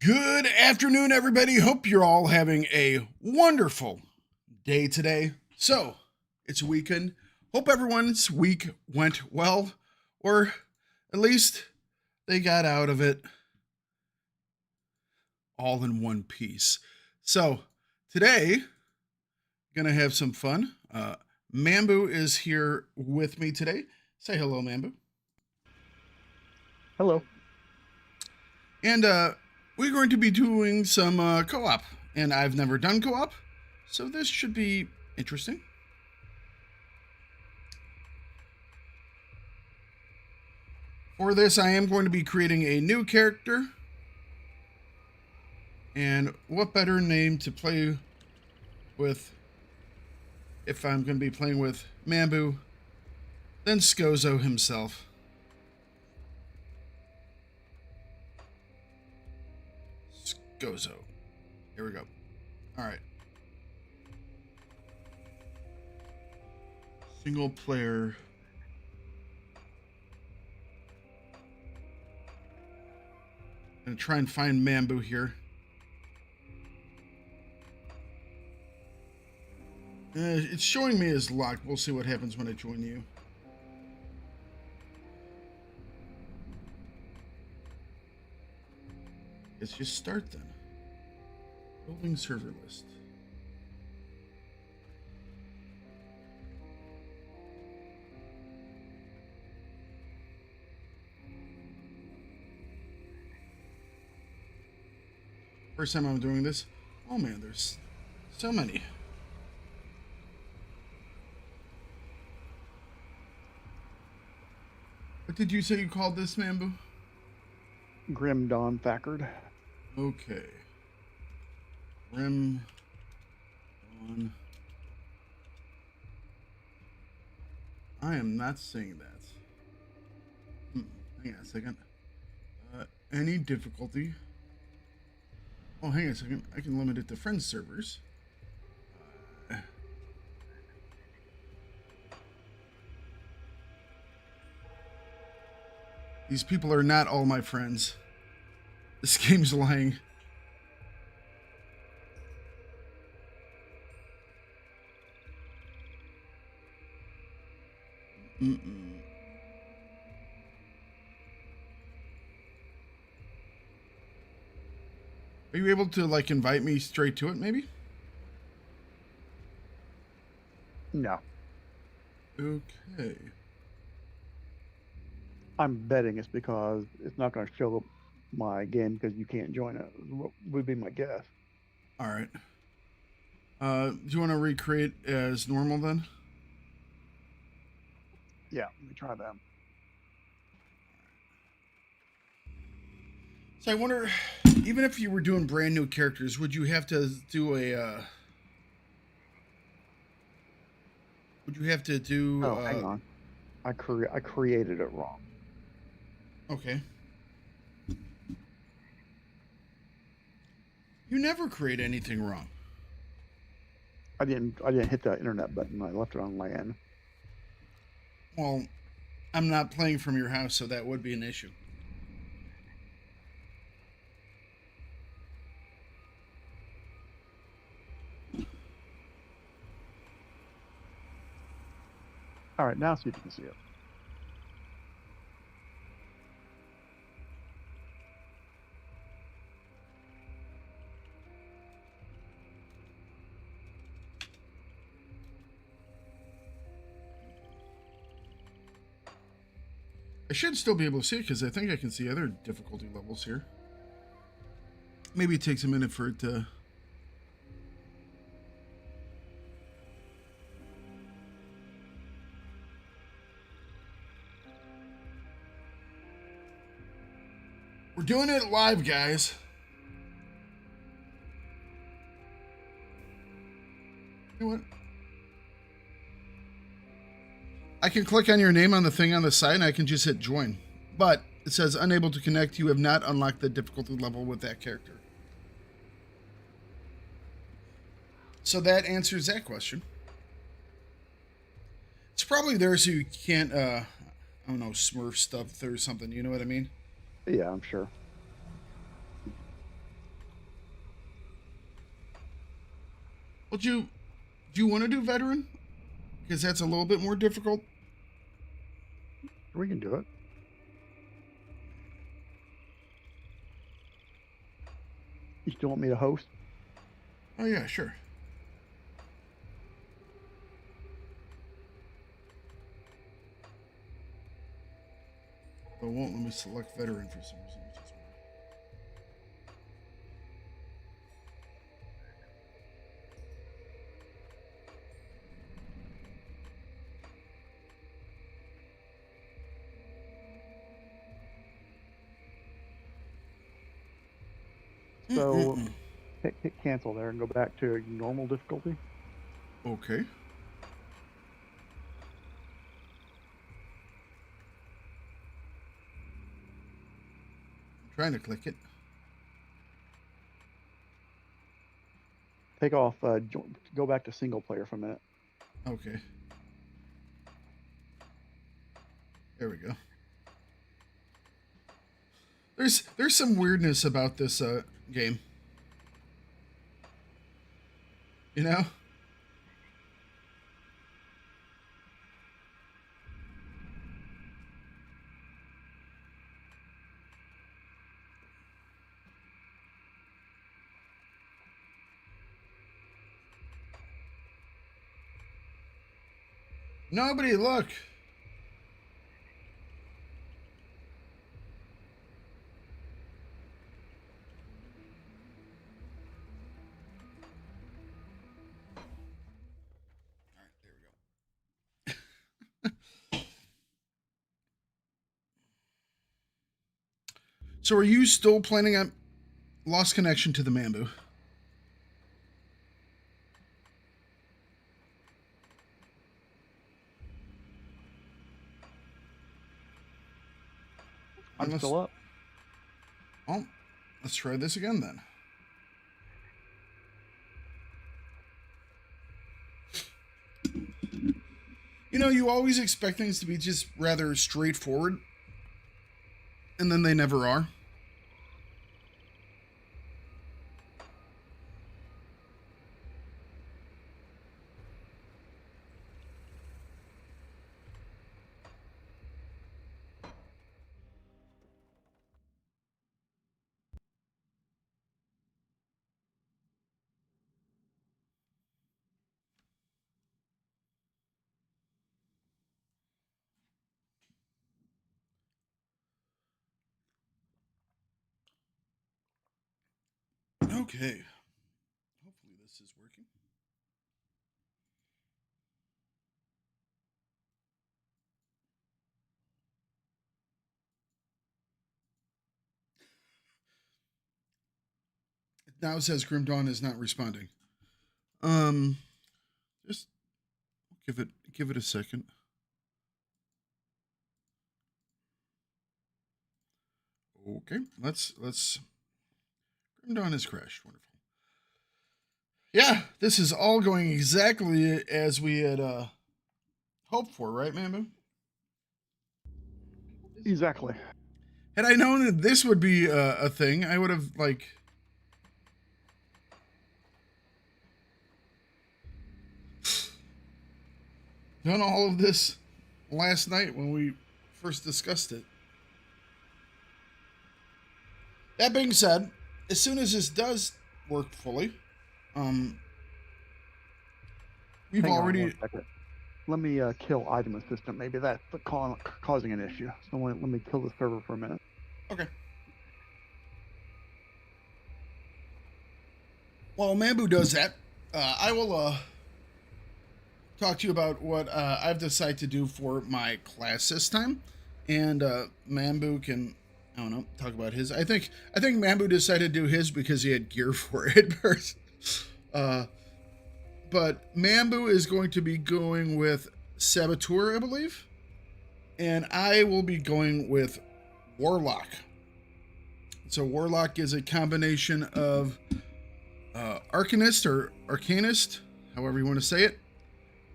Good afternoon, everybody. Hope you're all having a wonderful day today. So, it's a weekend. Hope everyone's week went well, or at least they got out of it all in one piece. So, today, gonna have some fun. Mambu is here with me today. Say hello, Mambu. Hello. And we're going to be doing some co-op, and I've never done co-op, so this should be interesting. For this, I am going to be creating a new character, and what better name to play with if I'm going to be playing with Mambu than Skozo himself. Gozo. Here we go. All right. Single player. Gonna try and find Mambu here. It's showing me as locked. We'll see what happens when I join you. Let's just start then. Building server list. First time I'm doing this. Oh man, there's so many. What did you say you called this, Mambu? Grim Dawn Thakard. Okay. Grim Dawn. I am not saying that. Hang on a second. Any difficulty? Oh, hang on a second. I can limit it to friends servers. These people are not all my friends. This game's lying. Are you able to, like, invite me straight to it, maybe? No. Okay. I'm betting it's because it's not going to show up my game because you can't join it. Would be my guess. All right. Do you want to recreate as normal then? Yeah, let me try that. So I wonder, even if you were doing brand new characters, would you have to do a? Would you have to do? Oh, hang on. I created it wrong. Okay. You never create anything wrong. I didn't hit the internet button. I left it on LAN. Well, I'm not playing from your house, so that would be an issue. All right, now see if you can see it. I should still be able to see it because I think I can see other difficulty levels here. Maybe it takes a minute for it to... We're doing it live, guys. You know what? I can click on your name on the thing on the side and I can just hit join. But it says unable to connect. You have not unlocked the difficulty level with that character. So that answers that question. It's probably there so you can't, I don't know, smurf stuff or something. You know what I mean? Yeah, I'm sure. Would you do you want to do veteran? Because that's a little bit more difficult. We can do it. You still want me to host? Oh yeah, sure. But it won't let me select veteran for some reason, which is weird. So hit cancel there and go back to normal difficulty. Okay. I'm trying to click it. Take off. Go back to single player for a minute. Okay. There we go. There's some weirdness about this game. You know? Nobody look. All right, there we go. So are you still planning on lost connection to the Mambu? I'm still up. Well, let's try this again then. You know, you always expect things to be just rather straightforward, and then they never are. Okay. Hopefully this is working. It now says Grim Dawn is not responding. Just give it a second. Okay, let's Grim Dawn has crashed. Wonderful. Yeah, this is all going exactly as we had hoped for, right, Mambu? Exactly. Had I known that this would be a thing, I would have like done all of this last night when we first discussed it. That being said, as soon as this does work fully, we've Hang on already. one second. Let me kill item assistant. Maybe that's causing an issue. So let me kill the server for a minute. Okay. While Mambu does that, I will talk to you about what I've decided to do for my class this time, and Mambu can, I don't know, talk about his. I think Mambu decided to do his because he had gear for it first. But Mambu is going to be going with Saboteur, I believe, and I will be going with Warlock. So Warlock is a combination of Arcanist or Arcanist, however you want to say it,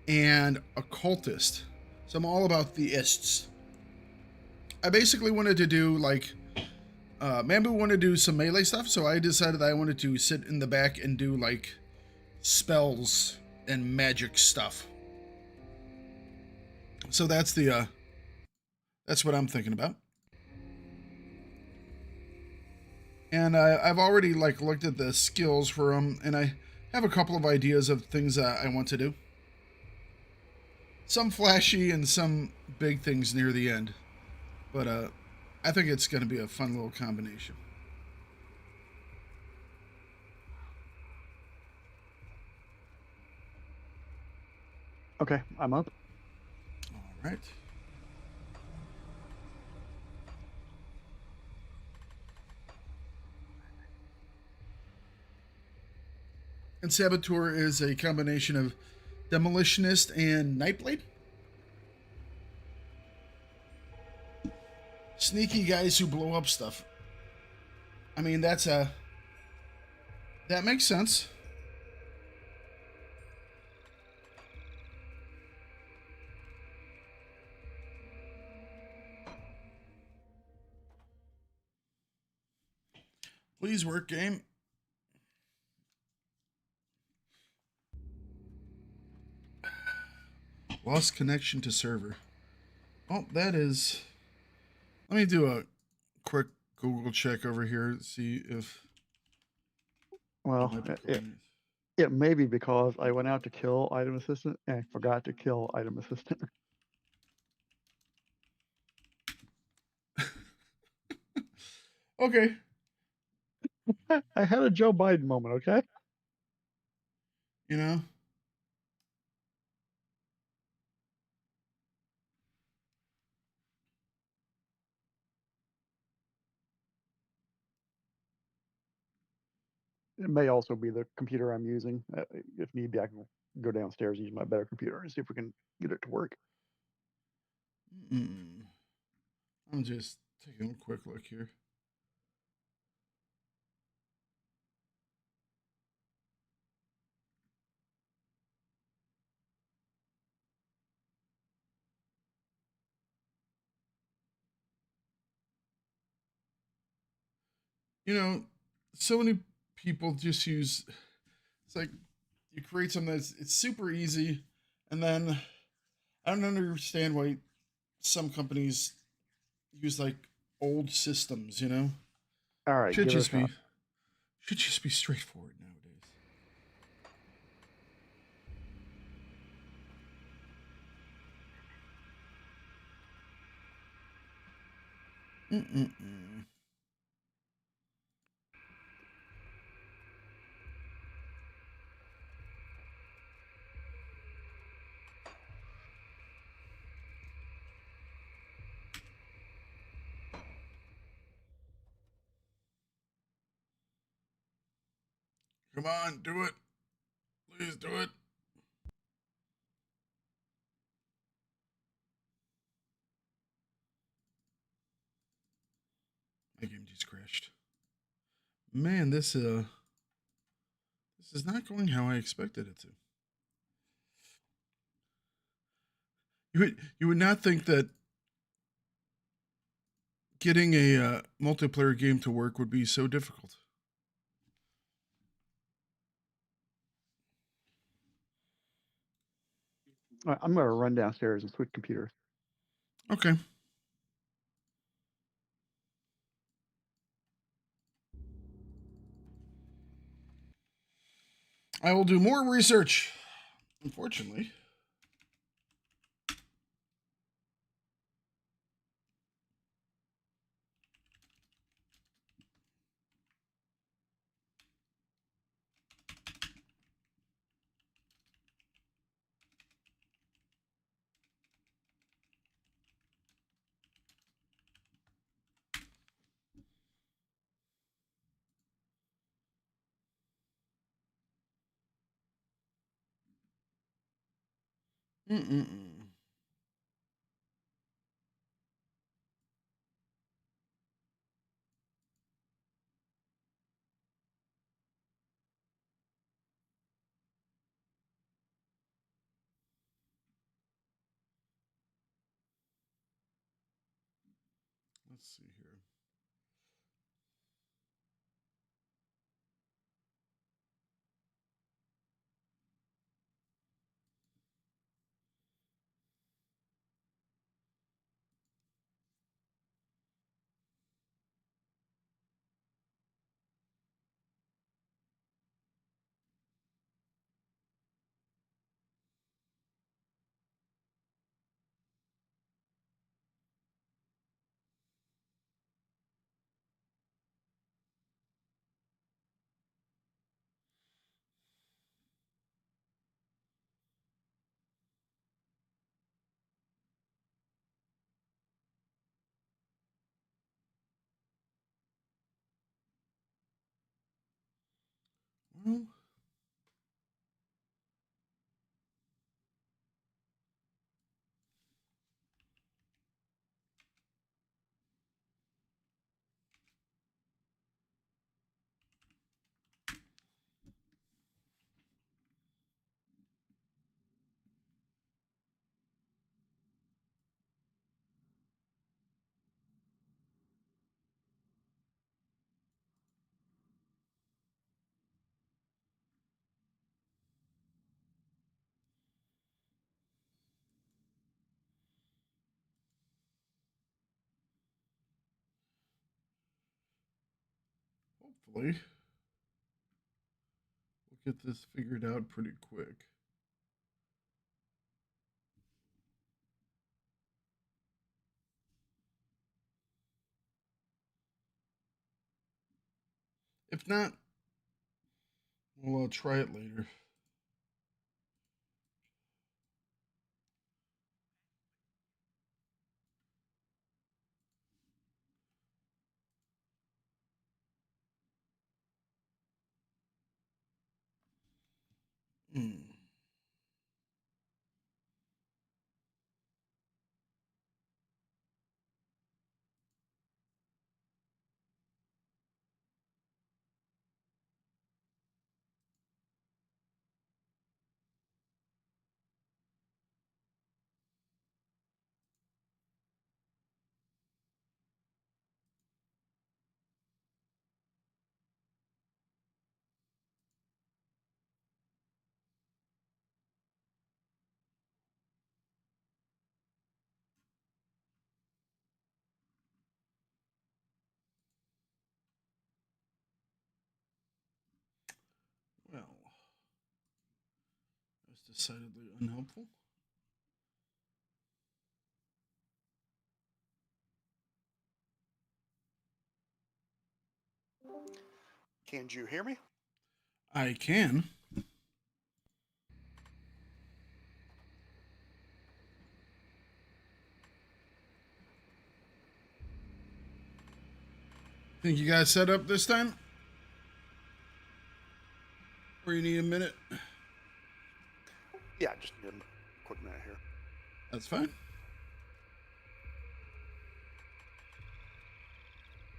and Occultist. So I'm all about the ists. I basically wanted to do like Mambu wanted to do some melee stuff, so I decided I wanted to sit in the back and do like spells and magic stuff. So that's that's what I'm thinking about. And I've already like looked at the skills for them, and I have a couple of ideas of things I want to do. Some flashy and some big things near the end, but I think it's going to be a fun little combination. Okay, I'm up. All right. And Saboteur is a combination of Demolitionist and Nightblade. Sneaky guys who blow up stuff. I mean, that makes sense. Please work, game. Lost connection to server. Oh, that is. Let me do a quick Google check over here to see if Well, might be it, pulling it may be because I went out to kill item assistant and forgot to kill item assistant. Okay. I had a Joe Biden moment, okay? You know? It may also be the computer I'm using. If need be, I can go downstairs and use my better computer and see if we can get it to work. I'm just taking a quick look here. You know, so many people just use. It's like you create something that's it's super easy, and then I don't understand why some companies use like old systems. You know, All right, should give it a just shot. be should just be straightforward nowadays. Mm-mm-mm. Come on, do it. Please do it. My game just crashed. Man, this is not going how I expected it to. You would not think that getting a multiplayer game to work would be so difficult. All right, I'm going to run downstairs and switch computers. Okay. I will do more research. Unfortunately. Mm-mm-mm. Let's see here. Well, hopefully we'll get this figured out pretty quick. If not, we'll try it later. Hmm. Well, that's decidedly unhelpful. Can you hear me? I can. Think you guys set up this time? Or you need a minute? Yeah, just need a quick minute here. That's fine.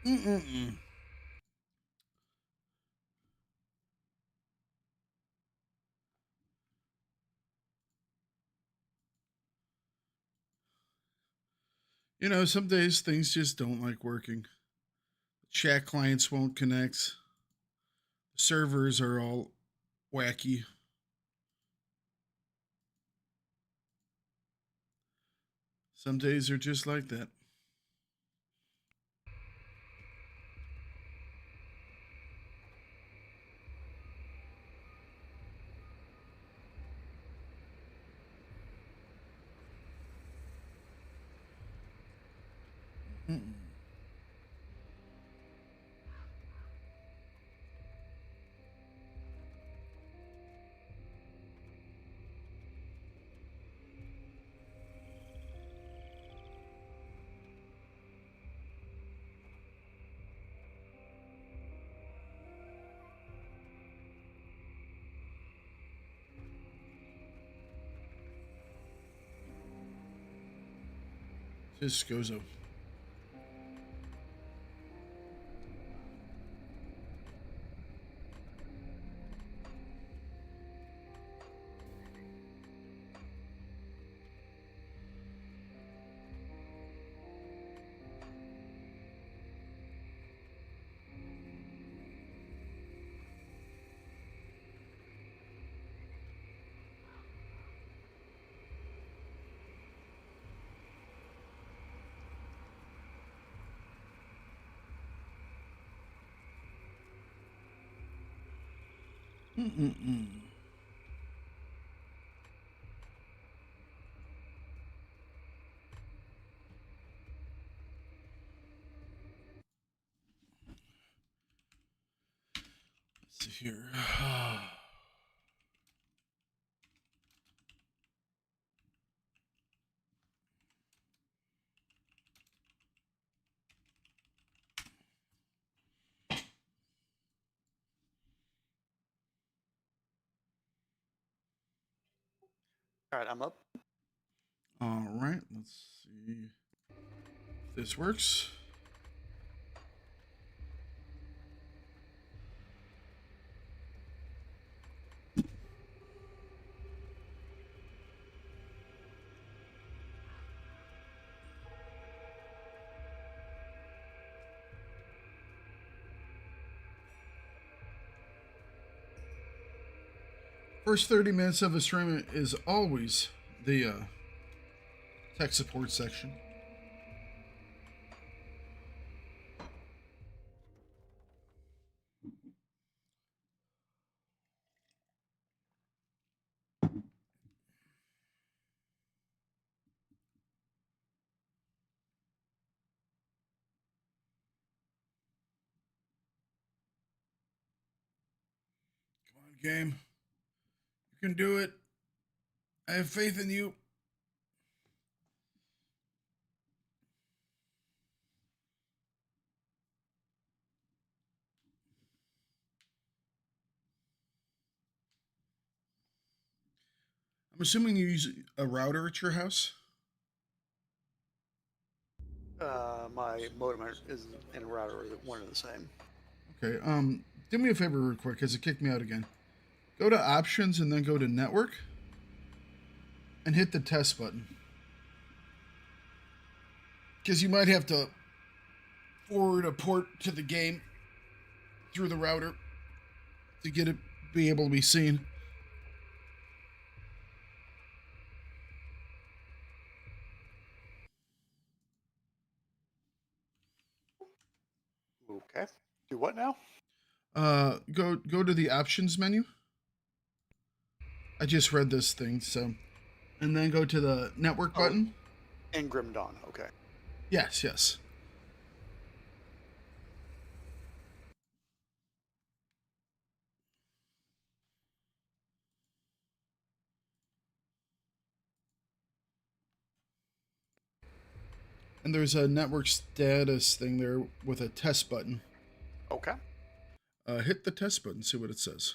Mm-mm-mm. You know, some days things just don't like working. Chat clients won't connect. The servers are all wacky. Some days are just like that. Mm-mm. Just goes up. Mm-mm-mm. Let's see here. All right, I'm up. All right, let's see if this works. First 30 minutes of a stream is always the tech support section. Come on, game. You can do it. I have faith in you. I'm assuming you use a router at your house. My modem is and router are one and the same. Okay. Do me a favor real quick, because it kicked me out again. Go to options and then go to network and hit the test button. Because you might have to forward a port to the game through the router to get it be able to be seen. Okay. Do what now? Go to the options menu. I just read this thing, so, and then go to the network button. And Grim Dawn. Okay. Yes, yes. And there's a network status thing there with a test button. Okay. Hit the test button, see what it says.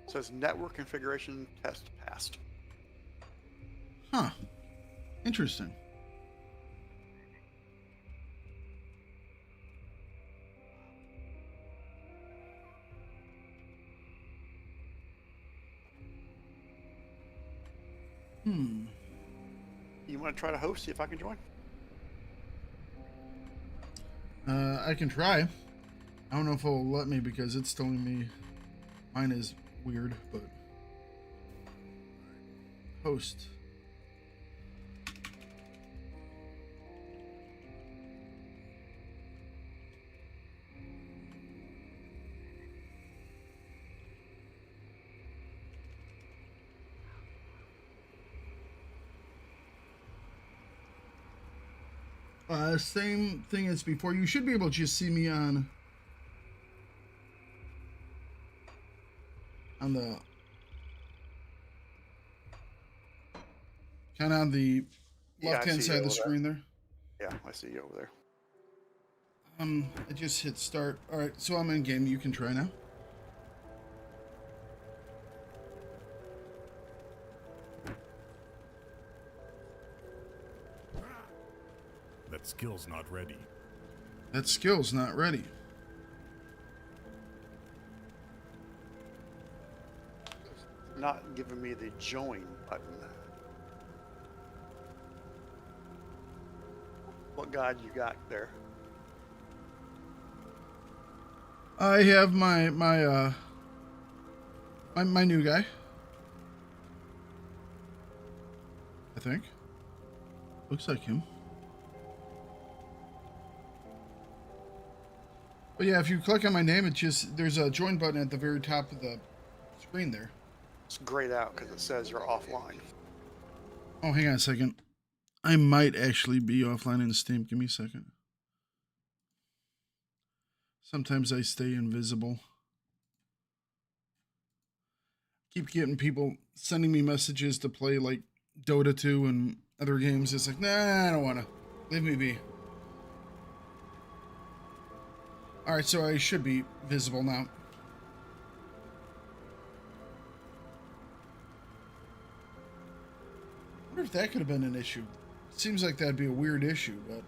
It says network configuration test passed. Huh. Interesting. You want to try to host? See if I can join. I can try. I don't know if it'll let me because it's telling me mine is weird, but host. Same thing as before. You should be able to just see me on the kind of on the left-hand side of the screen there. Yeah, I see you over there. I just hit start. All right, so I'm in game. You can try now. That skill's not ready. That skill's not ready. Not giving me the join button. What guide you got there? I have my new guy. I think. Looks like him. But yeah, if you click on my name, it just there's a join button at the very top of the screen there. It's grayed out because it says you're offline. Oh, hang on a second. I might actually be offline in Steam. Give me a second. Sometimes I stay invisible. Keep getting people sending me messages to play like Dota 2 and other games. It's like, nah, I don't want to. Leave me be. All right, so I should be visible now. I wonder if that could have been an issue. Seems like that'd be a weird issue, but...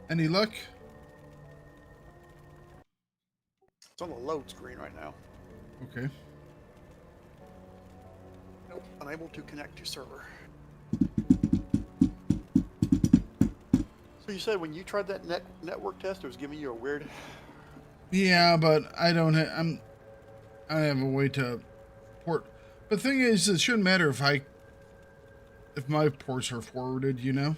Any luck? It's on the load screen right now. Okay. Nope, unable to connect to server. So you said when you tried that network test, it was giving you a weird. Yeah, but I don't have. I have a way to port. The thing is, it shouldn't matter if my ports are forwarded. You know.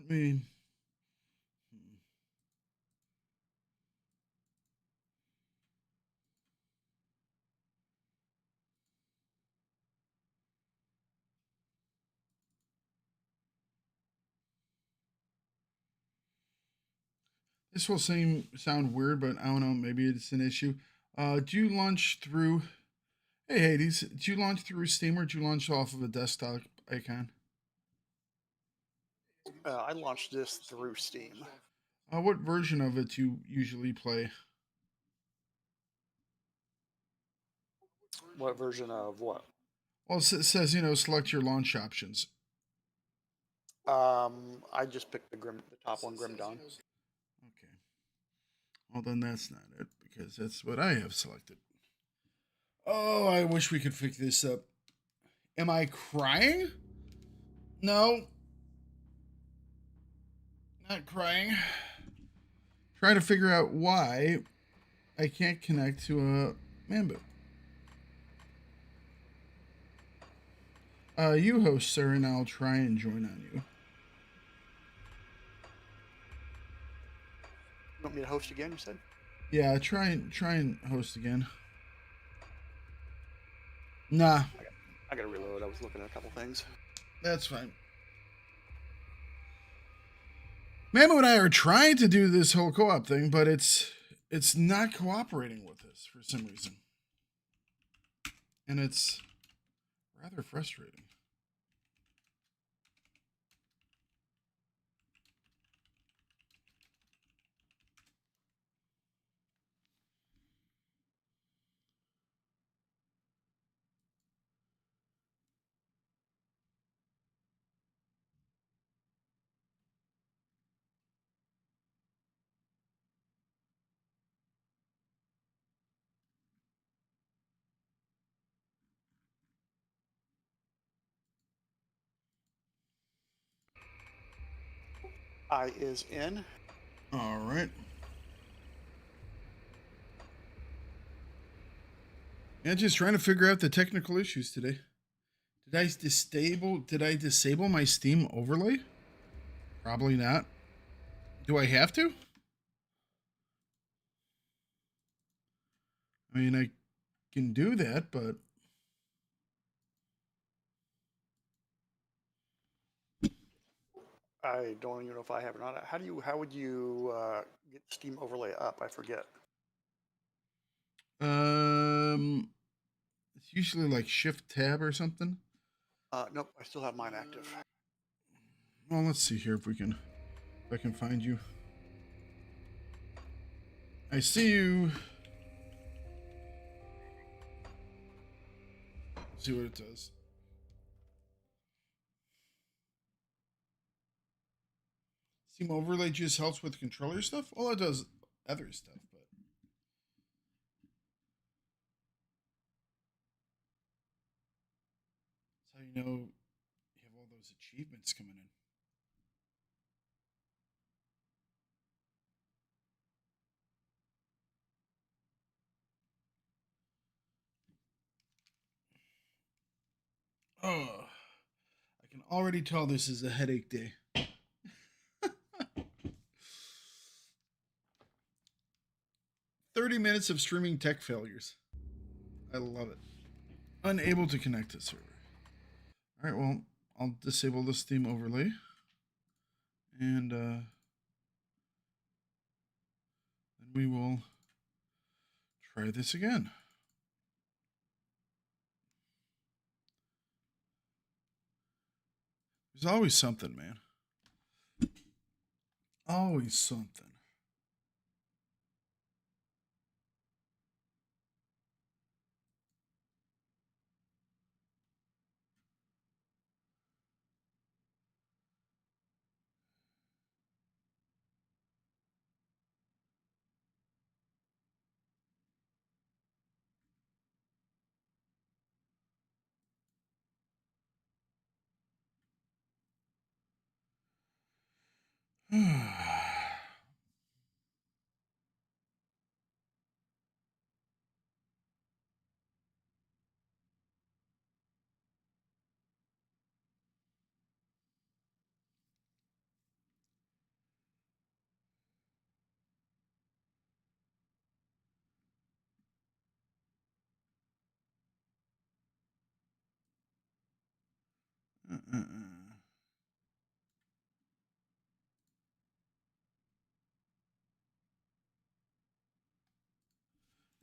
Let me. This will sound weird, but I don't know. Maybe it's an issue. Do you launch through? Hey Hades, do you launch through Steam or do you launch off of a desktop icon? I launched this through Steam. What version of it do you usually play? What version of what? Well, it says select your launch options. I just picked the top one, Grim Dawn. Okay. Well, then that's not it because that's what I have selected. Oh, I wish we could fix this up. Am I crying? No. Not crying. Trying to figure out why I can't connect to a Mambo. You host, sir, and I'll try and join on you. You want me to host again, you said? Yeah, try and host again. Nah. I gotta reload. I was looking at a couple things. That's fine. Mammo and I are trying to do this whole co-op thing, but it's not cooperating with us for some reason. And it's rather frustrating. I is in. All right. Yeah, just trying to figure out the technical issues today. Did I disable my Steam overlay? Probably not. Do I have to? I mean, I can do that, but I don't even know if I have it or not. How would you get Steam overlay up? I forget. it's usually like Shift Tab or something. Nope, I still have mine active. Well, let's see here if I can find you. I see you. See what it does. Steam overlay just helps with controller stuff. Well, it does other stuff, but that's how you know you have all those achievements coming in. Oh, I can already tell this is a headache day. 30 minutes of streaming tech failures. I love it. Unable to connect to server. All right, well, I'll disable this theme overlay. And then we will try this again. There's always something, man. Always something.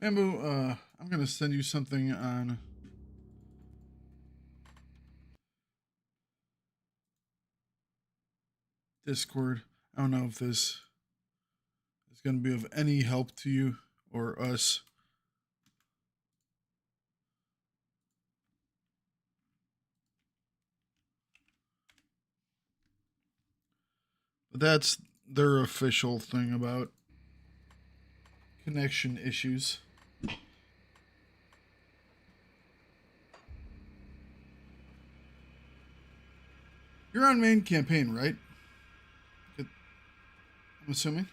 Bamboo, I'm gonna send you something on Discord. I don't know if this is gonna be of any help to you or us. But that's their official thing about connection issues. You're on main campaign, right? I'm assuming.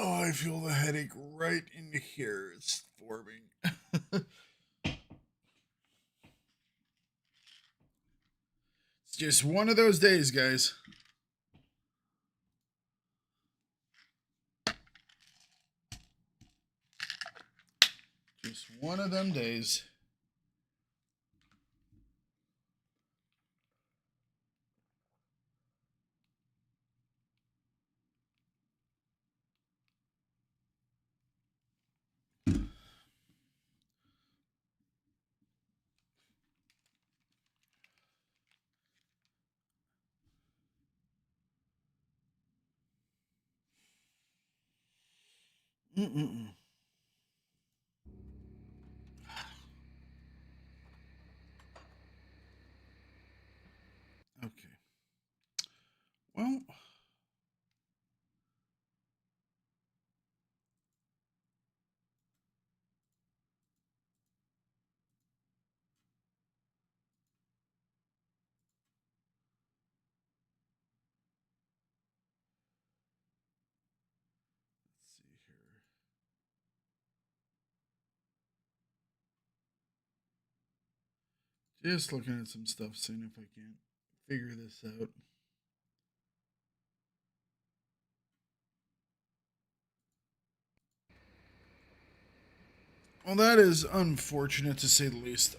Oh, I feel the headache right in here. It's forming. It's just one of those days, guys. Just one of them days. Mm-mm-mm. Okay. Well, let's see here. Just looking at some stuff, seeing if I can't figure this out. Well, that is unfortunate to say the least.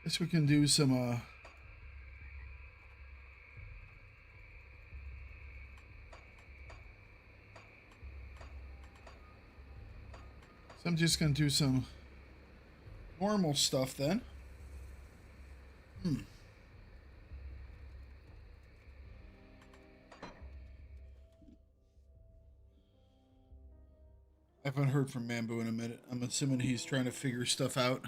Guess we can do some so I'm just gonna do some normal stuff then. haven't heard from Mambo in a minute. I'm assuming he's trying to figure stuff out.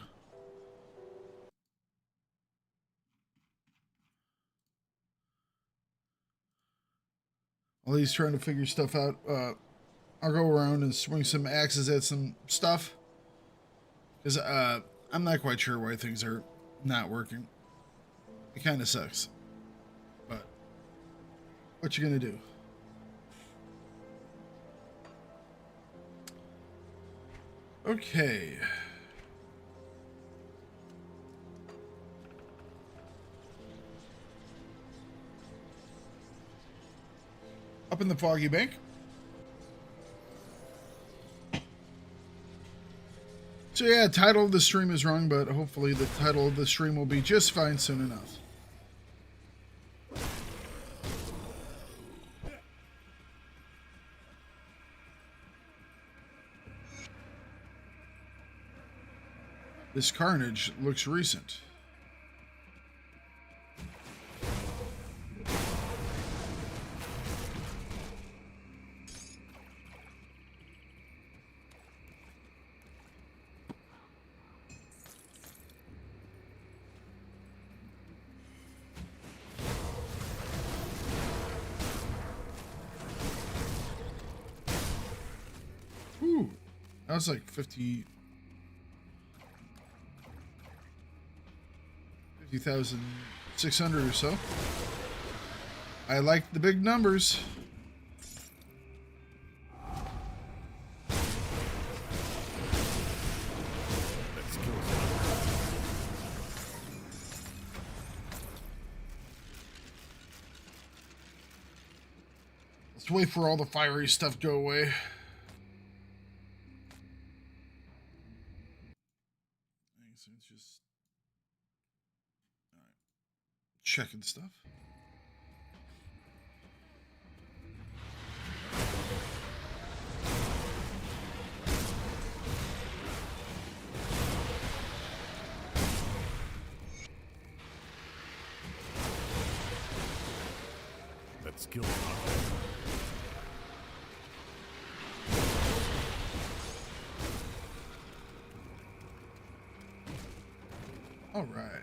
While he's trying to figure stuff out, I'll go around and swing some axes at some stuff. Because I'm not quite sure why things are not working. It kind of sucks. But what you gonna do? Okay. Up in the Foggy Bank. So yeah, title of the stream is wrong, but hopefully the title of the stream will be just fine soon enough. This carnage looks recent. Ooh, that was like 50,600 or so. I like the big numbers. That skill's not Let's wait for all the fiery stuff to go away. So it's just all right. Checking stuff. that skill's not ready. All right.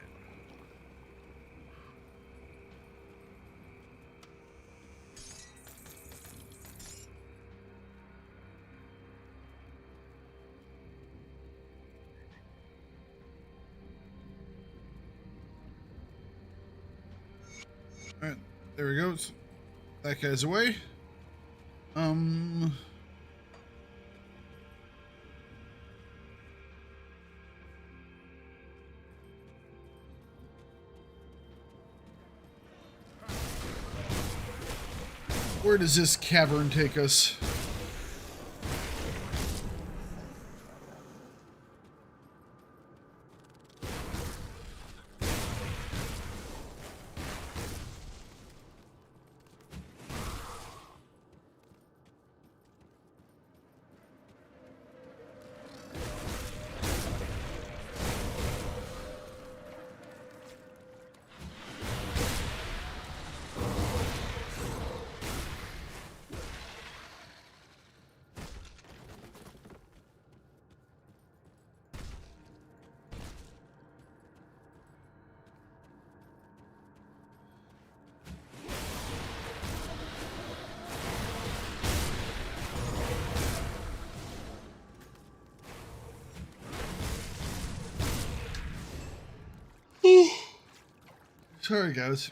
All right, there he goes. That guy's away. Where does this cavern take us? Sorry, guys.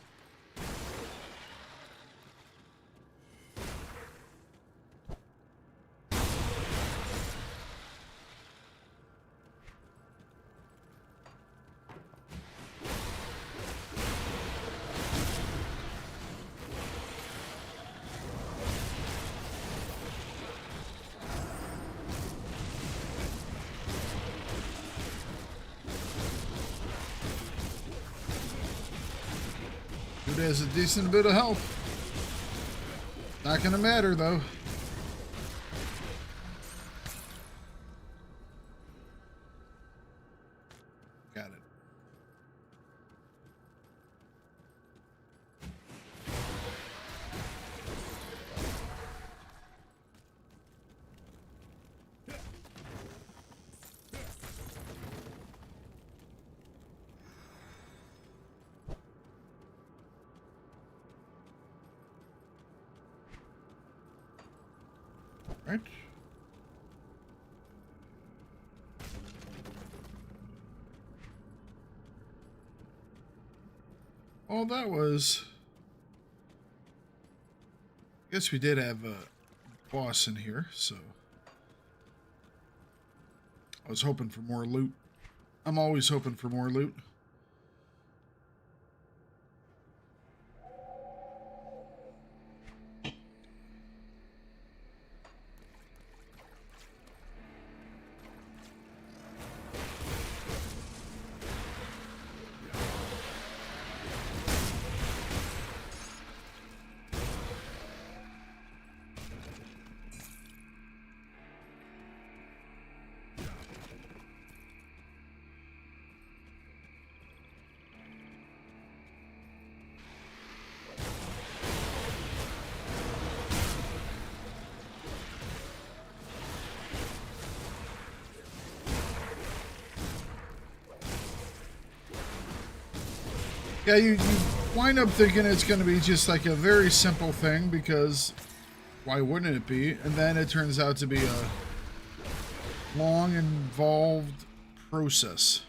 Dude has a decent bit of health. Not gonna matter though. Got it. Right? Well, that was... I guess we did have a boss in here, so... I was hoping for more loot. I'm always hoping for more loot. Yeah, you wind up thinking it's going to be just like a very simple thing because why wouldn't it be? And then it turns out to be a long, involved process.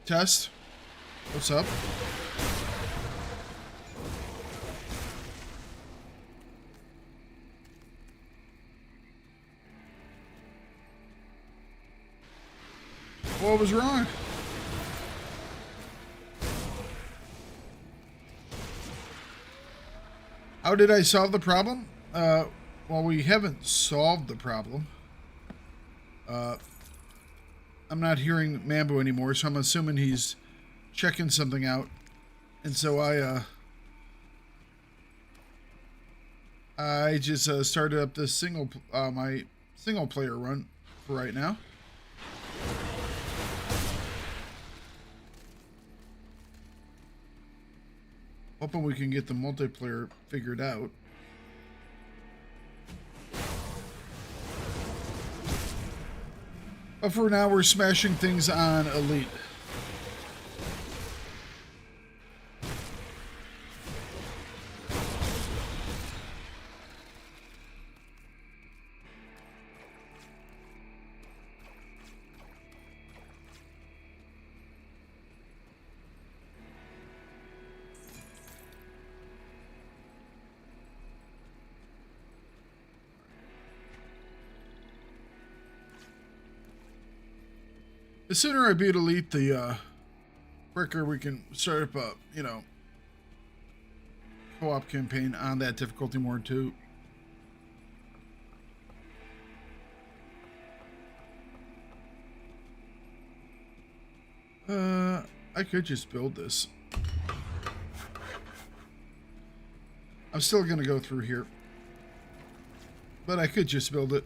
Test. What's up? What was wrong? How did I solve the problem? Well, we haven't solved the problem. I'm not hearing Mambo anymore, so I'm assuming he's checking something out. And so I just started up this my single player run for right now. Hoping we can get the multiplayer figured out. But for now, we're smashing things on Elite. The sooner I beat Elite, the quicker we can start up a, co-op campaign on that difficulty mode too. I could just build this. I'm still gonna go through here, but I could just build it.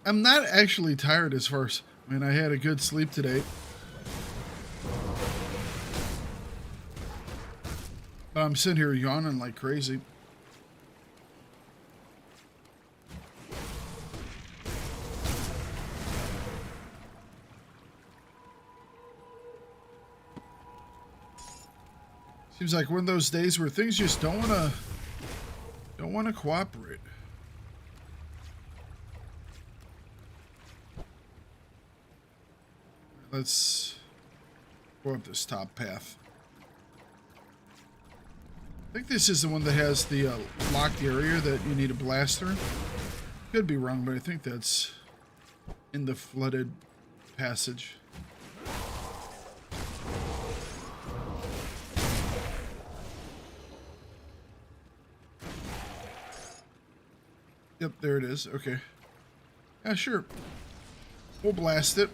I'm not actually tired as far as, I had a good sleep today. But I'm sitting here yawning like crazy. Seems like one of those days where things just don't wanna cooperate. Let's go up this top path. I think this is the one that has the locked area that you need to blast through. Could be wrong, but I think that's in the flooded passage. Yep, there it is. Okay. Yeah, sure. We'll blast it.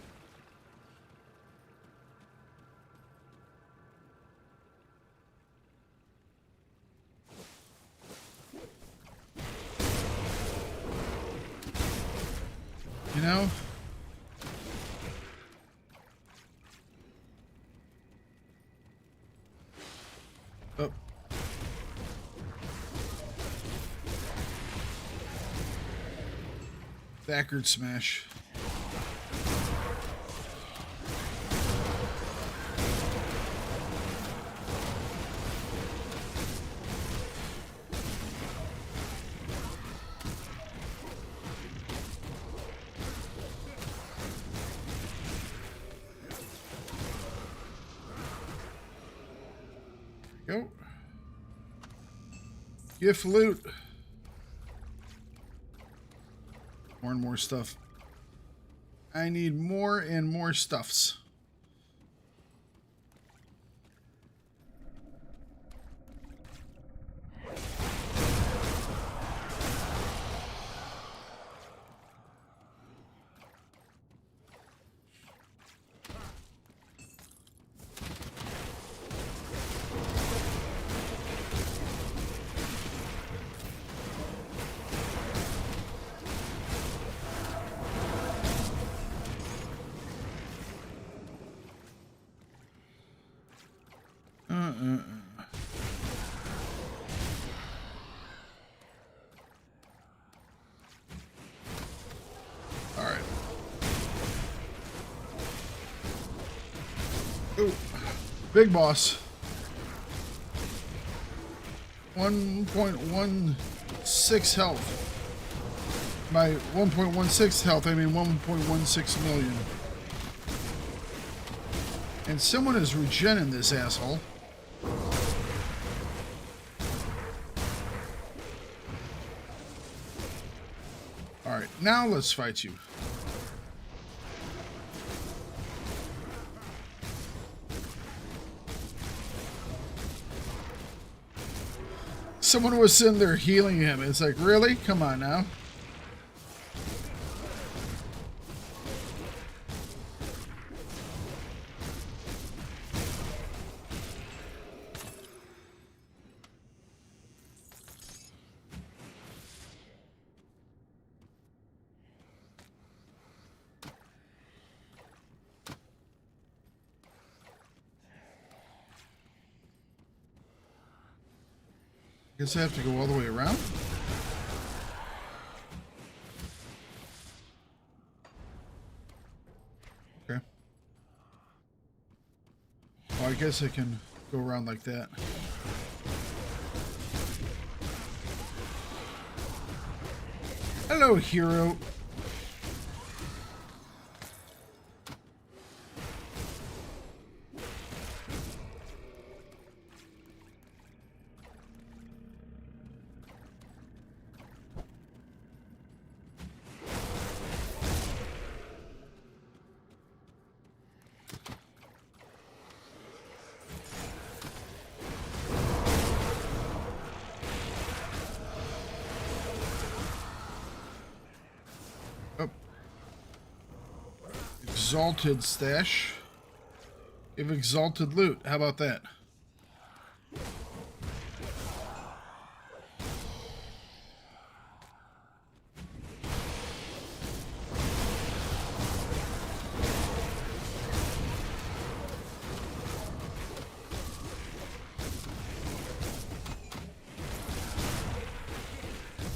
Oh. Thakard smash. Go. Gift loot. More and more stuff. I need more and more stuffs. All right. Ooh, big boss. 1.16 health. By 1.16 health, I mean 1.16 million. And someone is regenning this asshole. Alright, now let's fight you. Someone was sitting there healing him. It's like, really? Come on now. Guess I have to go all the way around. Okay. Well, I guess I can go around like that. Hello, hero. Exalted stash. Give exalted loot. How about that?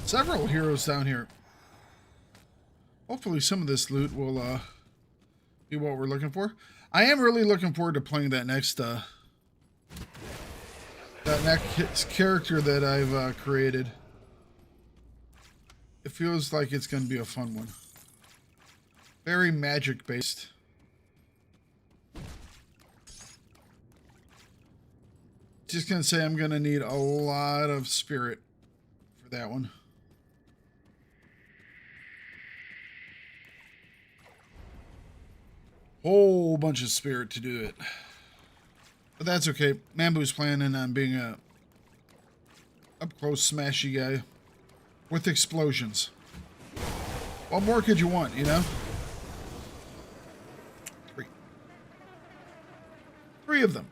Several heroes down here. Hopefully some of this loot will be what we're looking for. I am really looking forward to playing that next character that I've created. It feels like it's going to be a fun one. Very magic based. Just going to say I'm going to need a lot of spirit for that one. Whole bunch of spirit to do it. But that's okay. Mambu's planning on being a up-close smashy guy with explosions. What more could you want, you know? Three of them.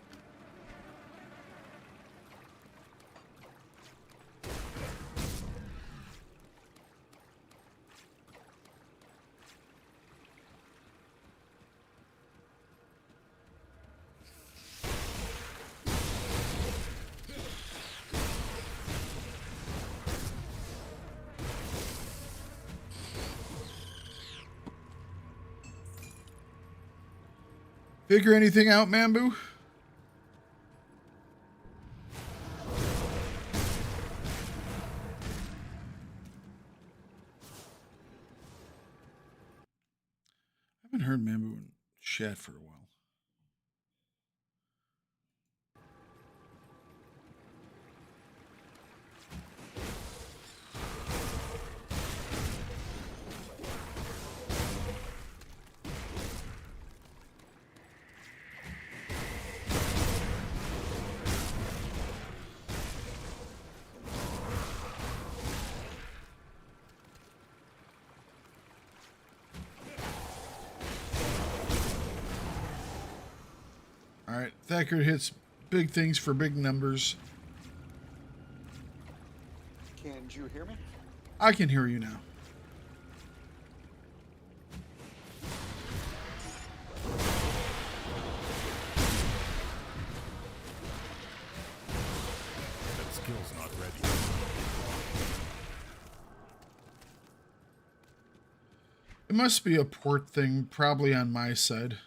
Figure anything out, Mambu? I haven't heard Mambu in chat for a while. All right, Thakard hits big things for big numbers. Can you hear me? I can hear you now. That skill's not ready. It must be a port thing, probably on my side.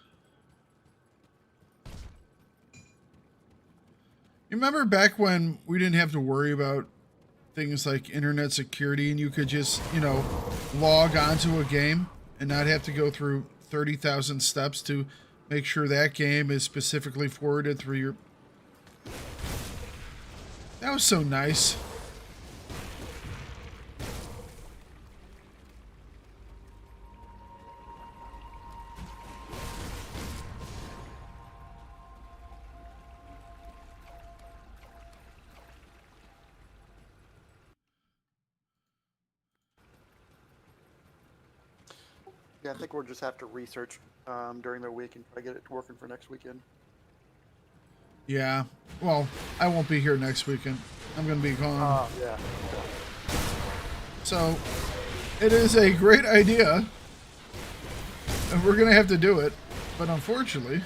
You remember back when we didn't have to worry about things like internet security and you could just, you know, log onto a game and not have to go through 30,000 steps to make sure that game is specifically forwarded through your... That was so nice. Yeah, I think we'll just have to research during the week and try to get it working for next weekend. Yeah. Well, I won't be here next weekend. I'm going to be gone. Yeah. So, it is a great idea. And we're going to have to do it. But unfortunately,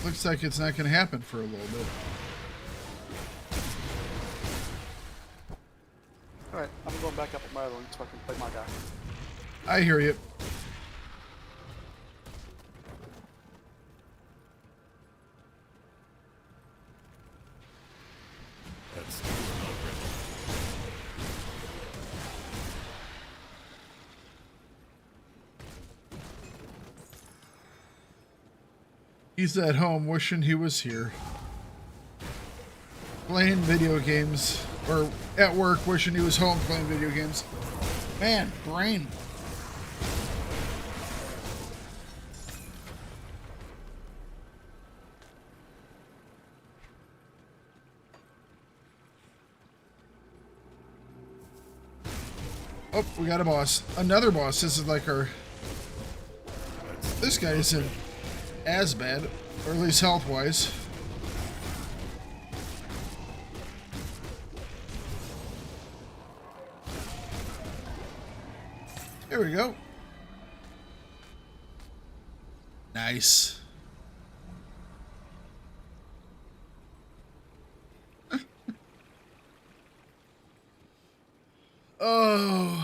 looks like it's not going to happen for a little bit. Alright, I'm going back up at my other one so I can play my guy. I hear you. That skill's not ready. He's at home wishing he was here. Playing video games. Or at work wishing he was home playing video games. Man, brain. Oh, we got a boss. Another boss. This is like our... This guy isn't as bad. Or at least health-wise. There we go. Nice. Oh.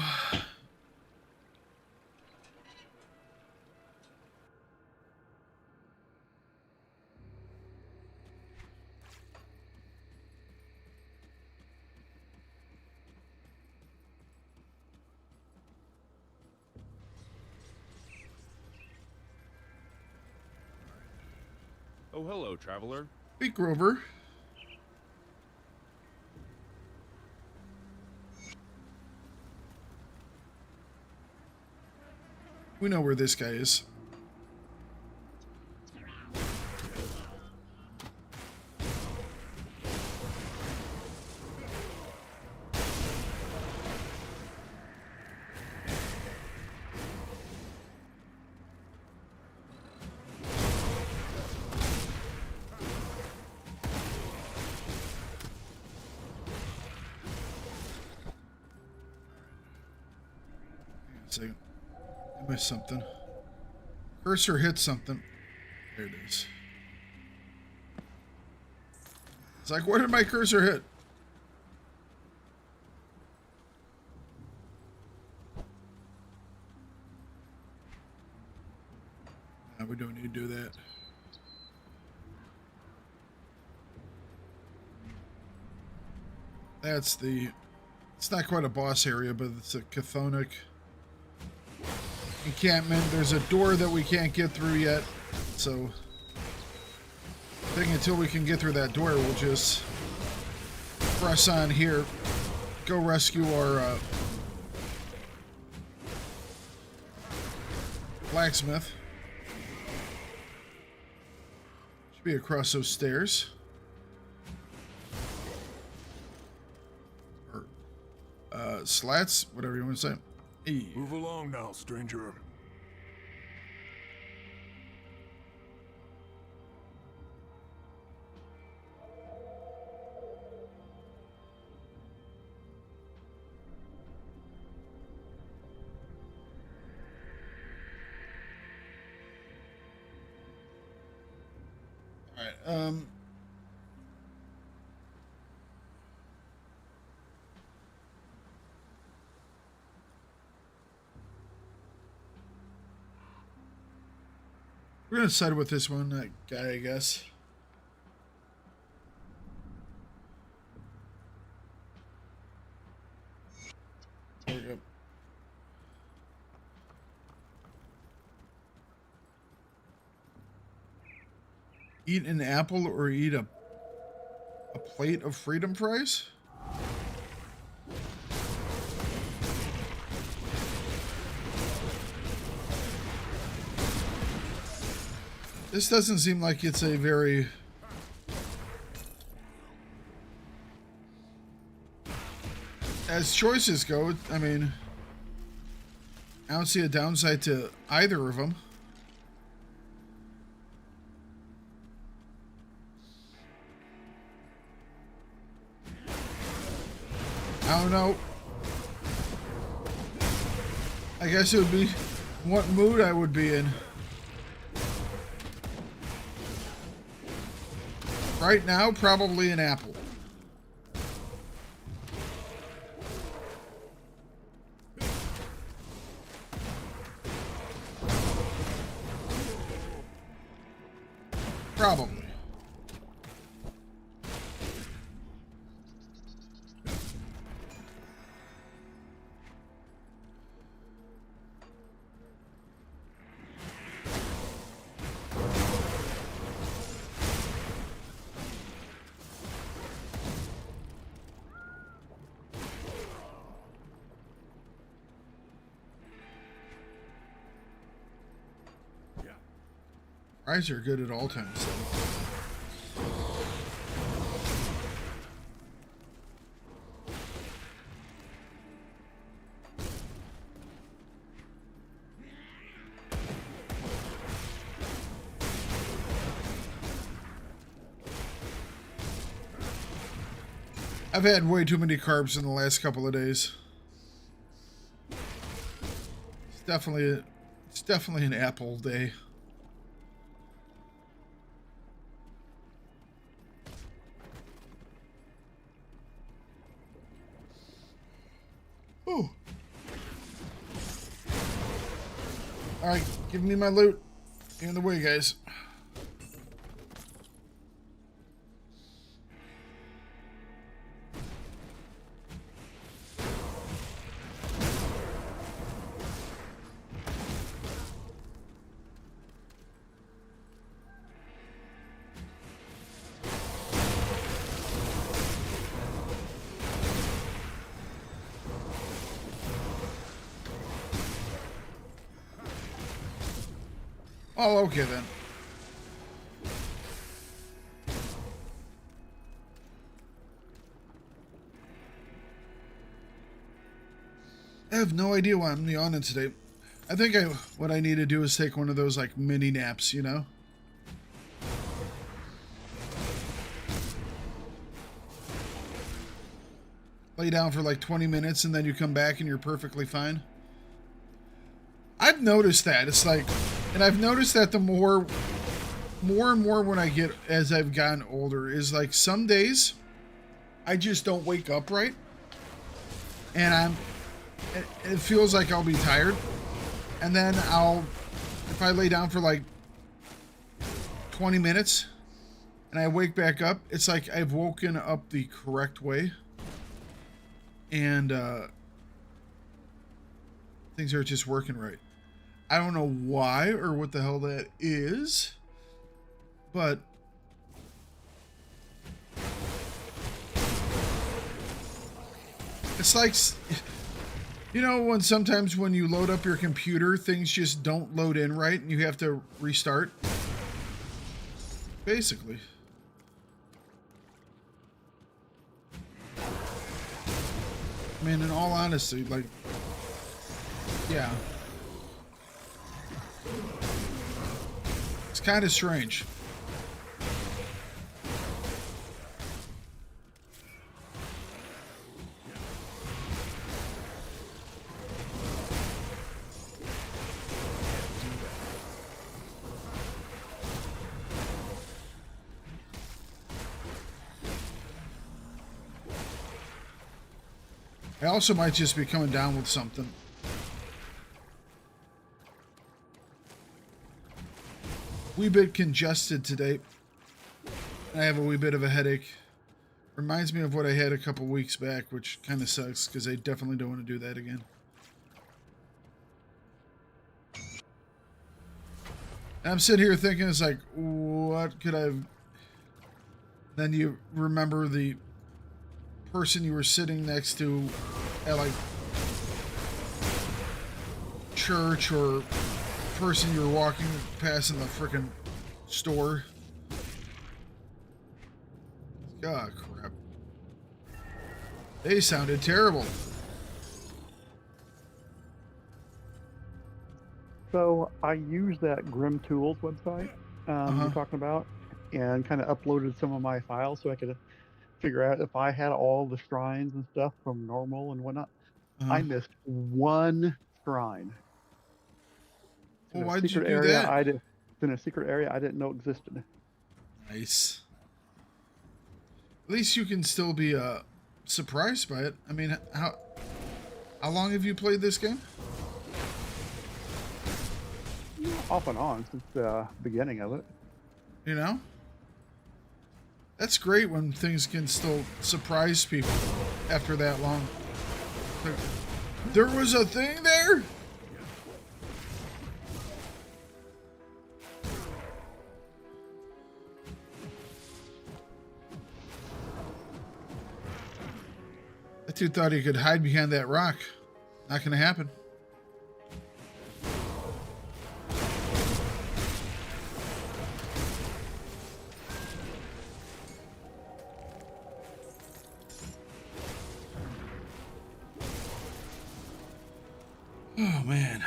Oh, hello, traveler. Hey, Grover. We know where this guy is. Second. I missed something. Cursor hit something. There it is. It's like, where did my cursor hit? We don't need to do that. That's the... It's not quite a boss area, but it's a chthonic encampment. There's a door that we can't get through yet, so I think until we can get through that door, we'll just press on here, go rescue our blacksmith. Should be across those stairs. Or slats, whatever you want to say. Hey. Move along now, stranger. All right. We're gonna side with this one, that guy, I guess. There we go. Eat an apple or eat a plate of freedom fries? This doesn't seem like it's a very... As choices go, I mean, I don't see a downside to either of them. I don't know. I guess it would be what mood I would be in. Right now, probably an apple. Probably. Fries are good at all times, though. I've had way too many carbs in the last couple of days. It's definitely an apple day. Ooh. Alright, give me my loot. Get in the way, guys. Oh, okay then. I have no idea why I'm yawning today. I think what I need to do is take one of those like mini naps, you know? Lay down for like 20 minutes and then you come back and you're perfectly fine. I've noticed that. It's like, and I've noticed that the more and more when I get, as I've gotten older, is like some days I just don't wake up right. And it feels like I'll be tired. And then if I lay down for like 20 minutes and I wake back up, it's like I've woken up the correct way. And things are just working right. I don't know why or what the hell that is, but it's like, you know, when sometimes when you load up your computer, things just don't load in right and you have to restart. Basically. I mean, in all honesty, like, yeah. It's kind of strange. I also might just be coming down with something. Wee bit congested today. I have a wee bit of a headache. Reminds me of what I had a couple weeks back, which kind of sucks because I definitely don't want to do that again. And I'm sitting here thinking, it's like, what could I have... Then you remember the person you were sitting next to at like church, or person you were walking past in the frickin' store. God, crap. They sounded terrible. So I used that Grim Tools website you're talking about, and kind of uploaded some of my files so I could figure out if I had all the shrines and stuff from normal and whatnot. I missed one shrine. Well, why did you do that? It's in a secret area I didn't know existed. Nice. At least you can still be surprised by it. I mean, how long have you played this game? Off and on since the beginning of it. You know? That's great when things can still surprise people after that long. There was a thing there? That dude thought he could hide behind that rock. Not gonna happen. Oh, man.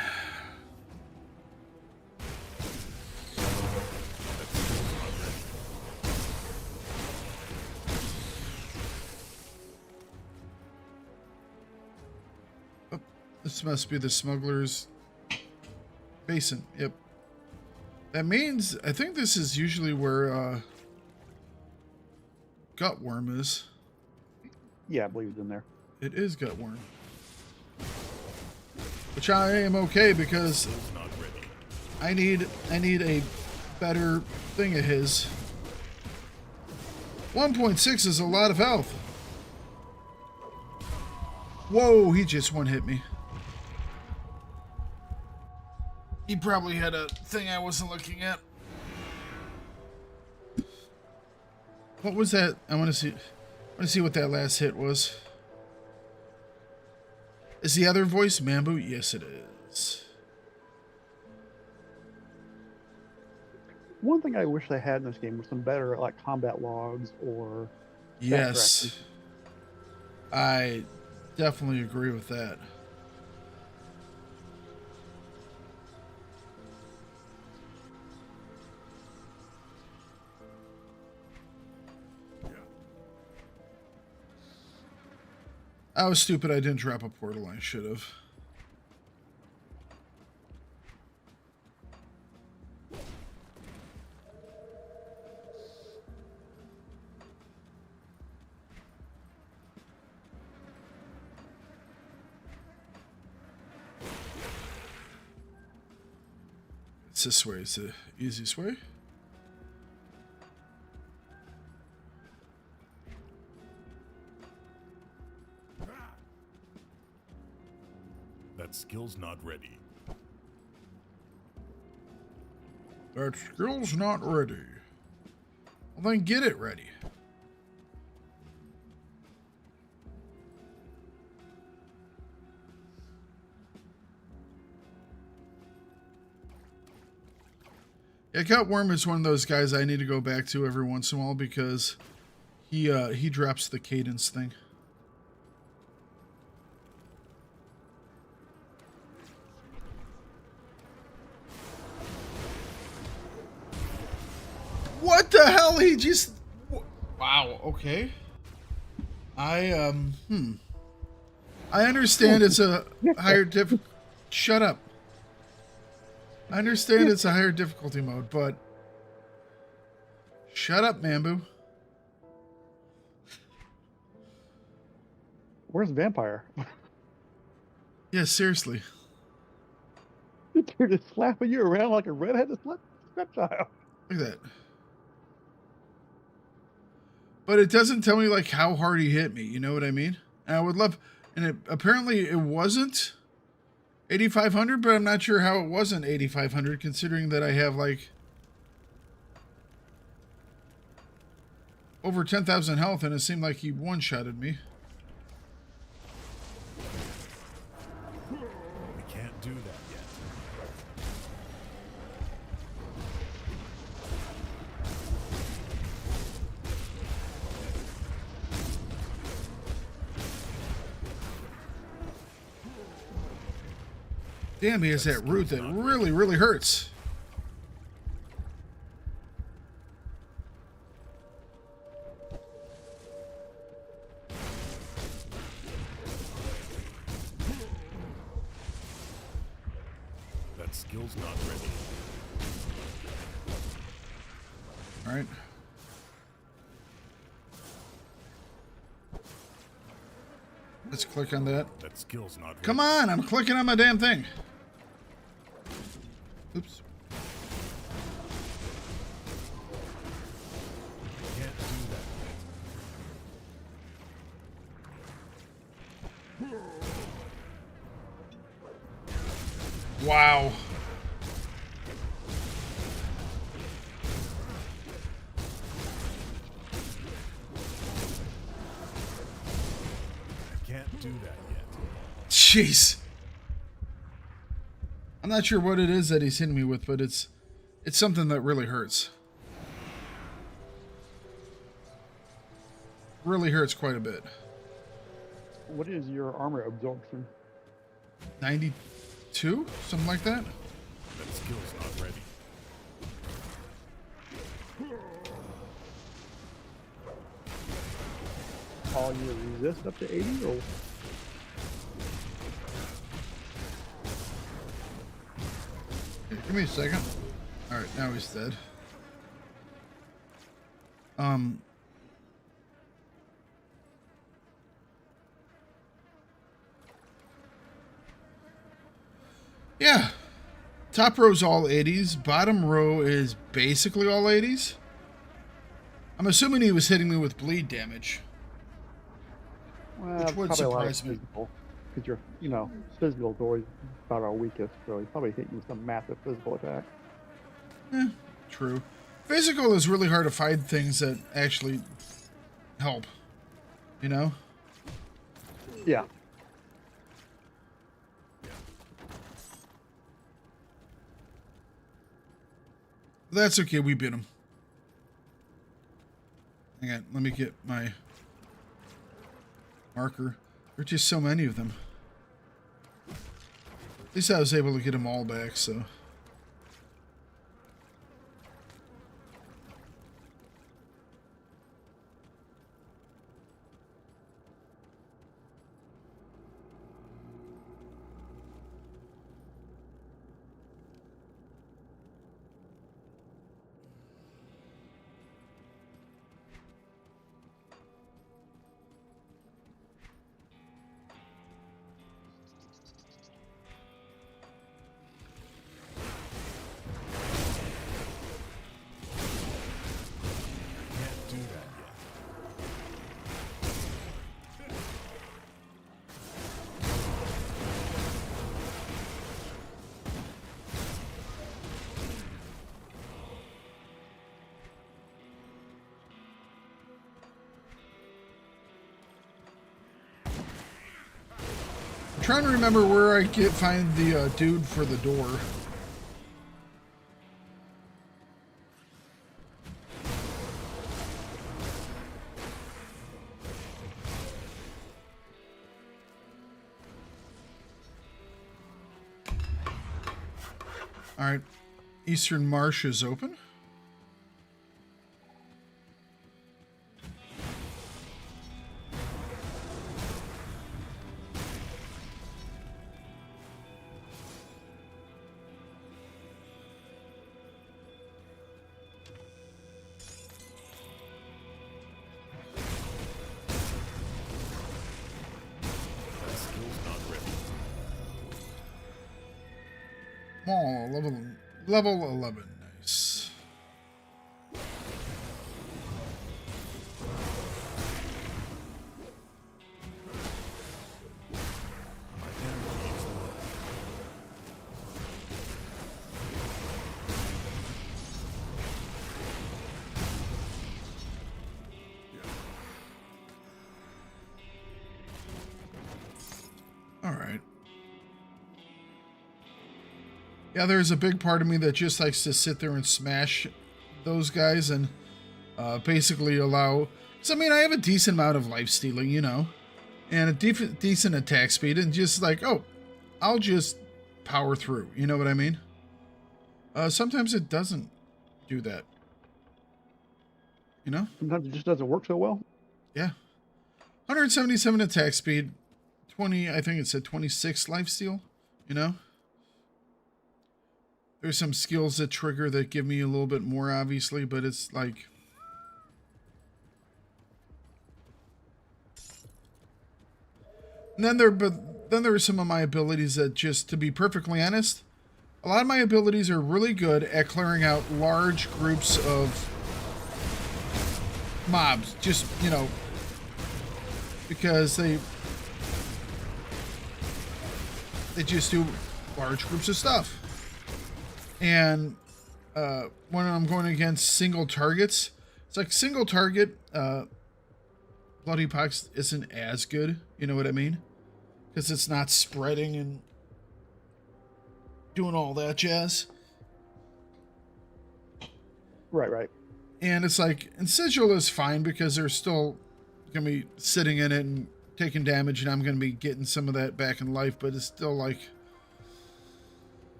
Oh, this must be the smuggler's basin. Yep. That means, I think this is usually where Gutworm is. Yeah, I believe it's in there. It is Gutworm. Which I am okay because I need a better thing of his. 1.6 is a lot of health. Whoa, he just one hit me. He probably had a thing I wasn't looking at. What was that? I want to see what that last hit was. Is the other voice Mambu? Yes, it is. One thing I wish they had in this game was some better like combat logs or... Yes. I definitely agree with that. I was stupid. I didn't drop a portal. I should have. It's this way. It's the easiest way. That skill's not ready. That skill's not ready. Well, then get it ready. Yeah, Cutworm is one of those guys I need to go back to every once in a while because he drops the cadence thing. What the hell? He just... Wow, okay. I understand it's a higher Shut up. I understand it's a higher difficulty mode, but... Shut up, Mambu. Where's Vampire? Yeah, seriously. They're just slapping you around like a redheaded stepchild. Look at that. But it doesn't tell me, like, how hard he hit me. You know what I mean? And I would love... And apparently it wasn't 8,500, but I'm not sure how it wasn't 8,500, considering that I have, like, over 10,000 health, and it seemed like he one-shotted me. We can't do that yet. Damn, he has that root that really, really hurts. That skill's not ready. All right. Let's click on that. That skill's not ready. Come on, I'm clicking on my damn thing. Oops. Can't do that yet. Wow. Can't do that yet. Jeez. I'm not sure what it is that he's hitting me with, but it's something that really hurts. Really hurts quite a bit. What is your armor absorption? 92? Something like that? That skill's not ready. All you resist up to 80 or Give me a second. Alright, now he's dead. Yeah. Top row's all 80s. Bottom row is basically all 80s. I'm assuming he was hitting me with bleed damage. well, Which would probably a lot of surprise me. physical. Because physical is always about our weakest, so he's probably hitting you with some massive physical attack. True. Physical is really hard to find things that actually help. You know? Yeah. That's okay, we beat him. Hang on, let me get my marker. There's just so many of them. At least I was able to get them all back, so... trying to remember where I find the dude for the door. All right, Eastern Marsh is open. That skill's not ready. Oh, level 11. Nice. My energy is low. All right. Yeah, there's a big part of me that just likes to sit there and smash those guys and basically allow... Because, I mean, I have a decent amount of life stealing, you know, and a decent attack speed, and just like, oh, I'll just power through. You know what I mean? Sometimes it doesn't do that. You know? Sometimes it just doesn't work so well. Yeah. 177 attack speed, 20, I think it said 26 life steal, you know? There's some skills that trigger that give me a little bit more, obviously, but it's like... And then there are some of my abilities that, just to be perfectly honest, a lot of my abilities are really good at clearing out large groups of mobs. Just, you know, because they just do large groups of stuff. And when I'm going against single targets, it's like single target Bloody Pox isn't as good, you know what I mean? Because it's not spreading and doing all that jazz. Right. And it's like, and Sigil is fine because they're still going to be sitting in it and taking damage, and I'm going to be getting some of that back in life, but it's still like...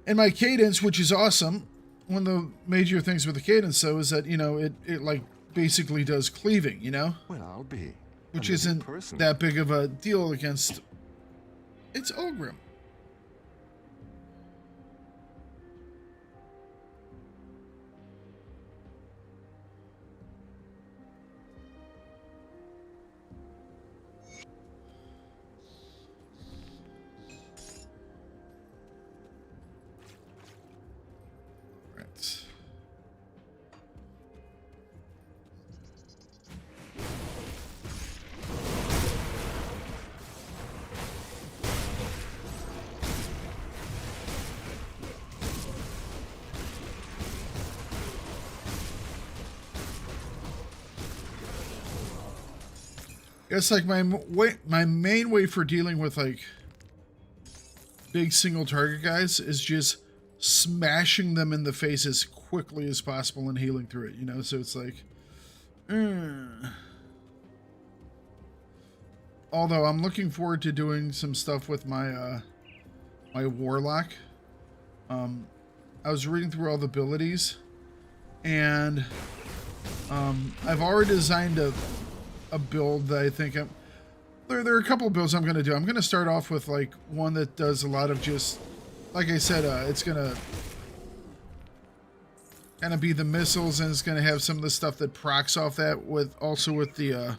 And my cadence, which is awesome, one of the major things with the cadence, though, is that, you know, it like basically does cleaving, you know? Well, I'll be. Which a living isn't person. that big of a deal against... It's Ogrim. Right. It's like my main way for dealing with like big single target guys is just smashing them in the face as quickly as possible and healing through it, you know? So it's like, although I'm looking forward to doing some stuff with my my warlock. I was reading through all the abilities, and I've already designed a build that I think there are a couple of builds I'm going to do. I'm going to start off with like one that does a lot of just, like I said, it's going to kind of be the missiles, and it's going to have some of the stuff that procs off that, with also with the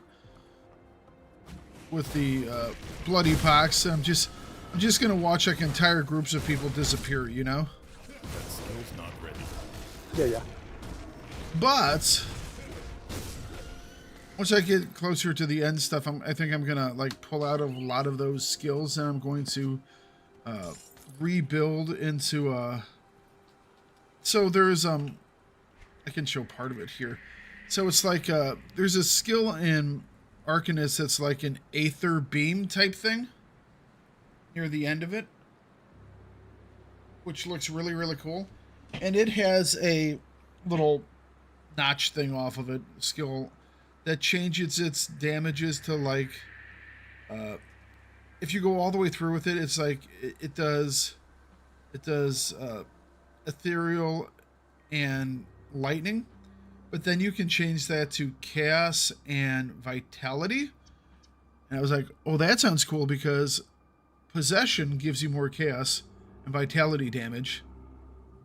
Bloody Pox. I'm just going to watch like entire groups of people disappear, you know? That skill's not ready. Yeah. But once I get closer to the end stuff, I think I'm gonna like pull out a lot of those skills, and I'm going to rebuild into so there's I can show part of it here. So it's like there's a skill in Arcanist that's like an Aether Beam type thing. near the end of it, which looks really, really cool. And it has a little notch thing off of it, skill, that changes its damages to like, if you go all the way through with it, it's like, it does ethereal and lightning, but then you can change that to chaos and vitality. And I was like, oh, that sounds cool, because possession gives you more chaos and vitality damage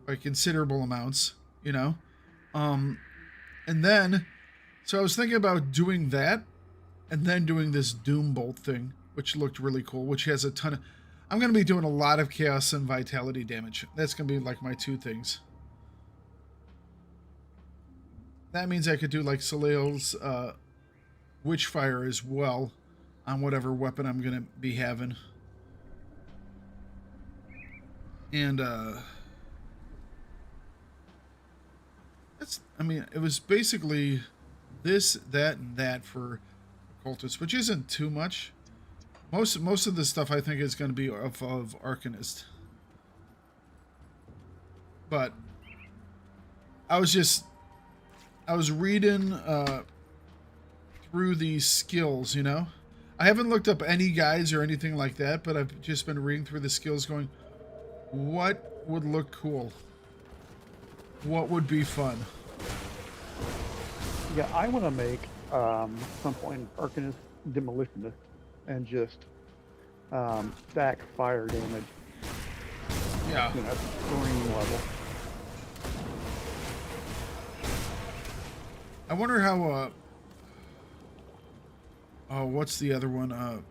by considerable amounts, you know? And then, so I was thinking about doing that and then doing this Doom Bolt thing, which looked really cool, which has a ton of, I'm going to be doing a lot of chaos and vitality damage. That's going to be like my two things. That means I could do like Soleil's Witchfire as well on whatever weapon I'm going to be having. And I mean, it was basically this, that, and that for Occultist, which isn't too much. Most of the stuff I think is going to be of Arcanist. But I was reading through these skills, you know? I haven't looked up any guides or anything like that, but I've just been reading through the skills going, what would look cool? What would be fun? Yeah, I want to make some point Arcanist Demolitionist and just stack fire damage. Yeah. You know, at the extreme level. I wonder how, oh, what's the other one?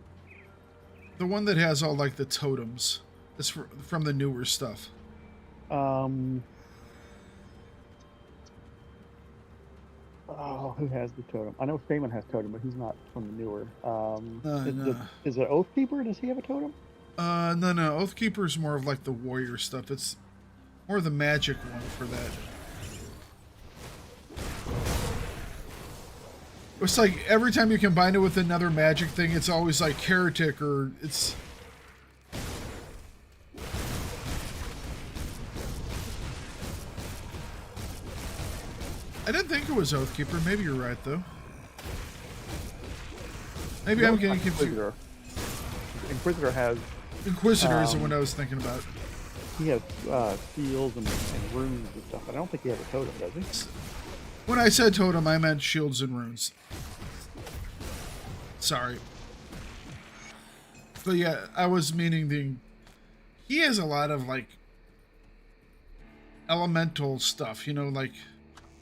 The one that has all, like, the totems. It's from the newer stuff. Oh, who has the totem? I know Stamen has totem, but he's not from the newer. No. Is it Oathkeeper? Does he have a totem? No. Oathkeeper is more of, like, the warrior stuff. It's more the magic one for that. It's like every time you combine it with another magic thing, it's always like heretic, or it's... I didn't think it was Oathkeeper. Maybe you're right, though. Maybe No, I'm getting Inquisitor. confused. Inquisitor has... Inquisitor is the one I was thinking about. He has seals and runes and stuff. I don't think he has a totem, does he? When I said totem, I meant shields and runes. Sorry. But yeah, I was meaning he has a lot of, like, elemental stuff, you know, like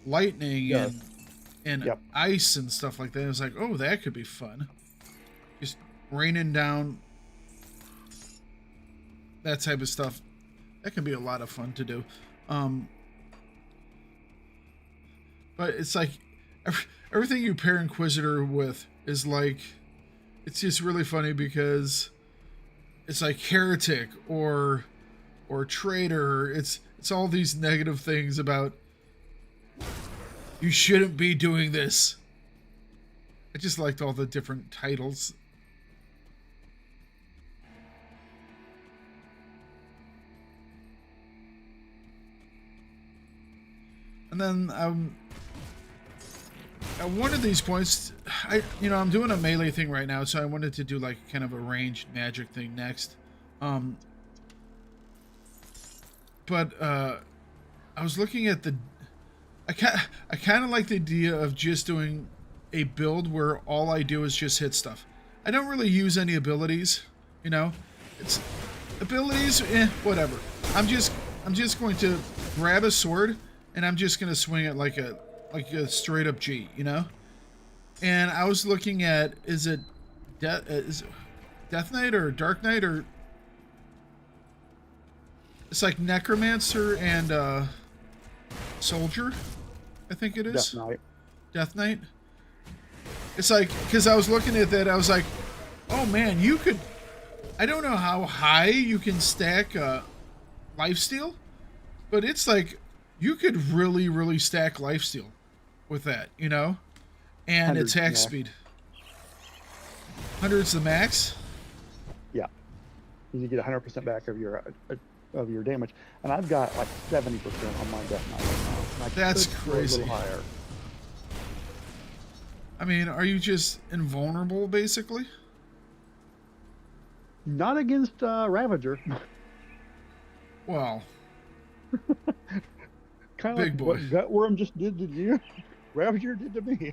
lightning and Yep. ice and stuff like that. It was like, oh, that could be fun. Just raining down that type of stuff. That can be a lot of fun to do. But it's like everything you pair Inquisitor with is like, it's just really funny because it's like heretic or traitor. It's all these negative things about you shouldn't be doing this. I just liked all the different titles. And then at one of these points, I'm doing a melee thing right now, so I wanted to do like kind of a ranged magic thing next. But I was looking at I kind of like the idea of just doing a build where all I do is just hit stuff. I don't really use any abilities, you know. It's abilities, whatever. I'm just going to grab a sword and I'm just gonna swing it like a straight up G, you know. And I was looking at, is it Death Knight or Dark Knight, or it's like Necromancer and Soldier, I think it is. Death Knight. It's like, because I was looking at that, I was like, oh man, you could, I don't know how high you can stack lifesteal, but it's like you could really, really stack lifesteal with that, you know, and attack speed. 100's the max. Yeah. because you get 100% back of your damage, and I've got like 70% on my death knight right now. And I That's could go crazy. A little higher. I mean, are you just invulnerable, basically? Not against Ravager. Well, Kind of big like boy. what Gutworm just did to you, Ravager did to me.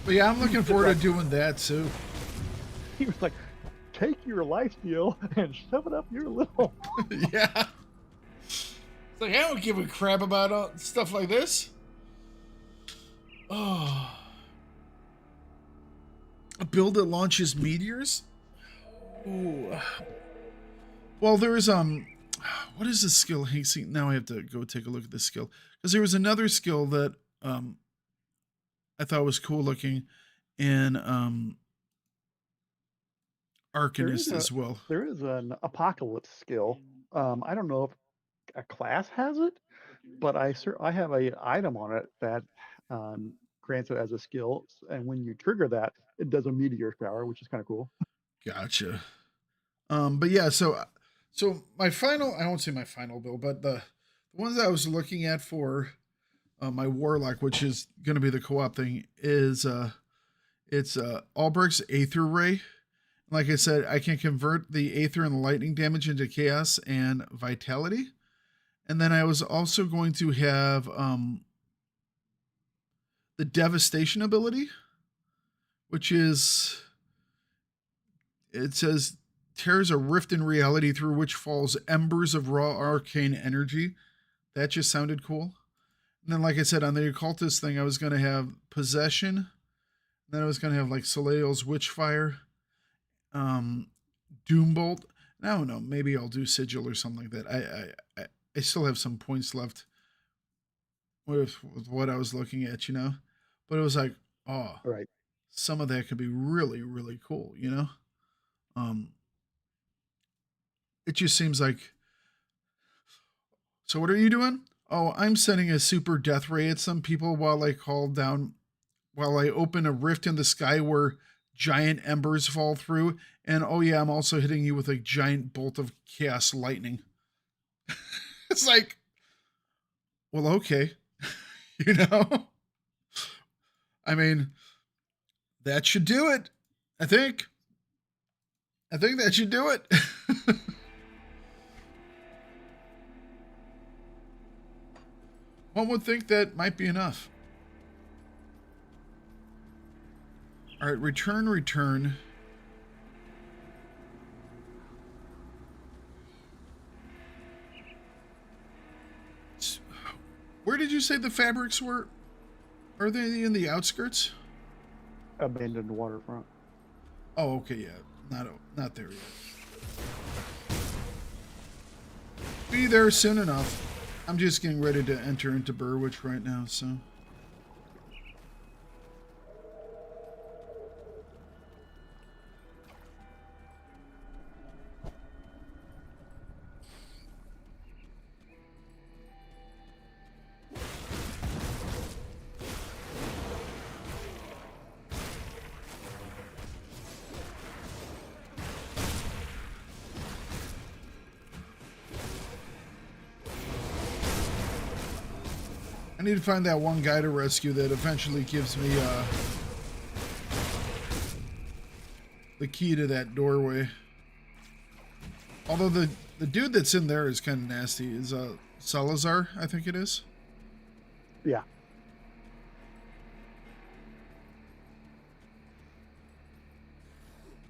But yeah, I'm looking forward to doing that too. He was like, take your life steal and shove it up your little. Yeah. It's like, I don't give a crap about stuff like this. Oh. A build that launches meteors? Ooh. Well, there is, what is the skill? Hey, see, now I have to go take a look at this skill. Because there was another skill that, I thought was cool looking in, Arcanist as well. There is an apocalypse skill. I don't know if a class has it, but I have a item on it that grants it as a skill, and when you trigger that, it does a meteor shower, which is kind of cool. Gotcha. But yeah, so my final, I won't say my final build, but the ones I was looking at for my warlock, which is going to be the co-op thing, is it's Albrecht's Aether Ray. Like I said, I can convert the Aether and the lightning damage into chaos and vitality. And then I was also going to have the devastation ability, which is, it says, tears a rift in reality through which falls embers of raw arcane energy. That just sounded cool. And then, like I said, on the occultist thing, I was going to have possession. And then I was going to have like Soleil's Witchfire, Doombolt. I don't know. Maybe I'll do Sigil or something like that. I still have some points left with what I was looking at, you know. But it was like, oh, Right. some of that could be really, really cool, you know. It just seems like. So what are you doing? Oh, I'm sending a super death ray at some people while I open a rift in the sky where giant embers fall through. And oh yeah, I'm also hitting you with a giant bolt of chaos lightning. It's like, well, okay. You know? I mean, that should do it. I think that should do it. One would think that might be enough. All right, return. Where did you say the fabrics were? Are they in the outskirts? Abandoned waterfront. Oh, okay, yeah. Not there yet. Be there soon enough. I'm just getting ready to enter into Burwitch right now, so. I need to find that one guy to rescue that eventually gives me the key to that doorway. Although the dude that's in there is kind of nasty. Is Salazar, I think it is. Yeah.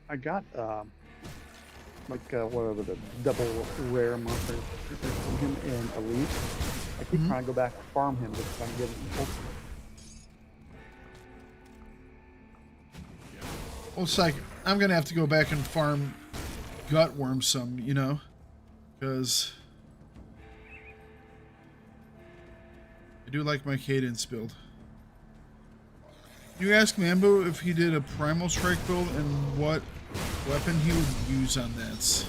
I got what are the double rare monsters from him in Elite. I keep trying to go back and farm him just so I can get it. Well, it's like I'm gonna have to go back and farm Gutworm some, you know, because I do like my cadence build. You ask Mambo if he did a Primal Strike build and what weapon he would use on that.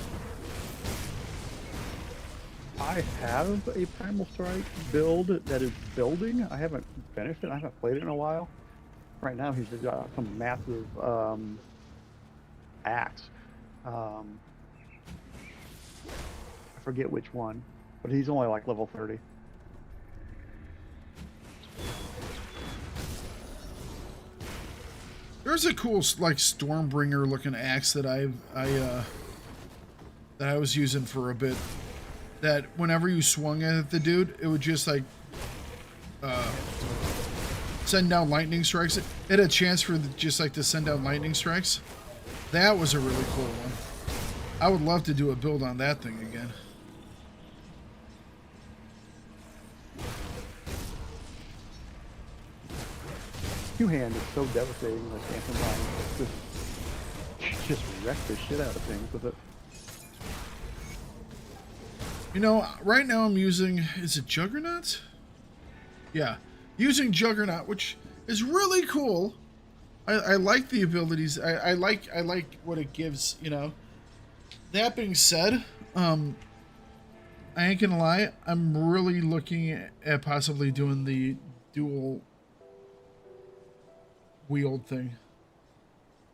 I have a Primal Strike build that is building. I haven't finished it. I haven't played it in a while. Right now, he's got some massive axe. I forget which one, but he's only like level 30. There's a cool like Stormbringer looking axe that I was using for a bit. That whenever you swung at the dude, it would just like send down lightning strikes. It had a chance for just like to send down lightning strikes. That was a really cool one. I would love to do a build on that thing again. Two-hand is so devastating, like Anthem Line. Just wreck the shit out of things with it. You know, right now I'm using, is it Juggernaut? Yeah, using Juggernaut, which is really cool. I like the abilities. I like what it gives, you know. That being said, I ain't gonna lie, I'm really looking at possibly doing the dual wield thing.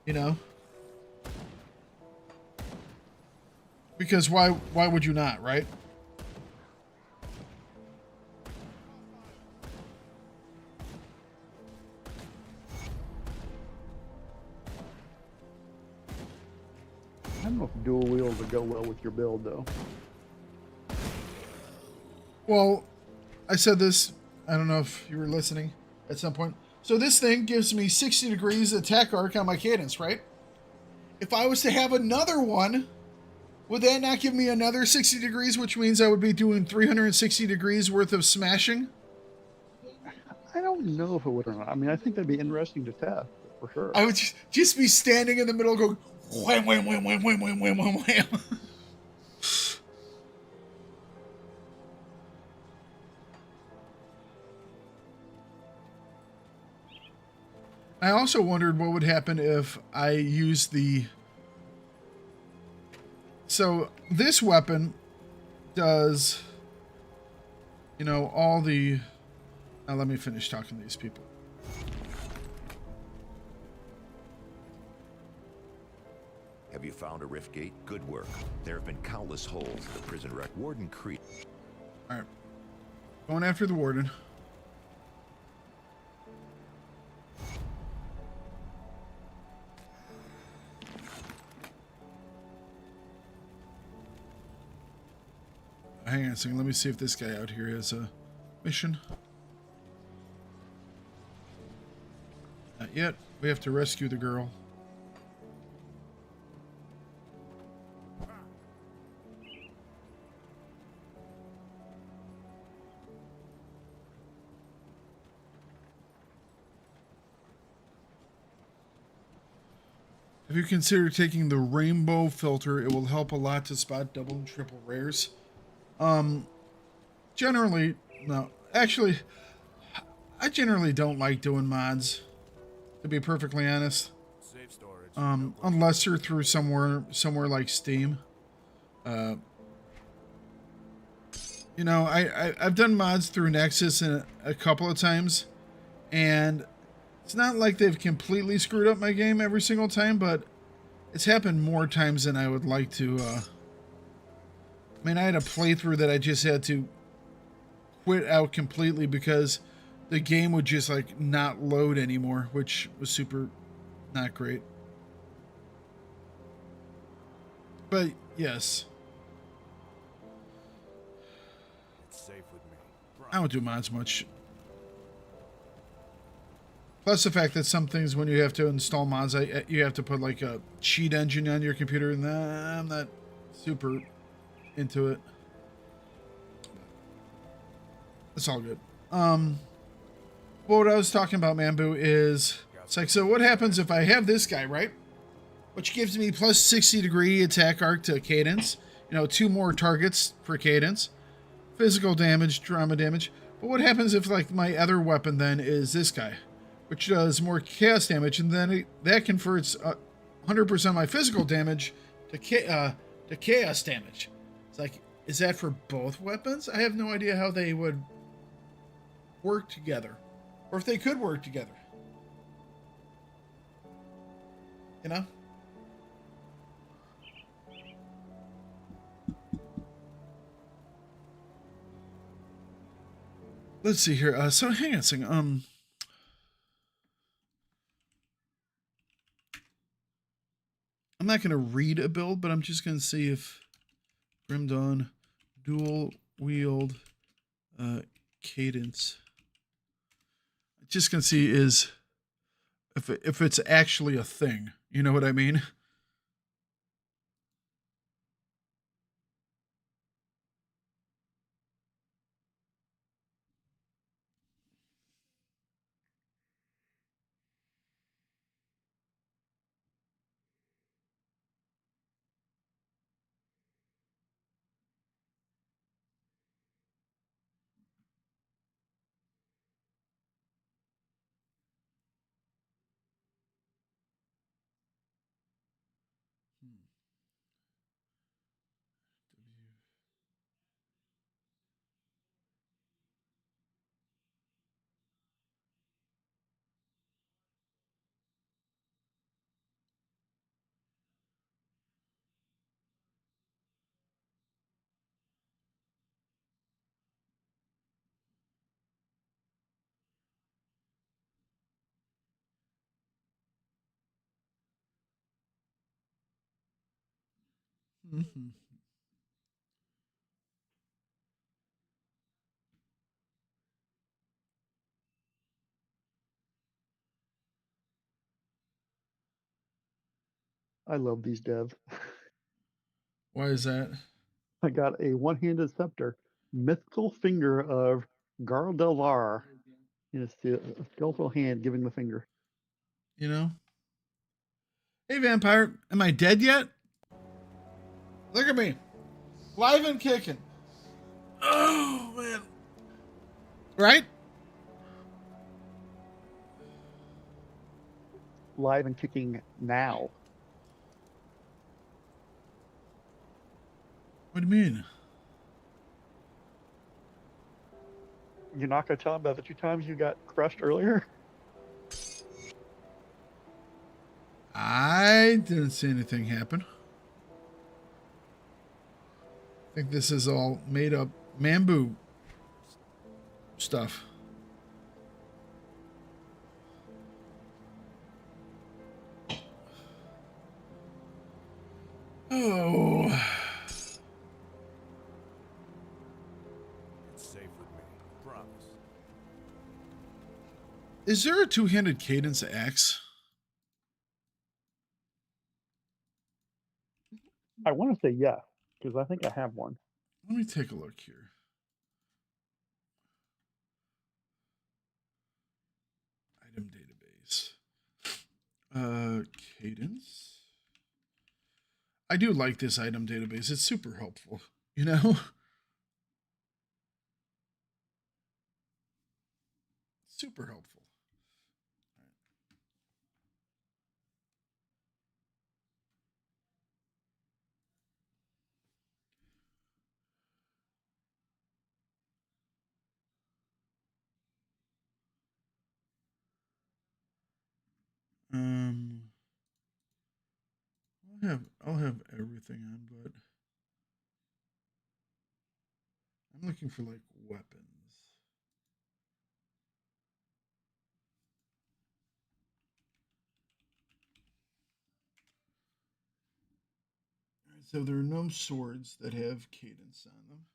You know? Because why would you not, right? I don't know if dual wield would go well with your build, though. Well, I said this, I don't know if you were listening at some point. So this thing gives me 60 degrees attack arc on my cadence, right? If I was to have another one, would that not give me another 60 degrees, which means I would be doing 360 degrees worth of smashing? I don't know if it would or not. I mean, I think that'd be interesting to test, for sure. I would just be standing in the middle going, wham, wham, wham, wham, wham, wham, wham, wham, wham. I also wondered what would happen if I used the... So this weapon does, you know, all the... Now let me finish talking to these people. Have you found a rift gate? Good work. There have been countless holes in the prison wreck. Warden Creek. All right. Going after the warden. Hang on a second. Let me see if this guy out here has a mission. Not yet. We have to rescue the girl. If you consider taking the rainbow filter, it will help a lot to spot double and triple rares. Generally, no. Actually, I generally don't like doing mods, to be perfectly honest. Save storage. Unless they're through somewhere like Steam. You know, I've done mods through Nexus a couple of times, and it's not like they've completely screwed up my game every single time, but it's happened more times than I would like to. I mean, I had a playthrough that I just had to quit out completely because the game would just like not load anymore, which was super not great. But yes, It's safe with me. I don't do mods much. Plus the fact that some things when you have to install mods, you have to put like a cheat engine on your computer, and I'm not super into it. It's all good. What I was talking about, Mambu, is it's like, so what happens if I have this guy, right? Which gives me plus 60 degree attack arc to cadence. You know, 2 more targets for cadence. Physical damage, drama damage. But what happens if like my other weapon then is this guy, which does more chaos damage, and then that converts 100% of my physical damage to chaos damage. It's like, is that for both weapons? I have no idea how they would work together, or if they could work together. You know? let's see here. So hang on a second. I'm not going to read a build, but I'm just going to see if Grim Dawn dual wield cadence. Just going to see is if it's actually a thing. You know what I mean? Mm-hmm. I love these devs. Why is that? I got a one-handed scepter, mythical finger of Gardelar. It's the skeletal hand giving the finger. You know? Hey, vampire, am I dead yet? Look at me. Live and kicking. Oh, man. Right? Live and kicking now. What do you mean? You're not going to tell me about the 2 times you got crushed earlier? I didn't see anything happen. I think this is all made up Mambu stuff. Oh. It's safe with me. Promise. Is there a two-handed cadence axe? I want to say yes, because I think I have one. Let me take a look here. Item database. Cadence. I do like this item database. It's super helpful, you know? Super helpful. I'll have everything on, but I'm looking for like weapons. All right, so there are no swords that have cadence on them.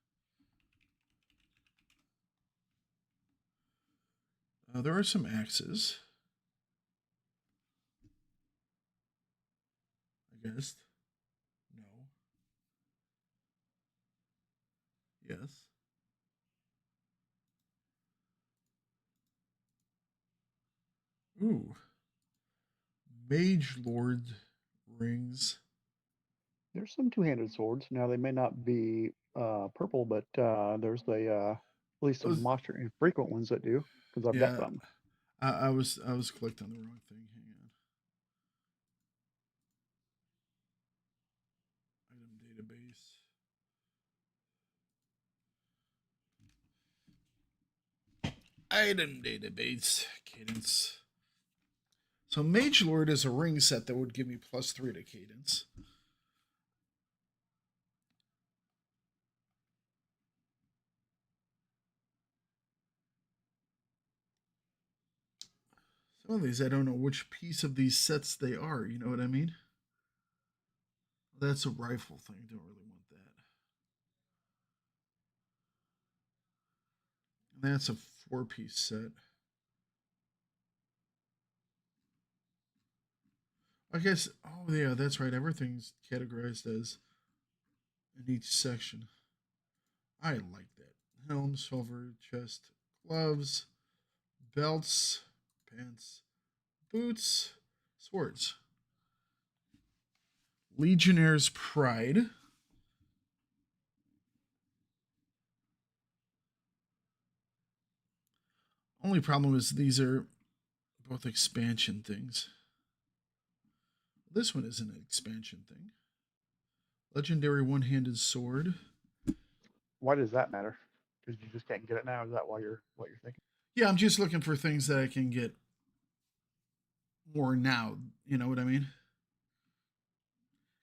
There are some axes. I guess. No. Yes. Ooh. Mage Lord rings. There's some two-handed swords. Now, they may not be purple, but there's at least some monster infrequent ones that do, because I've got some. I was clicked on the wrong thing. Hang on. Item database. Item database. Cadence. So Mage Lord is a ring set that would give me +3 to cadence. Some of these, I don't know which piece of these sets they are. You know what I mean? That's a rifle thing. Don't really want that. And that's a 4-piece set. I guess, oh yeah, that's right. Everything's categorized as in each section. I like that. Helm, silver, chest, gloves, belts, pants, boots, swords. Legionnaire's Pride. Only problem is these are both expansion things. This one is an expansion thing. Legendary one-handed sword. Why does that matter? Because you just can't get it now. Is that why what you're thinking? Yeah, I'm just looking for things that I can get more now. You know what I mean?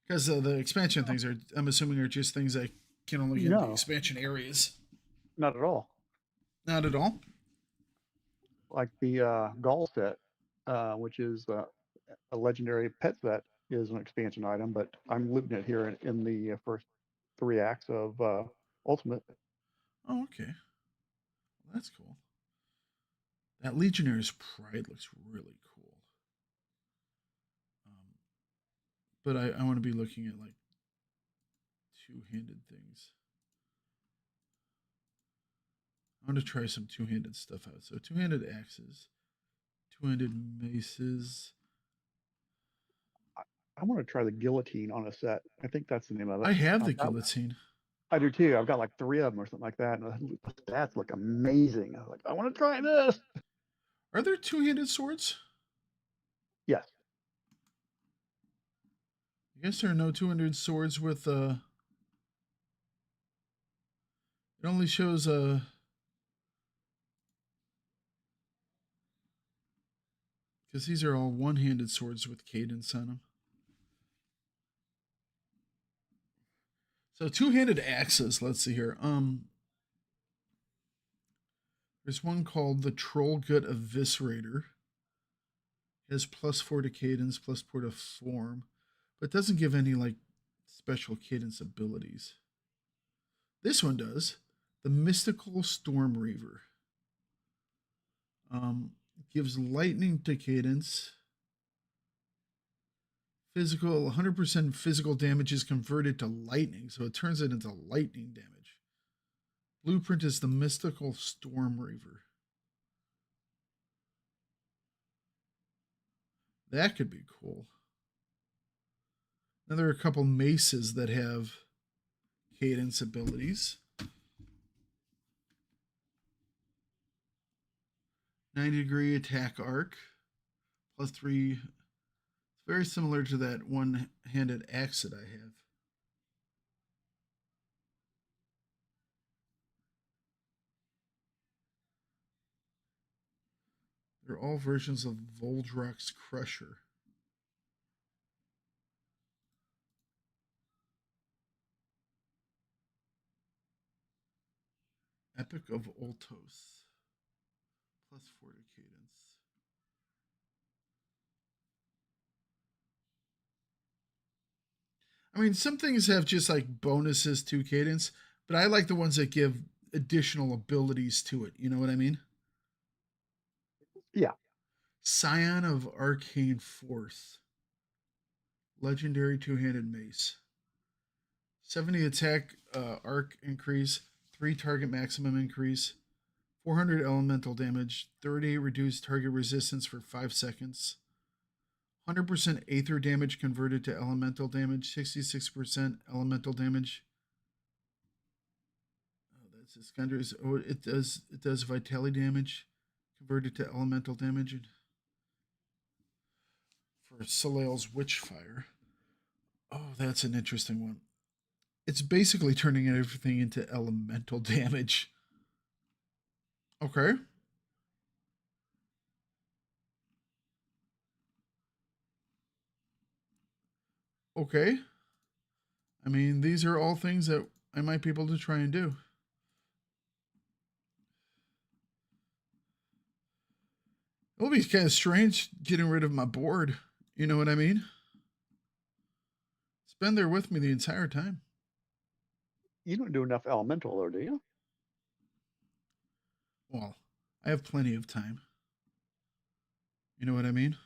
Because the expansion things are, I'm assuming, are just things I can only get in the expansion areas. Not at all. Not at all. Like the Gaul set, which is a legendary pet set, is an expansion item, but I'm looting it here in the first 3 acts of Ultimate. Oh, okay. Well, that's cool. That Legionnaire's Pride looks really cool. But I want to be looking at like two-handed things. I want to try some two-handed stuff out. So two-handed axes, two-handed maces. I want to try the guillotine on a set. I think that's the name of it. I have the guillotine. I do too. I've got like 3 of them or something like that. And the stats look amazing. I was like, I want to try this. Are there two-handed swords? Yes. I guess there are no two-handed swords with it only shows because these are all one-handed swords with cadence on them. So two-handed axes, let's see here. There's one called the Troll Gut Eviscerator. It has +4 to cadence, +4 to form, but doesn't give any like special cadence abilities. This one does. The Mystical Storm Reaver. Gives lightning to cadence. Physical, 100% physical damage is converted to lightning, so it turns it into lightning damage. Blueprint is the Mystical Storm Reaver. That could be cool. Now there are a couple maces that have cadence abilities. 90-degree attack arc. +3. It's very similar to that one-handed axe that I have. They're all versions of Voldrak's Crusher. Epic of Oltos. +4 to cadence. I mean, some things have just like bonuses to cadence, but I like the ones that give additional abilities to it. You know what I mean? Yeah. Scion of Arcane Force. Legendary two-handed mace. 70 attack arc increase, 3 target maximum increase, 400 elemental damage, 30 reduced target resistance for 5 seconds, 100% aether damage converted to elemental damage, 66% elemental damage. Oh, that's Iskander's. Oh, it does vitality damage converted to elemental damage. For Soleil's Witchfire. Oh, that's an interesting one. It's basically turning everything into elemental damage. Okay. Okay. I mean, these are all things that I might be able to try and do. It'll be kind of strange getting rid of my board. You know what I mean? It's been there with me the entire time. You don't do enough elemental, though, do you? Well, I have plenty of time. You know what I mean?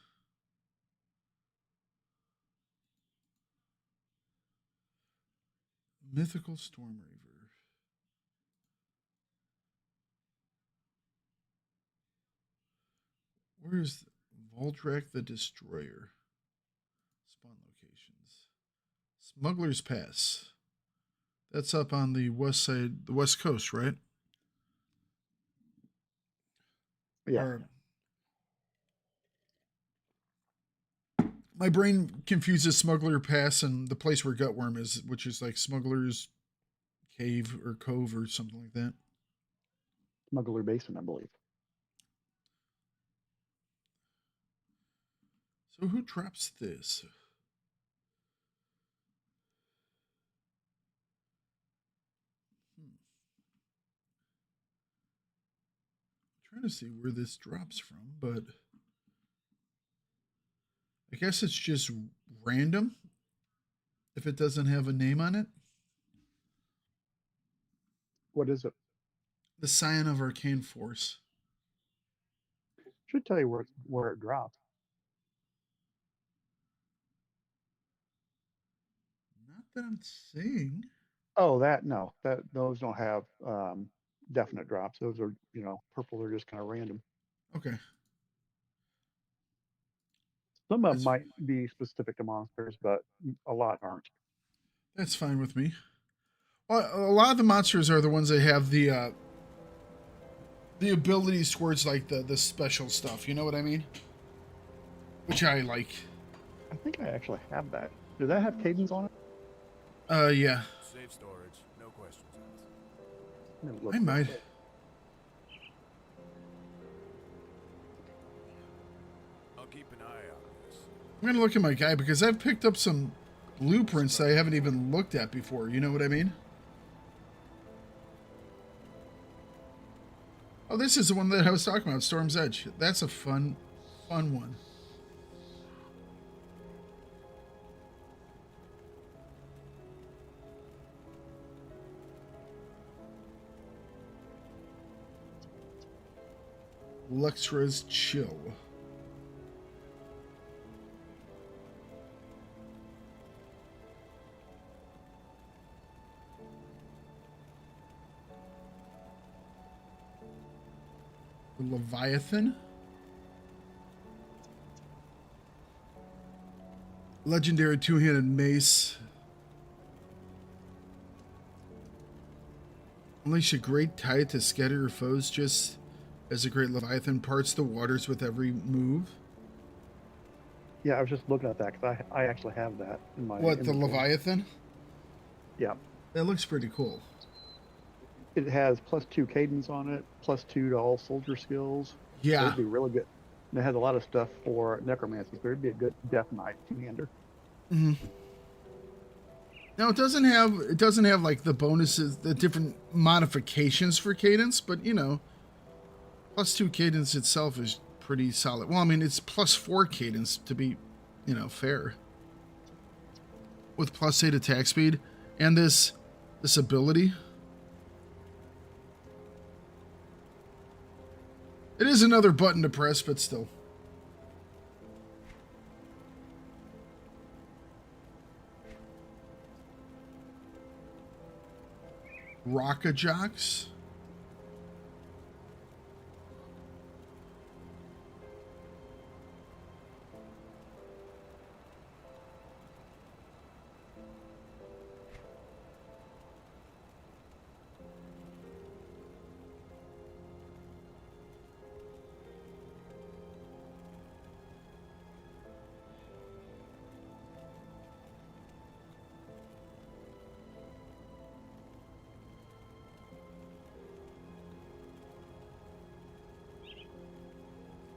Mythical Stormreaver. Where's Voldrak the Destroyer? Spawn locations. Smuggler's Pass. That's up on the west side, the west coast, right? Yeah. Or, my brain confuses Smuggler Pass and the place where Gutworm is, which is like Smuggler's Cave or Cove or something like that. Smuggler Basin, I believe. So who drops this? I'm trying to see where this drops from, but I guess it's just random if it doesn't have a name on it. What is it? The Scion of Arcane Force. Should tell you where it drops. Not that I'm seeing. Oh, those don't have definite drops. Those are, purple are just kind of random. Okay. Some of That's- them might be specific to monsters, but a lot aren't. That's fine with me. Well, a lot of the monsters are the ones that have the abilities towards like the special stuff. You know what I mean? Which I like. I think I actually have that. Does that have cadence on it? Yeah. Safe storage, no questions asked. Let me look I real might. quick. I'll keep an eye out for this. I'm gonna look at my guy because I've picked up some blueprints that I haven't even looked at before. You know what I mean? Oh, this is the one that I was talking about, Storm's Edge. That's a fun one. Luxra's Chill. The Leviathan. Legendary two-handed mace. Unleash a great tide to scatter your foes just as a great Leviathan parts the waters with every move. Yeah, I was just looking at that because I actually have that in my. What, the inventory. Leviathan? Yeah. That looks pretty cool. It has +2 cadence on it, +2 to all soldier skills. So Yeah. it'd be really good. And it has a lot of stuff for necromancy, so it'd be a good Death Knight two-hander. Mm-hmm. Now it doesn't have like the bonuses, the different modifications for cadence, but +2 cadence itself is pretty solid. Well, I mean, it's +4 cadence to be, fair. With +8 attack speed and this ability. It is another button to press, but still. Rocka Jocks.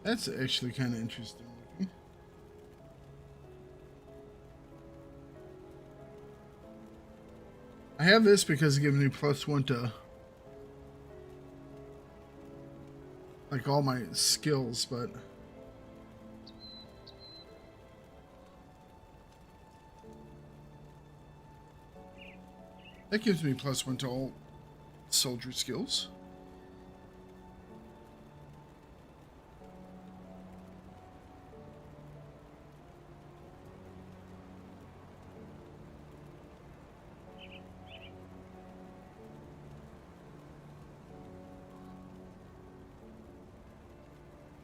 That's actually kind of interesting looking. I have this because it gives me +1 to like all my skills, but That gives me +1 to all soldier skills.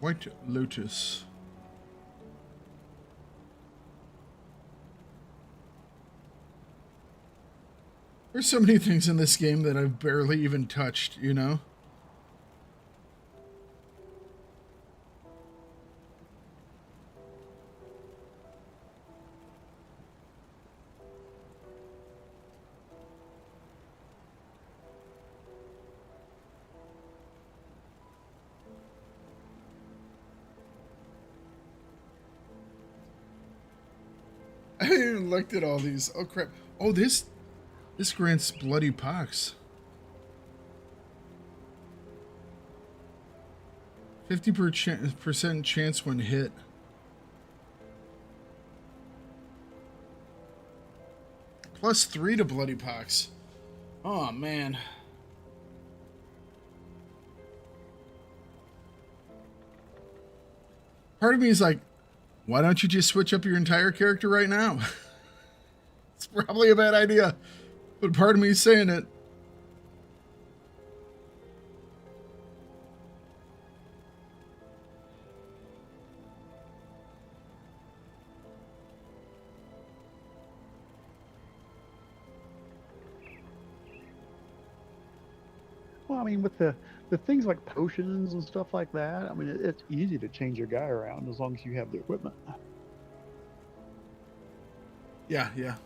White Lotus. There's so many things in this game that I've barely even touched, you know? I haven't even looked at all these. Oh crap. Oh, this grants bloody pox. 50% chance when hit. +3 to bloody pox. Oh man. Part of me is like, why don't you just switch up your entire character right now? It's probably a bad idea, but part of me is saying it. Well, I mean, with the things like potions and stuff like that, I mean, it's easy to change your guy around as long as you have the equipment. Yeah.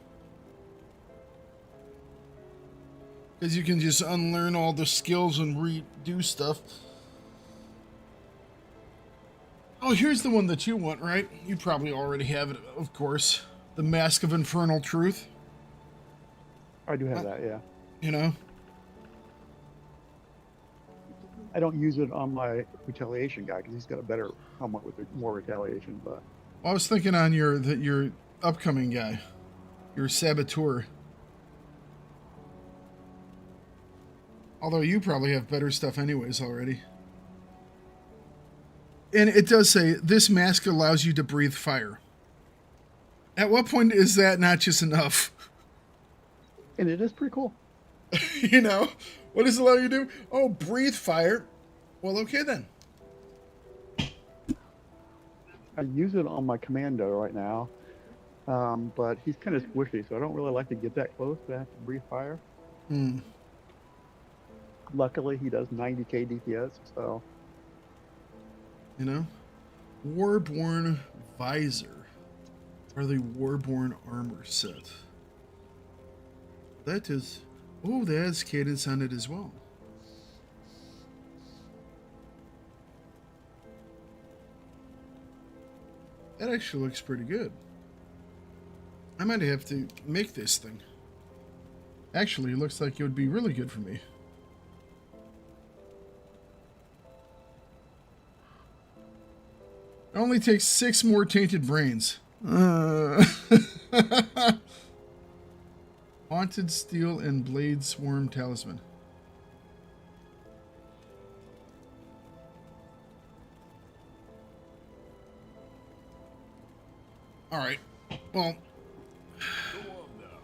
Because you can just unlearn all the skills and redo stuff. Oh, here's the one that you want, right? You probably already have it, of course. The Mask of Infernal Truth. I do have that, yeah. You know? I don't use it on my retaliation guy because he's got a better helmet with more retaliation. But I was thinking on your upcoming guy, your Saboteur. Although you probably have better stuff anyways already. And it does say, this mask allows you to breathe fire. At what point is that not just enough? And it is pretty cool. You know? What does it allow you to do? Oh, breathe fire. Well, okay then. I use it on my commando right now. But he's kind of squishy, so I don't really like to get that close to have to breathe fire. Luckily, he does 90k DPS, so... You know? Warborn Visor. Or the Warborn Armor set. That is... Oh, that has cadence on it as well. That actually looks pretty good. I might have to make this thing. Actually, it looks like it would be really good for me. It only takes 6 more tainted brains. Haunted Steel and Blade Swarm Talisman. Alright. Well. Go on now.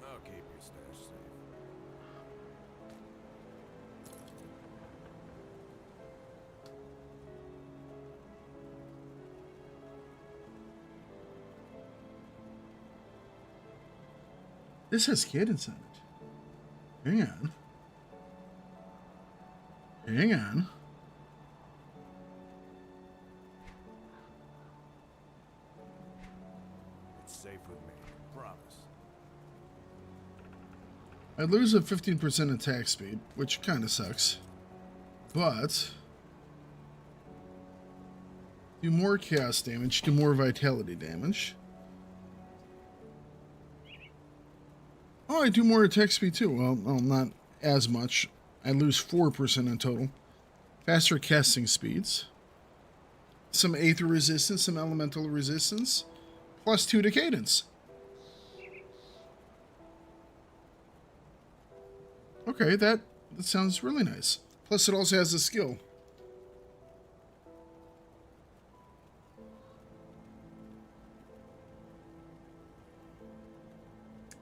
I'll keep your stash safe. This has cadence on it. Hang on. Hang on. It's safe with me. Promise. I lose a 15% attack speed, which kind of sucks. But do more chaos damage, do more vitality damage. Oh, I do more attack speed too. Well, not as much. I lose 4% in total. Faster casting speeds. some Aether resistance, some elemental resistance, +2 to cadence. Okay, that sounds really nice. Plus, it also has a skill.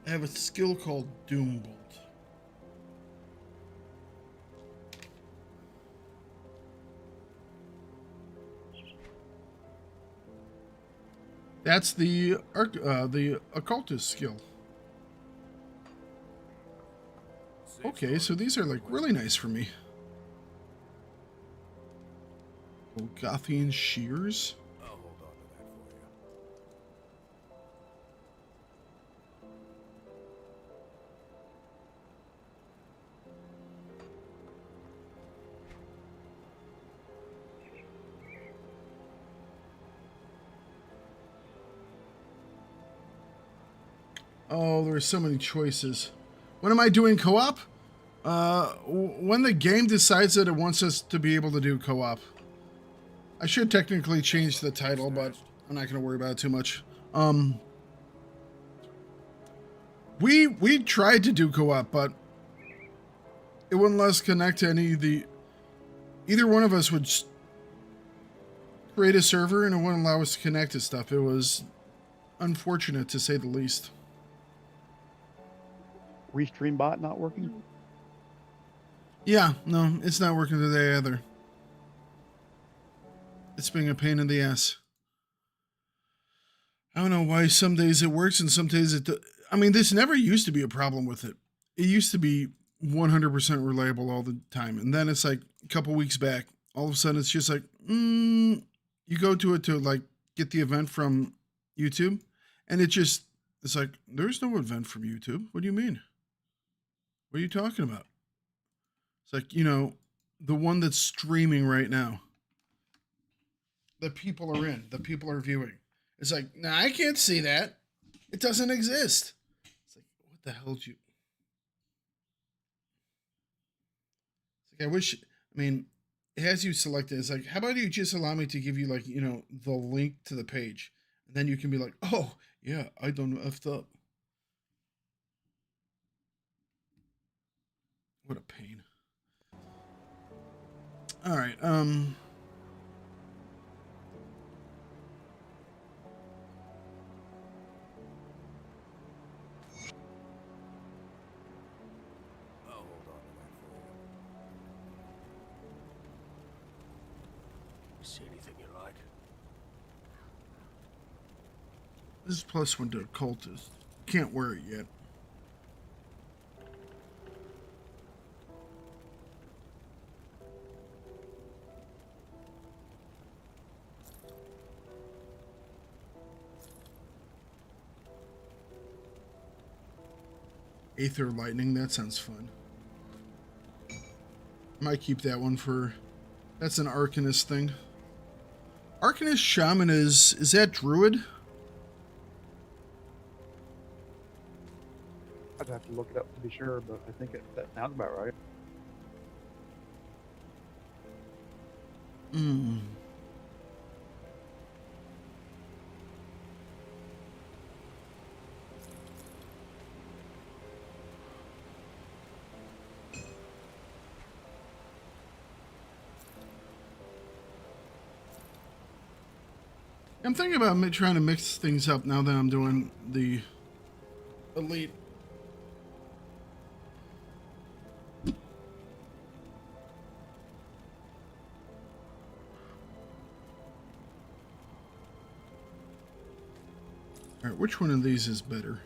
I have a skill called Doombolt. That's the occultist skill. Okay, so these are like really nice for me. Golgothian shears. I'll hold on to that for you. Oh, there are so many choices. When am I doing co-op? When the game decides that it wants us to be able to do co-op. I should technically change the title, but I'm not going to worry about it too much. We tried to do co-op, but it wouldn't let us connect to any of the... Either one of us would create a server, and it wouldn't allow us to connect to stuff. It was unfortunate, to say the least. Restream bot not working? Yeah, no, it's not working today either. It's being a pain in the ass. I don't know why some days it works and some days it... I mean, this never used to be a problem with it. It used to be 100% reliable all the time. And then it's like a couple weeks back, all of a sudden it's just like, you go to it to like get the event from YouTube, and it's like, there's no event from YouTube. What do you mean? What are you talking about? It's like, you know, the one that's streaming right now. The people are in. The people are viewing. It's like, nah, I can't see that. It doesn't exist. It's like, what the hell did you... It's like, I wish... I mean, it has you selected. It's like, how about you just allow me to give you, like, you know, the link to the page. And then you can be like, oh, yeah, I done effed up. What a pain. All right, I'll hold on to that for you. See anything you like? this is +1 to occultist. Can't wear it yet. Aether Lightning, that sounds fun. Might keep that one for... That's an Arcanist thing. Arcanist Shaman is that Druid? I'd have to look it up to be sure, but I think that sounds about right. Hmm. I'm thinking about trying to mix things up now that I'm doing the elite. All right, which one of these is better?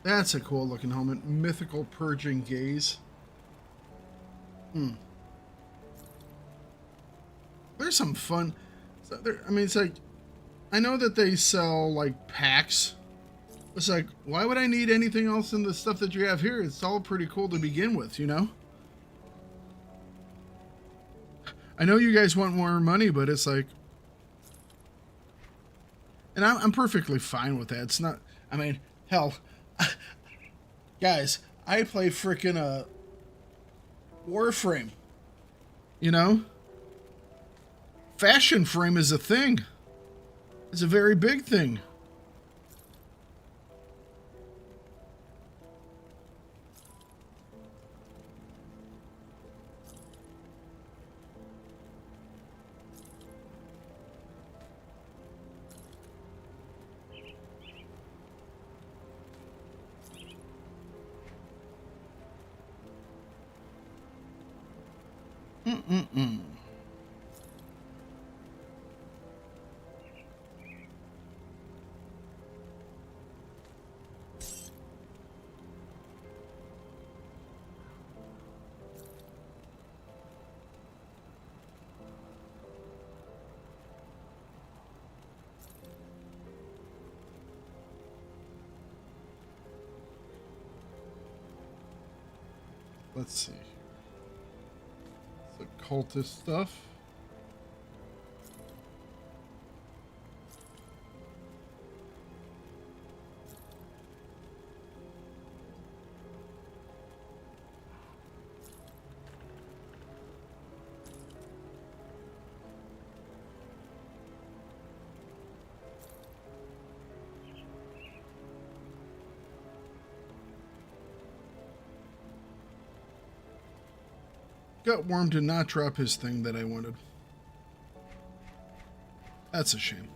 That's a cool looking helmet. Mythical Purging Gaze. There's some fun. I mean, it's like, I know that they sell like packs. It's like, why would I need anything else in the stuff that you have here? It's all pretty cool to begin with, you know? I know you guys want more money, but it's like, and I'm perfectly fine with that. It's not, I mean, hell, guys, I play freaking Warframe, you know? Fashion frame is a thing. It's a very big thing. Mm-mm-mm. Let's see. It's occultist stuff. Gutworm did not drop his thing that I wanted. That's a shame.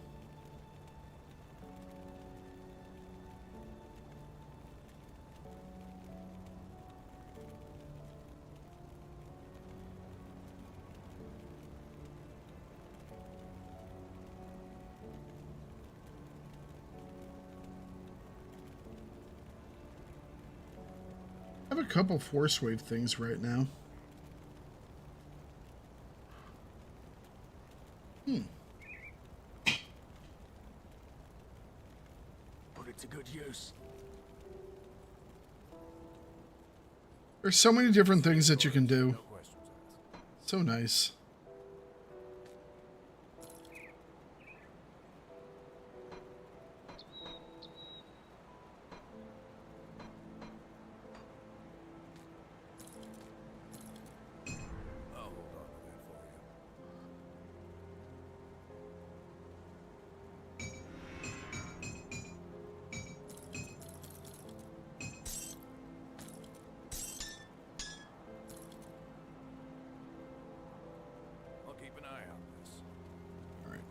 I have a couple force wave things right now. Put it to good use. There's so many different things that you can do. No questions asked. So nice. I'll hold on to that for you. I'll keep an eye on this. All right.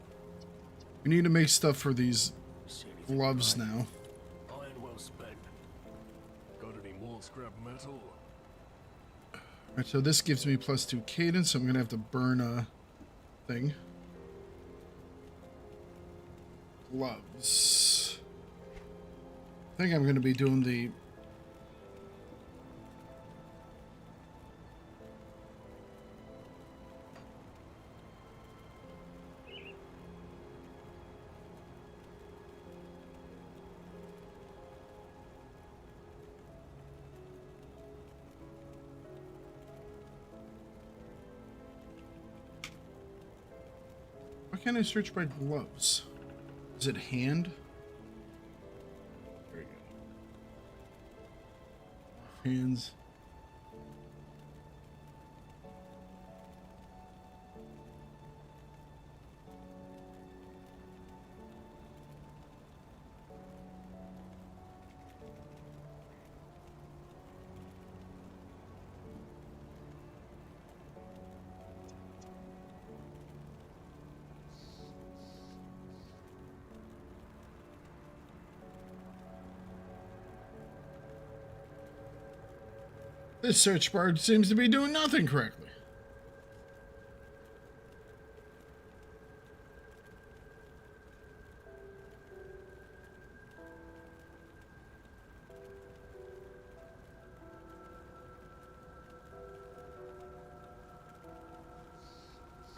We need to make stuff for these See anything you gloves like? now. Iron well spent. Got any more scrap metal? All right, so this gives me +2 cadence, so I'm gonna have to burn a thing. Gloves. I think I'm gonna be doing the why can't I search by gloves? Is it hand? There you go. Hands. This search bar seems to be doing nothing correctly.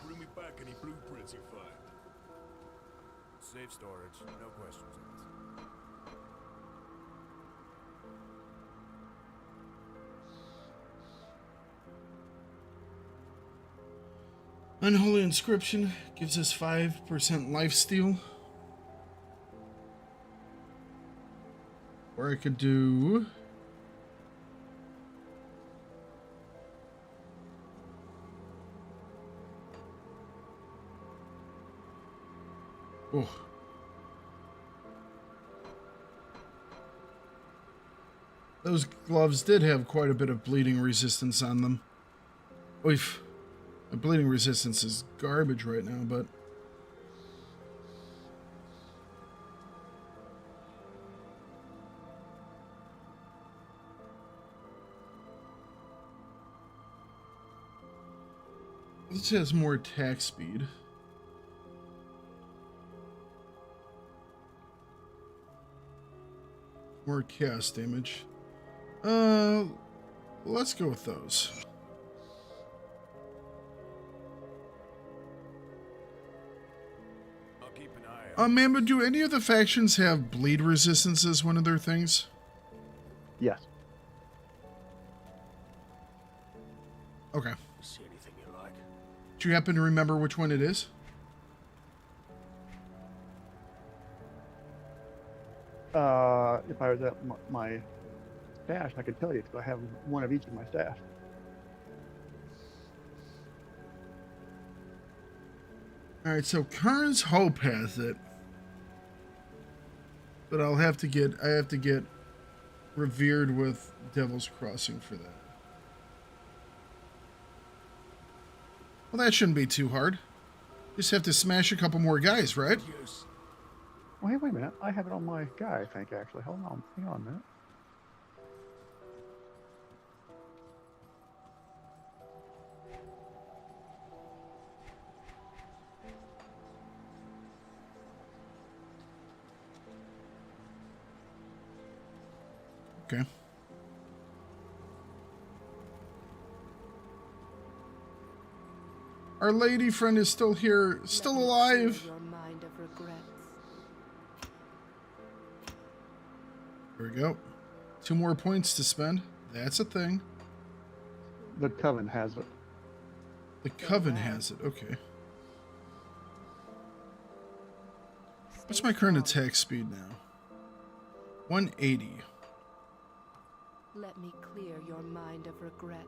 Bring me back any blueprints you find. Safe storage, no questions asked. Unholy Inscription gives us 5% lifesteal. Or I could do... Oh. Those gloves did have quite a bit of bleeding resistance on them. Oof. My bleeding resistance is garbage right now, but... This has more attack speed. More chaos damage. Let's go with those. I'll keep an eye out. Ma'am, do any of the factions have bleed resistance as one of their things? Yes. Okay. See anything you like? Do you happen to remember which one it is? If I was at my stash, I could tell you because I have one of each in my stash. All right, so Karn's Hope has it, but I have to get Revered with Devil's Crossing for that. Well, that shouldn't be too hard. Just have to smash a couple more guys, right? Use. Wait a minute. I have it on my guy, I think, actually. Hold on. Hang on a minute. Okay. Our lady friend is still here, still alive. Your mind of regrets. There we go. 2 more points to spend. That's a thing. The Coven has it. The Coven has it. Okay. What's my current attack speed now? 180. Let me clear your mind of regrets.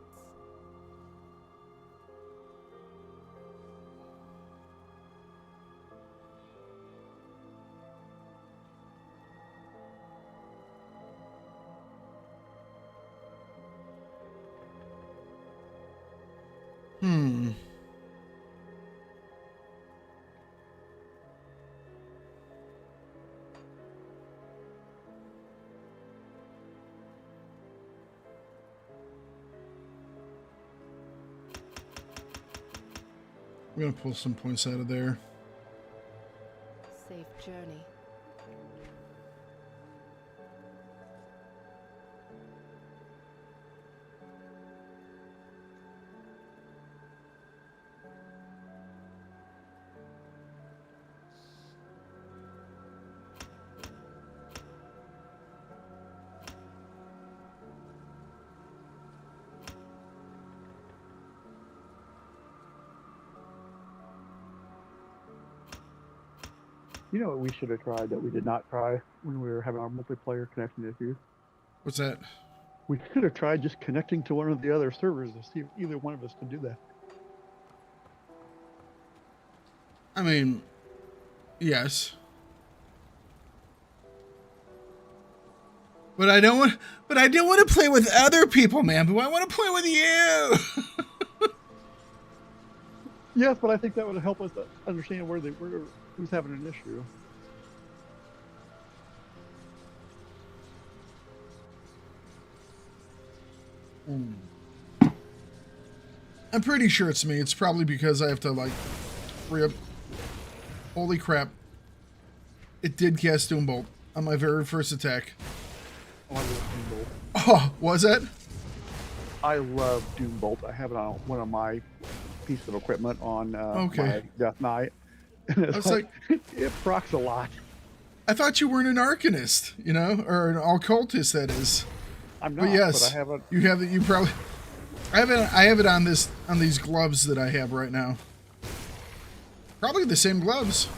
I'm gonna pull some points out of there. Safe journey. You know what we should have tried that we did not try when we were having our multiplayer connection issues? What's that? We could have tried just connecting to one of the other servers to see if either one of us could do that. I mean, yes. But I don't want to play with other people, man. But I want to play with you. Yes, but I think that would help us understand where who's having an issue. I'm pretty sure it's me. It's probably because I have to like free up. Holy crap! It did cast Doombolt on my very first attack. Oh, I love Doombolt. Oh, was it? I love Doombolt. I have it on one of my pieces of equipment on Okay. my Death Knight. And I was like, it procs a lot. I thought you weren't an arcanist, you know, or an occultist, that is. I'm not, But yes, but I haven't. you have it. You probably. I have it on these gloves that I have right now. Probably the same gloves.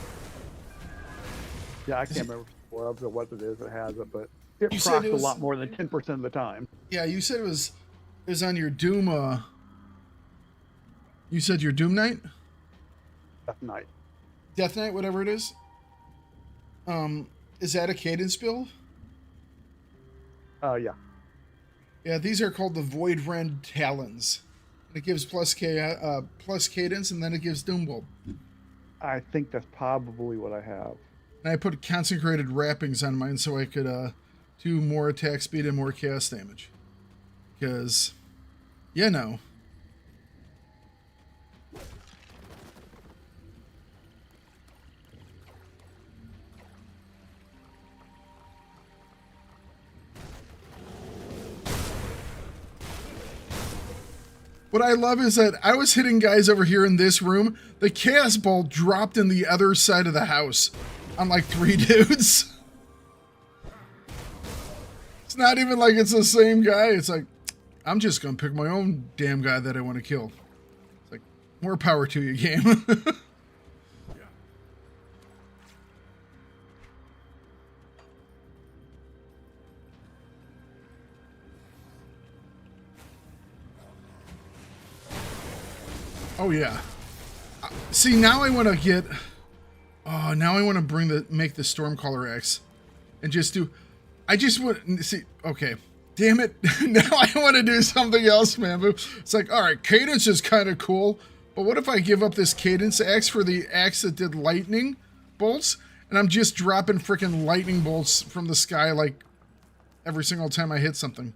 Yeah, I can't remember what it is that has it, but it You said procs it a was- lot more than 10% of the time. Yeah, you said it was on your Doom. You said your Doom Knight, That night. Death Knight, whatever it is. Is that a cadence build? Yeah. Yeah, these are called the Void Rend Talons. It gives plus cadence, and then it gives Doom Bolt. I think that's probably what I have. And I put consecrated wrappings on mine so I could do more attack speed and more chaos damage. Because, you know. What I love is that I was hitting guys over here in this room. The chaos bolt dropped in the other side of the house on like 3 dudes. It's not even like it's the same guy. It's like, I'm just going to pick my own damn guy that I want to kill. It's like, more power to you, game. Oh yeah. See, now I want to get. Oh, now I want to make the Stormcaller X, and just do. I just want see. Okay, damn it. Now I want to do something else, man. It's like, all right, cadence is kind of cool, but what if I give up this cadence axe for the axe that did lightning bolts, and I'm just dropping freaking lightning bolts from the sky like every single time I hit something.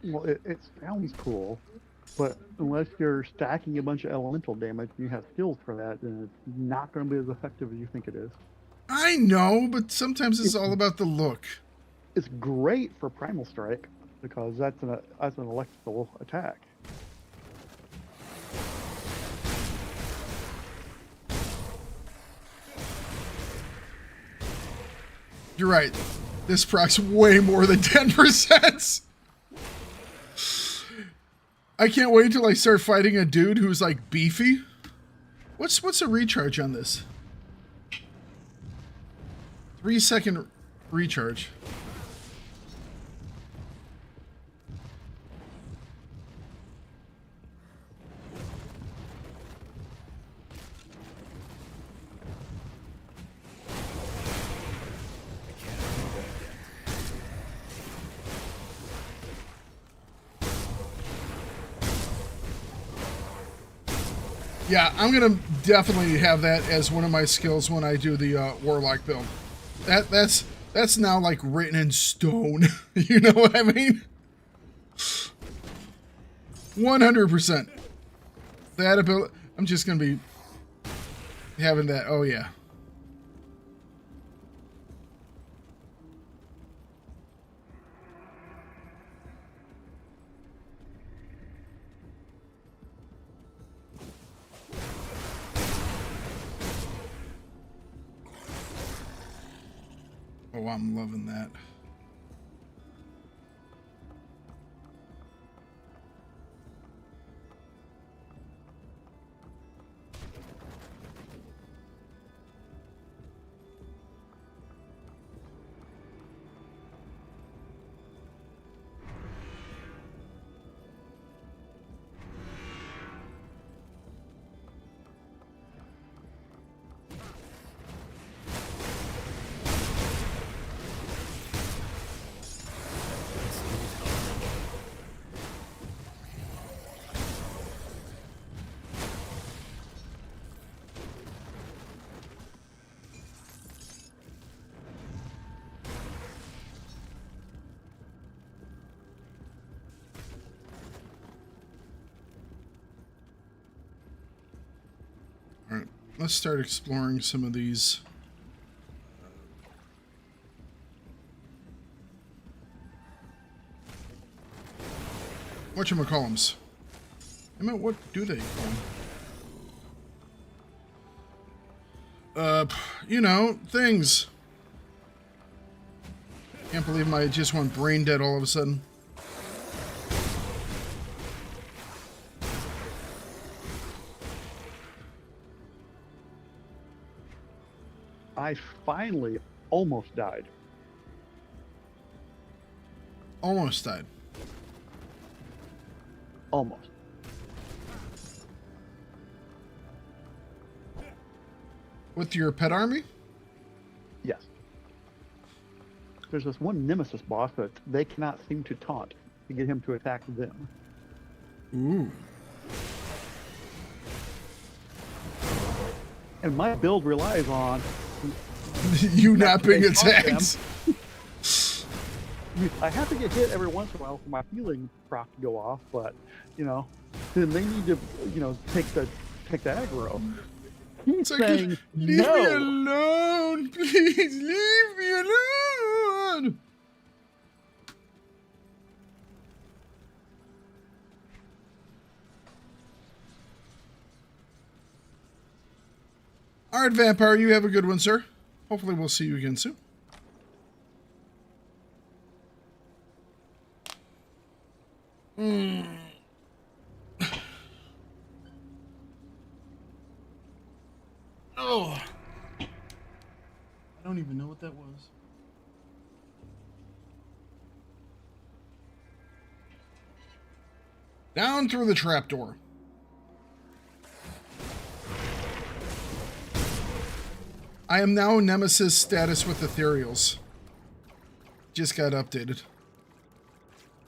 Well, it sounds cool, but unless you're stacking a bunch of elemental damage and you have skills for that, then it's not going to be as effective as you think it is. I know, but sometimes it's all about the look. It's great for Primal Strike because that's an electrical attack. You're right. This procs way more than 10%. I can't wait till I start fighting a dude who's like beefy. What's a recharge on this? 3-second recharge. Yeah, I'm gonna definitely have that as one of my skills when I do the Warlock build. That's now like written in stone. You know what I mean? 100%. That ability, I'm just gonna be having that. Oh yeah. Oh, I'm loving that. All right, let's start exploring some of these. Whatchamacallums? I mean, what do they call them? You know, things. Can't believe I just went brain dead all of a sudden. I finally almost died. Almost died. Almost. With your pet army? Yes. There's this one nemesis boss that they cannot seem to taunt to get him to attack them. Ooh. And my build relies on You not being they taunt attacked. I have to get hit every once in a while for my healing proc to go off, but you know, then they need to, you know, take the aggro. He's It's like, saying leave no. me alone, please, leave me alone. All right, Vampire, you have a good one, sir. Hopefully we'll see you again soon. Oh. I don't even know what that was. Down through the trapdoor. I am now Nemesis status with Ethereals. Just got updated.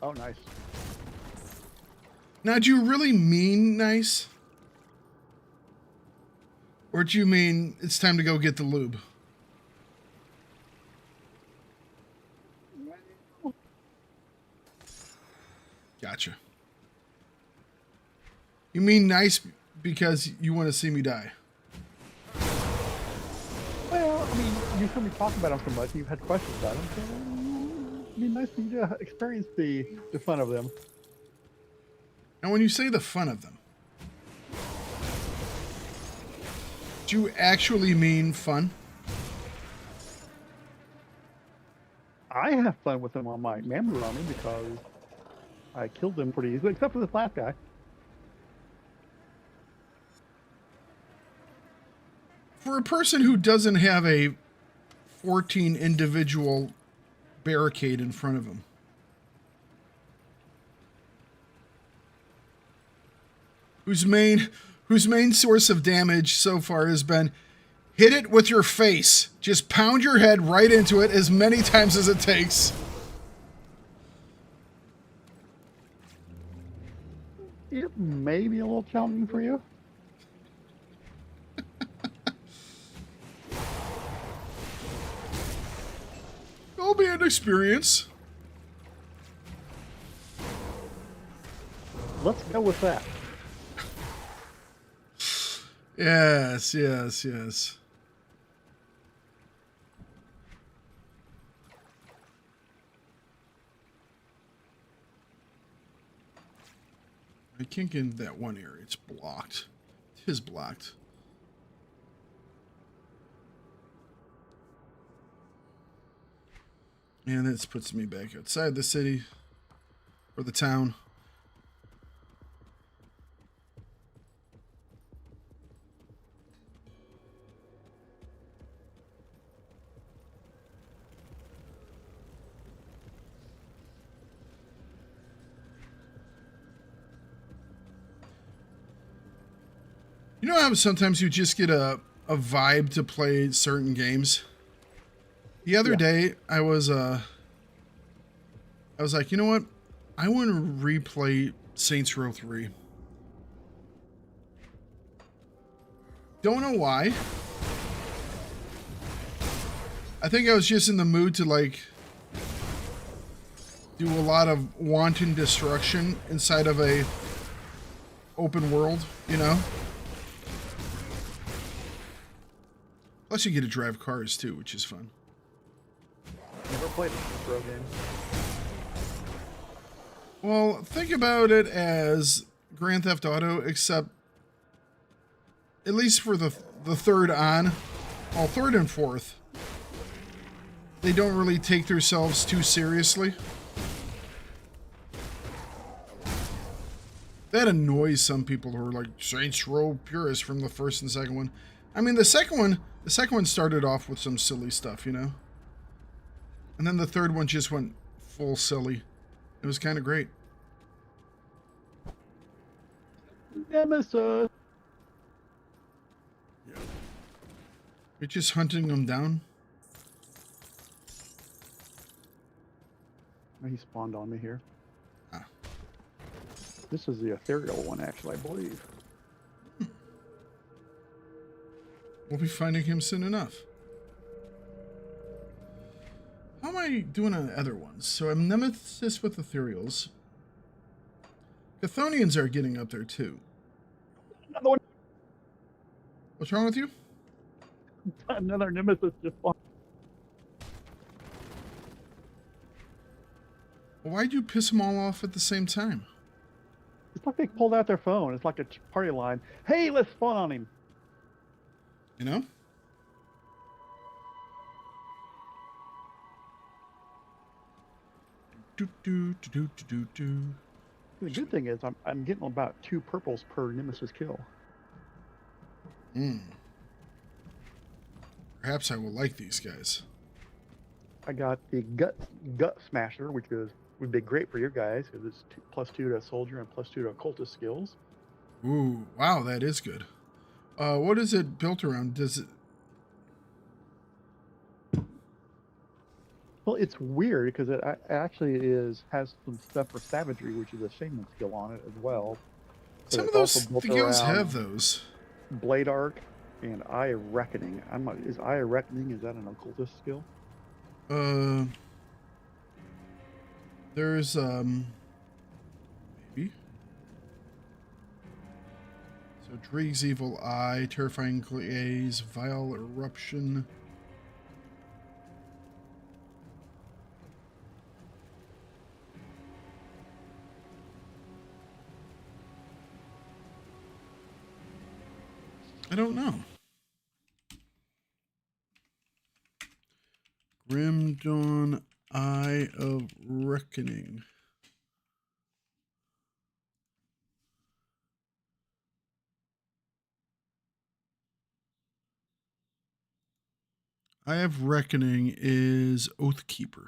Oh, nice. Now, do you really mean nice? Or do you mean it's time to go get the lube? Gotcha. You mean nice because you want to see me die? Well, I mean, you heard me talk about them so much, you've had questions about them, so it'd be nice for you to experience the fun of them. Now, when you say the fun of them, do you actually mean fun? I have fun with them on my Mammoth army because I killed them pretty easily, except for this last guy. For a person who doesn't have a 14 individual barricade in front of him, whose main source of damage so far has been hit it with your face. Just pound your head right into it as many times as it takes. It may be a little challenging for you. It'll be an experience. Let's go with that. Yes, yes, yes. I can't get into that one area. It's blocked. It is blocked. And this puts me back outside the city or the town. You know how sometimes you just get a vibe to play certain games? The other day, I was like, you know what? I want to replay Saints Row 3. Don't know why. I think I was just in the mood to, like, do a lot of wanton destruction inside of a open world, you know? Plus you get to drive cars too, which is fun. Never played a Saints Row game. Well, think about it as Grand Theft Auto, except at least for the third on, well, third and fourth, they don't really take themselves too seriously. That annoys some people who are like Saints Row purists from the first and second one. I mean, the second one started off with some silly stuff, you know? And then the third one just went full silly. It was kind of great. Nemesis. You're just hunting them down? He spawned on me here. Ah. This is the ethereal one, actually, I believe. We'll be finding him soon enough. How am I doing on the other ones? So I'm Nemesis with Ethereals. Chthonians are getting up there too. Another one. What's wrong with you? Another Nemesis just spawned. Well, why'd you piss them all off at the same time? It's like they pulled out their phone. It's like a party line. Hey, let's spawn on him. You know? The good thing is I'm getting about 2 purples per Nemesis kill. Perhaps I will like these guys. I got the gut smasher, which would be great for your guys because it's +2 to soldier and +2 to occultist skills. Ooh, wow, that is good. What is it built around? Does it? Well, it's weird because it actually has some stuff for savagery, which is a shaman skill on it as well. But Some of it's those also built skills around have those. Blade arc and Eye of Reckoning. Is Eye of Reckoning, is that an occultist skill? There's maybe. So Drig's Evil Eye, Terrifying Glaze, Vile Eruption. I don't know. Grim Dawn, Eye of Reckoning. Eye of Reckoning is Oathkeeper.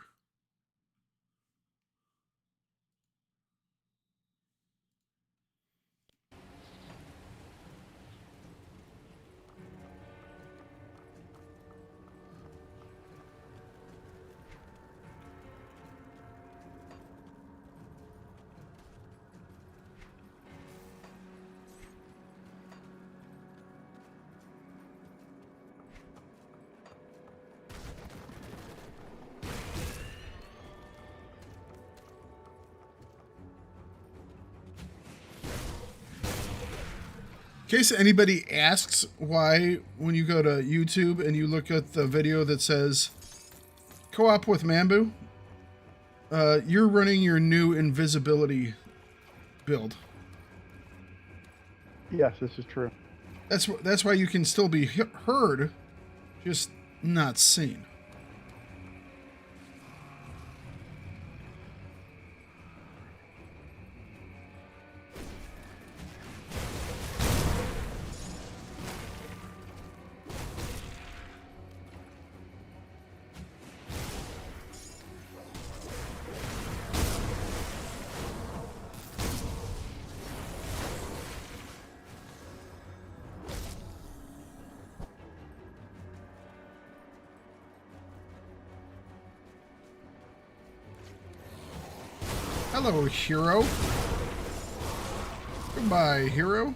In case anybody asks why, when you go to YouTube and you look at the video that says co-op with Mambu, you're running your new invisibility build. Yes, this is true. That's why you can still be heard, just not seen. Hello, hero. Goodbye, hero.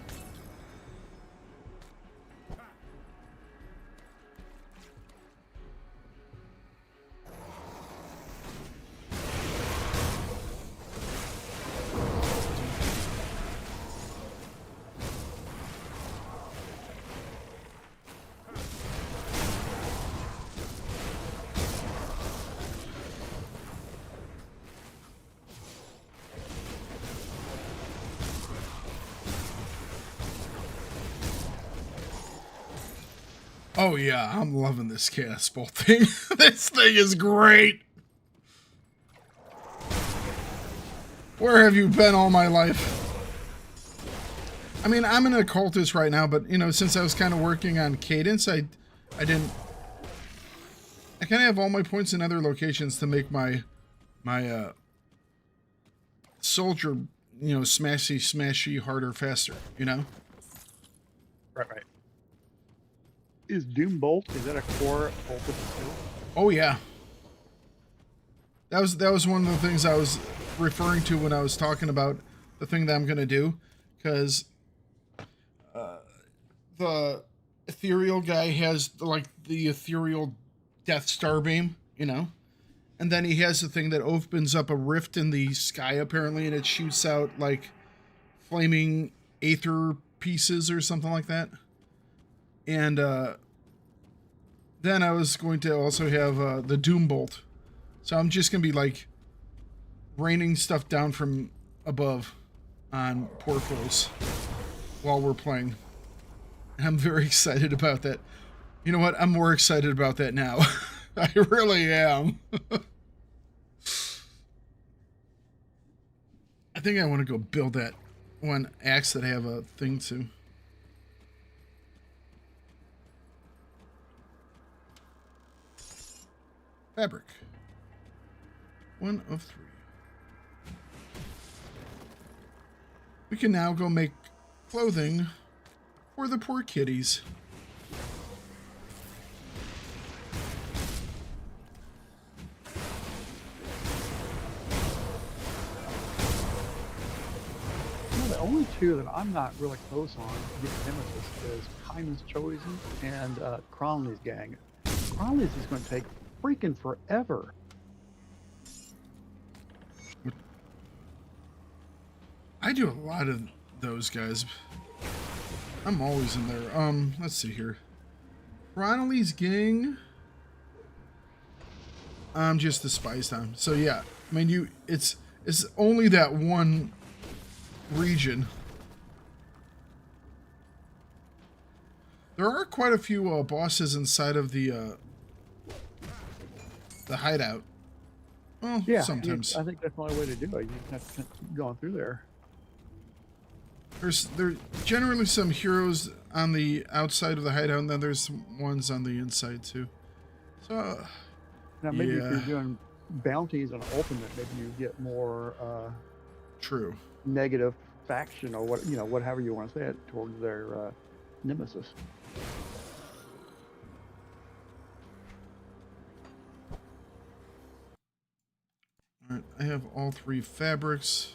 Oh yeah, I'm loving this cast bolt thing. This thing is great. Where have you been all my life? I mean, I'm an occultist right now, but, you know, since I was kind of working on cadence, I kind of have all my points in other locations to make my soldier, you know, smashy, harder, faster, you know? Right. Is Doom Bolt, is that a core ultimate skill? Oh yeah. That was one of the things I was referring to when I was talking about the thing that I'm gonna do, because the ethereal guy has like the ethereal Death Star beam, you know, and then he has the thing that opens up a rift in the sky apparently, and it shoots out like flaming aether pieces or something like that. And then I was going to also have the Doom Bolt, so I'm just gonna be like raining stuff down from above on poor fools while we're playing. I'm very excited about that. You know what? I'm more excited about that now. I really am. I think I want to go build that one axe that I have a thing to. Fabric. 1 of 3. We can now go make clothing for the poor kitties. The only two that I'm not really close on to get Nemesis is Hyman's Chosen and Cronley's gang. Cronley's is going to take freaking forever. I do a lot of those guys. I'm always in there. Let's see here. Cronley's gang. I'm just the spice time. So yeah, I mean it's only that one region. There are quite a few bosses inside of the hideout. Well, Yeah, sometimes. I think that's the only way to do it. You just have to keep going through there. There's generally some heroes on the outside of the hideout, and then there's some ones on the inside too. So Now maybe if yeah. you're doing bounties on Ultimate, maybe you get more True. negative faction or what, you know, whatever you want to say it towards their nemesis. All right, I have all 3 fabrics.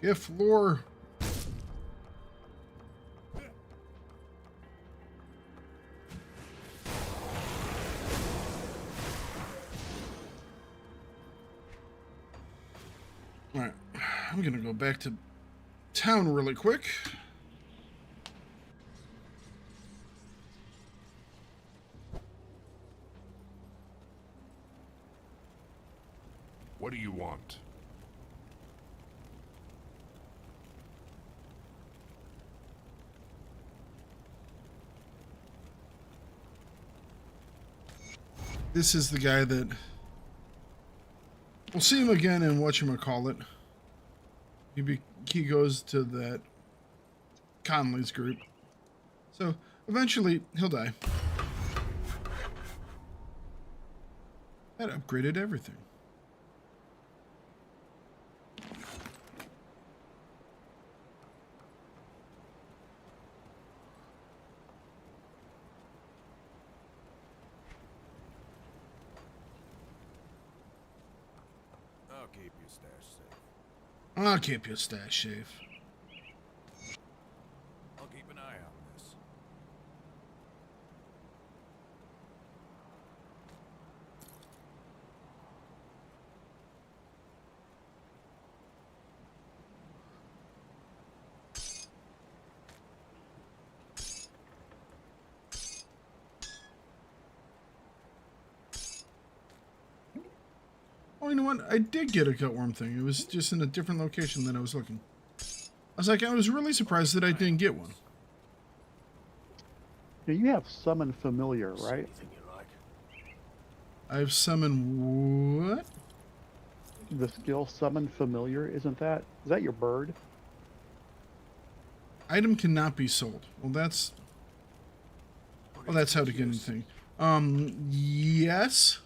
Gift lore. Alright, I'm gonna go back to town really quick. What do you want? This is the guy that... We'll see him again in whatchamacallit. He goes to that Conley's group. So, eventually, he'll die. That upgraded everything. I'll keep your stash safe. I'll keep your stash safe. I'll keep an eye out on this. Oh, you know what? I did get a cutworm thing. It was just in a different location than I was looking. I was really surprised that I didn't get one. Now, you have summon familiar, right? Anything you like. I've summoned what? The skill summon familiar, is that your bird? Item cannot be sold. Well, that's how to get anything. Yes,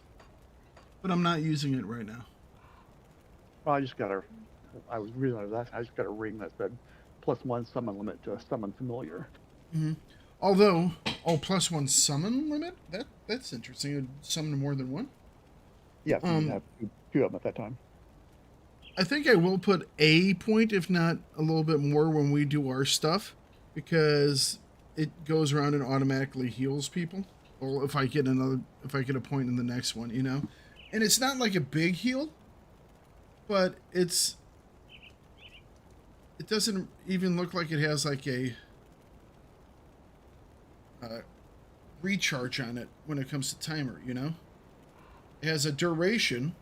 but I'm not using it right now. Well, I just got a ring that said +1 summon limit to a summon familiar. Mm-hmm. Although, +1 summon limit? That's interesting. It'd summon more than one. Yeah, so you have two of them at that time. I think I will put a point, if not a little bit more, when we do our stuff, because it goes around and automatically heals people. Well, if I get a point in the next one, you know, and it's not like a big heal, but it doesn't even look like it has like a recharge on it when it comes to timer, you know. It has a duration.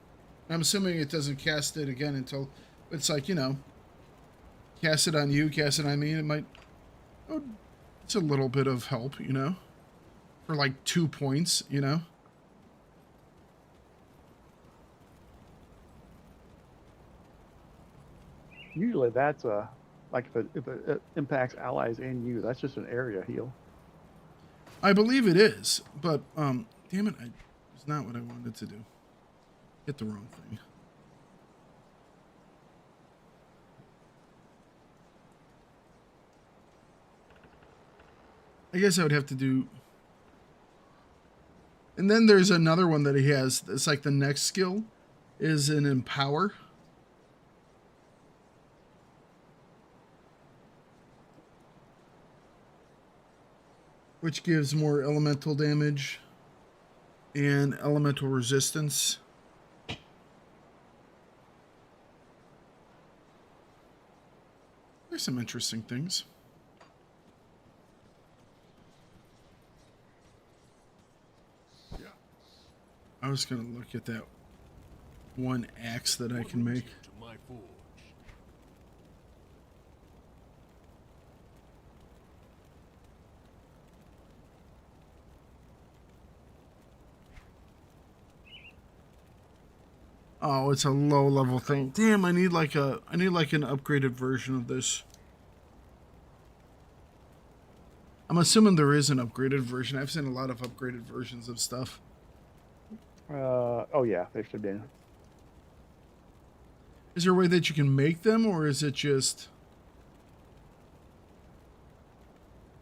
I'm assuming it doesn't cast it again until it's like, you know, cast it on you, cast it on me. It might, it's a little bit of help, you know, for like 2 points, you know. Usually that's like if it impacts allies and you, that's just an area heal. I believe it is, but damn it, it's not what I wanted to do. Hit the wrong thing. I guess I would have to do. And then there's another one that he has. It's like the next skill is an empower. Which gives more elemental damage and elemental resistance. There's some interesting things. Yeah. I was going to look at that one axe that I can make. To my forge. Oh, it's a low level thing. Damn, I need like an upgraded version of this. I'm assuming there is an upgraded version. I've seen a lot of upgraded versions of stuff. Oh yeah, they should be. Is there a way that you can make them, or is it just?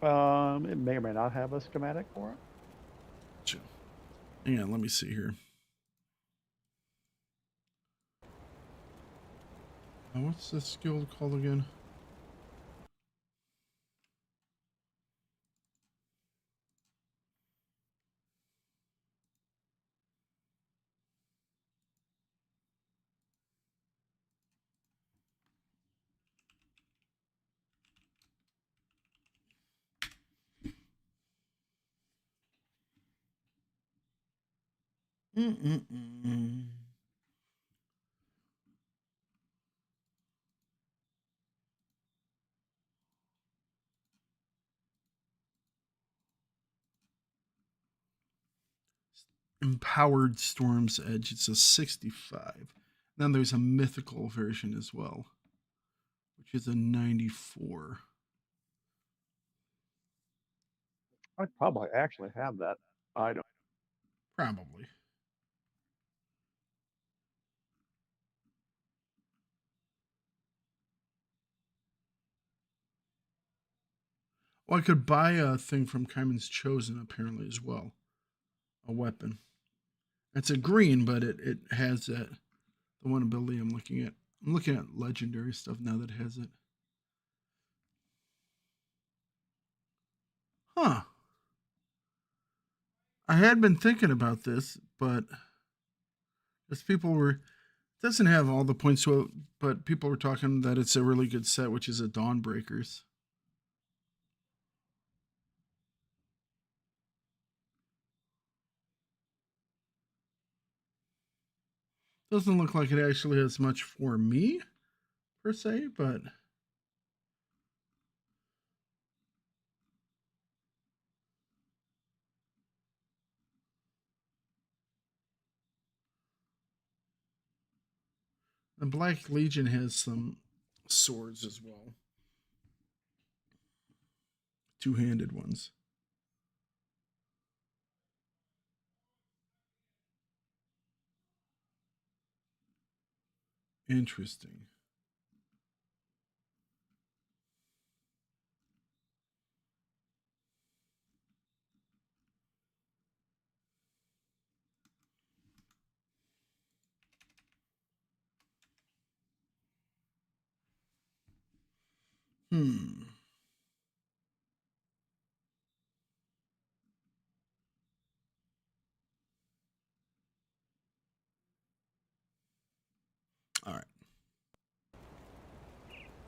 It may or may not have a schematic for it. Yeah, let me see here. What's this skill called again? Empowered Storm's Edge. It's a 65. Then there's a mythical version as well, which is a 94. I'd probably actually have that item. Probably. Well, I could buy a thing from Kaiman's Chosen apparently as well. A weapon. It's a green, but it has that the one ability I'm looking at. I'm looking at legendary stuff now that has it. Huh. I had been thinking about this, but as people were, it doesn't have all the points to it, but people were talking that it's a really good set, which is a Dawnbreakers. Doesn't look like it actually has much for me, per se, but... The Black Legion has some swords as well. Two-handed ones. Interesting. All right.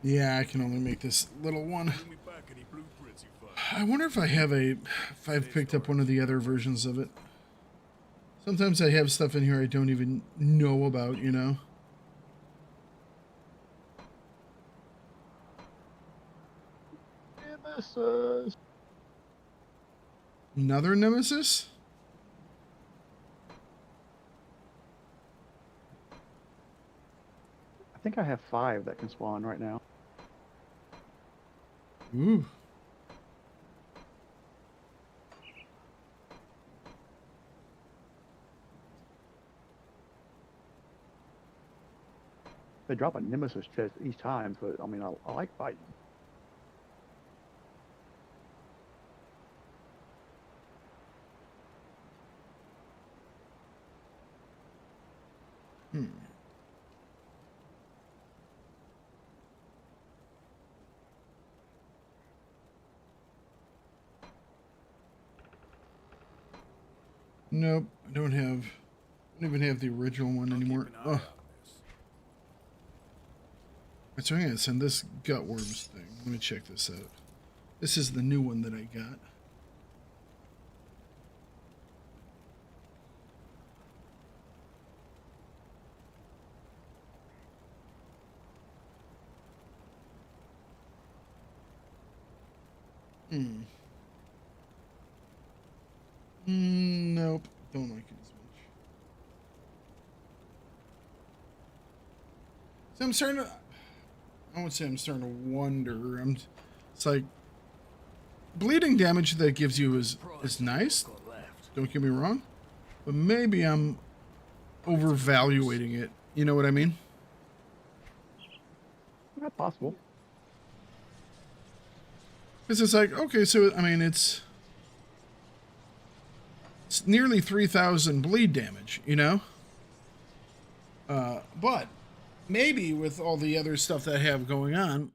Yeah, I can only make this little one. Bring me back any blueprints you find. I wonder if if I've picked up one of the other versions of it. Sometimes I have stuff in here I don't even know about, you know? Nemesis. Another nemesis? I think I have 5 that can spawn right now. Ooh. They drop a nemesis chest each time, so I mean, I like fighting. Nope, I don't even have the original one anymore. Oh. So I'm gonna send this Gutworms thing. Let me check this out. This is the new one that I got. Nope, don't like it as much. So I'm starting to... I won't say I'm starting to wonder. It's like... Bleeding damage that it gives you is nice. Don't get me wrong. But maybe I'm overvaluating it. You know what I mean? Not possible. Because it's like, okay, so, I mean, it's nearly 3,000 bleed damage, you know? But maybe with all the other stuff that I have going on,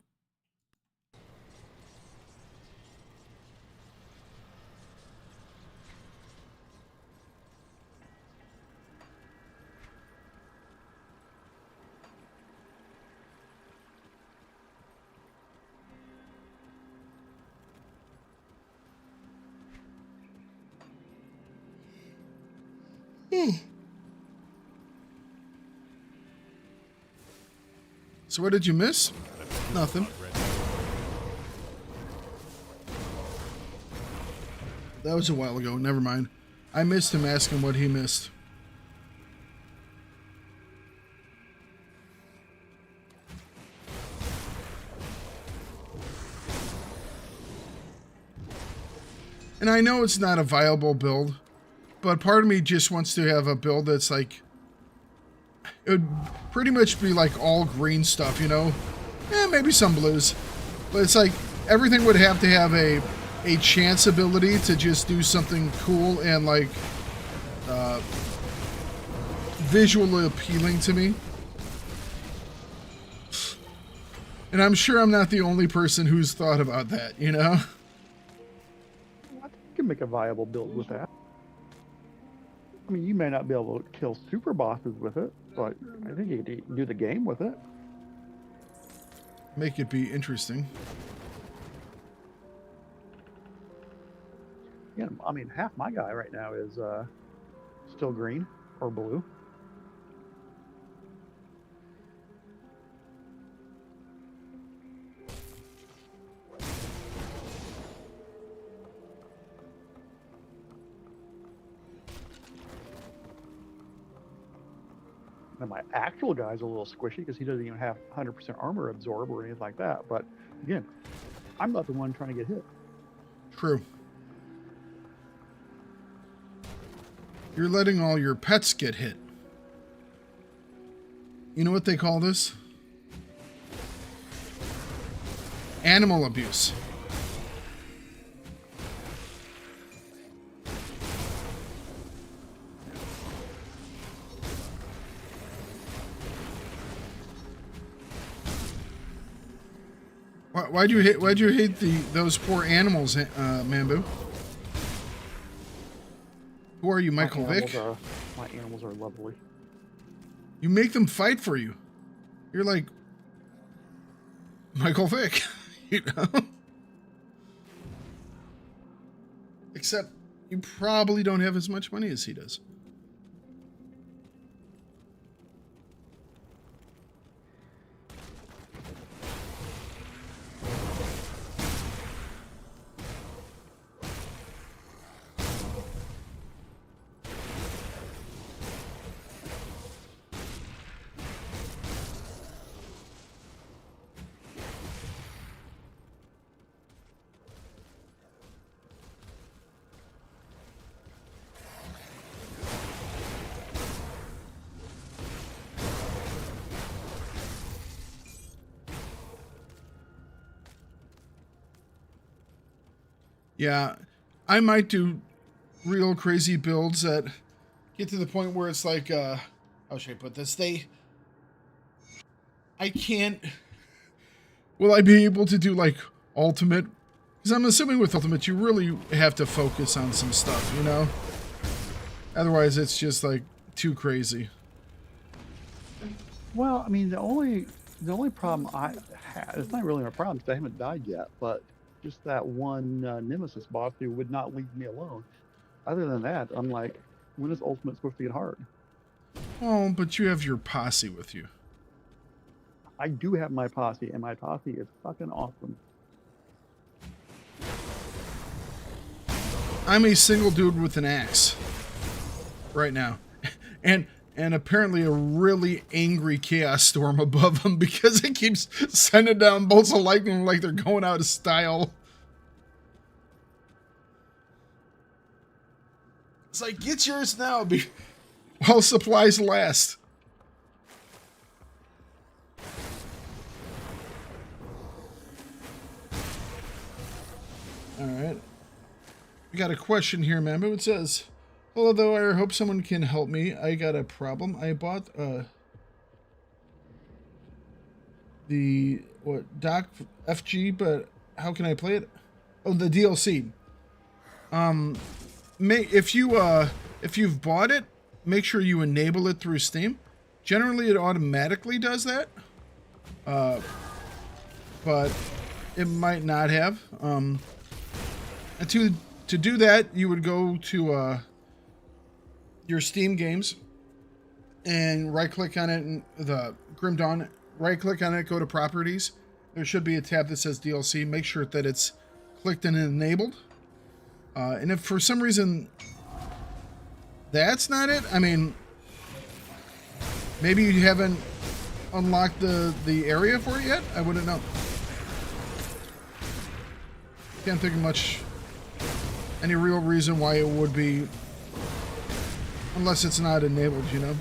So what did you miss? Nothing. That was a while ago. Never mind. I missed him asking what he missed. And I know it's not a viable build, but part of me just wants to have a build that's like... It would pretty much be like all green stuff, you know? Maybe some blues. But it's like everything would have to have a chance ability to just do something cool and like visually appealing to me. And I'm sure I'm not the only person who's thought about that, you know? I think you can make a viable build with that. I mean, you may not be able to kill super bosses with it, but I think you could do the game with it. Make it be interesting. Yeah, I mean, half my guy right now is still green or blue. Now my actual guy's a little squishy because he doesn't even have 100% armor absorb or anything like that. But again, I'm not the one trying to get hit. True. You're letting all your pets get hit. You know what they call this? Animal abuse. Why'd you hate those poor animals, Mambu? Who are you, Michael Vick? My animals are lovely. You make them fight for you. You're like Michael Vick, you know? Except you probably don't have as much money as he does. Yeah, I might do real crazy builds that get to the point where it's like, how should I put this? I can't, will I be able to do like ultimate? Because I'm assuming with ultimate, you really have to focus on some stuff, you know? Otherwise, it's just like too crazy. Well, I mean, the only problem I had, it's not really a problem because I haven't died yet, but just that one Nemesis boss who would not leave me alone. Other than that, I'm like, when is Ultimate supposed to get hard? Oh, but you have your posse with you. I do have my posse, and my posse is fucking awesome. I'm a single dude with an axe right now. And apparently a really angry chaos storm above them because it keeps sending down bolts of lightning like they're going out of style. It's like, get yours now while supplies last. All right. We got a question here, Mambo. It says, although I hope someone can help me. I got a problem. I bought the Doc FG, but how can I play it? Oh, the DLC. If you've bought it, make sure you enable it through Steam. Generally, it automatically does that. But it might not have. And to do that, you would go to your Steam games and right-click on it, and the Grim Dawn, right-click on it, go to Properties. There should be a tab that says DLC. Make sure that it's clicked and enabled. And if for some reason that's not it, I mean, maybe you haven't unlocked the area for it yet? I wouldn't know. Can't think of any real reason why it would be, unless it's not enabled, you know?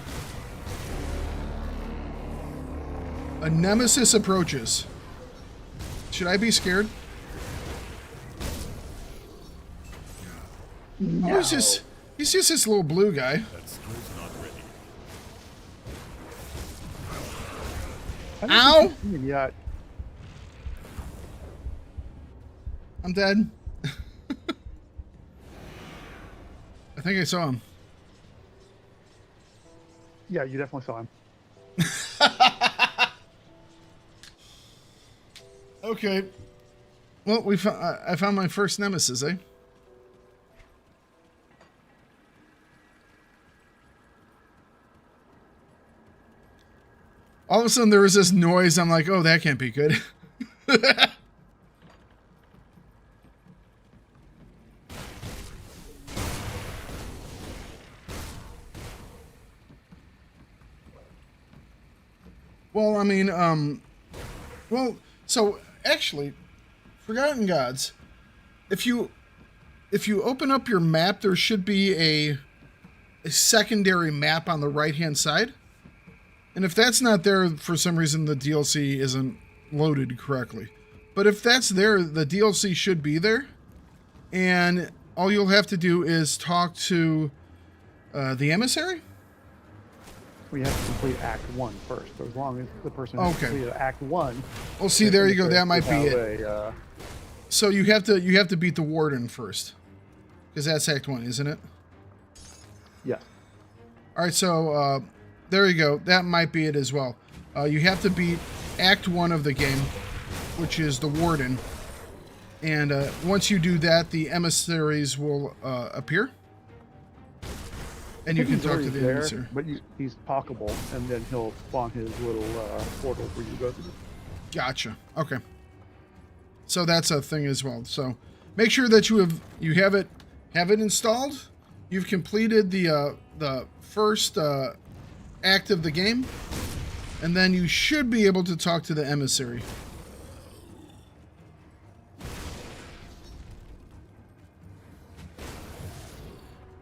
A nemesis approaches. Should I be scared? No. Oh, he's just this little blue guy. That stool's not ready. Ow! Yeah. I'm dead. I think I saw him. Yeah, you definitely saw him. Okay. Well, I found my first nemesis, eh? All of a sudden, there was this noise. I'm like, oh, that can't be good. Well, I mean, well, so actually, Forgotten Gods, if you open up your map, there should be a secondary map on the right-hand side. And if that's not there, for some reason, the DLC isn't loaded correctly. But if that's there, the DLC should be there. And all you'll have to do is talk to the emissary. We have to complete Act 1 first. So as long as the person has Okay. completed Act 1... Well, see, there you go. That might be it. A, So you have to beat the warden first. Because that's Act 1, isn't it? yeah. All right, so there you go. That might be it as well. You have to beat Act 1 of the game, which is the warden. And once you do that, the emissaries will appear. And you can talk to the emissary. But he's talkable, and then he'll spawn his little portal where you go through. Gotcha. Okay. So that's a thing as well. So make sure that you have it installed. You've completed the first act of the game, and then you should be able to talk to the emissary.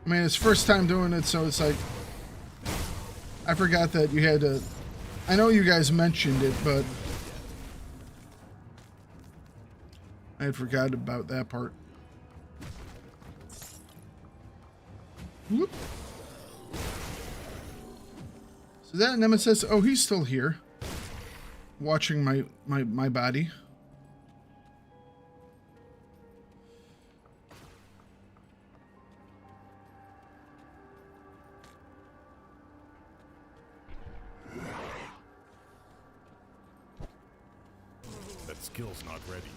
I mean, it's first time doing it, so it's like, I forgot that you had to, I know you guys mentioned it, but I had forgotten about that part. Whoop. So that nemesis, oh, he's still here. Watching my body. That skill's not ready.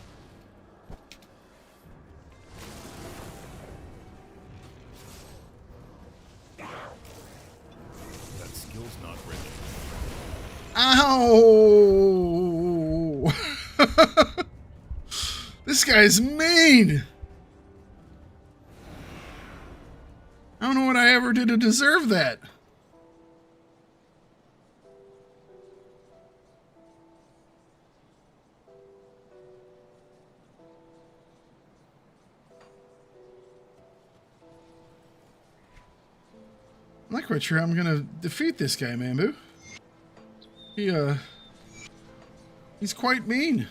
That skill's not ready. Ow! This guy's mean! I don't know what I ever did to deserve that. I'm not quite sure I'm gonna defeat this guy, Mambu. He's quite mean.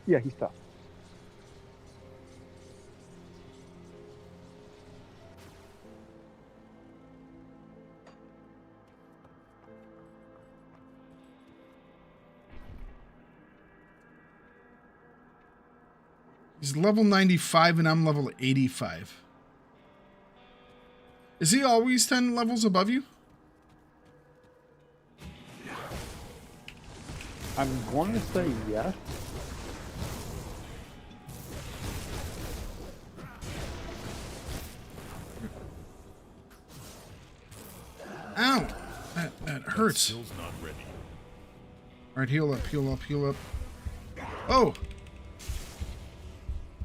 Yeah, he's tough. He's level 95 and I'm level 85. Is he always 10 levels above you? I'm going to say yes. Ow! That hurts. Skill's not ready. Alright, heal up, heal up, heal up. Oh!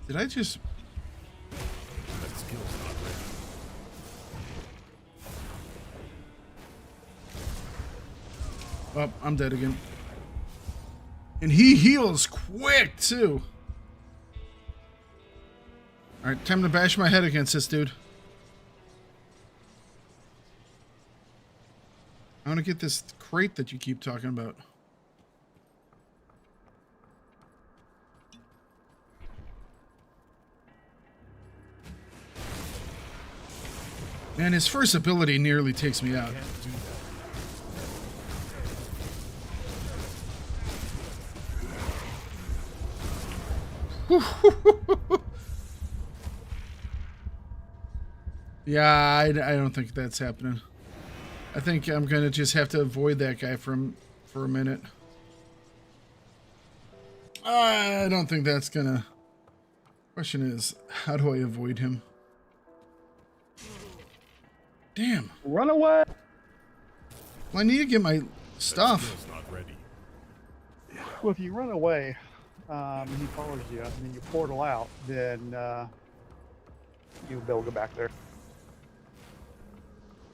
Did I just... That skill's not ready. Oh, I'm dead again. And he heals quick, too. Alright, time to bash my head against this dude. I want to get this crate that you keep talking about. Man, his first ability nearly takes me out. Can't do that. Yeah, I don't think that's happening. I think I'm going to just have to avoid that guy for a minute. I don't think that's going to... Question is, how do I avoid him? Damn. Run away! Well, I need to get my stuff. Skill's not ready. Well, if you run away, and he follows you, and then you portal out, then you'll be able to go back there.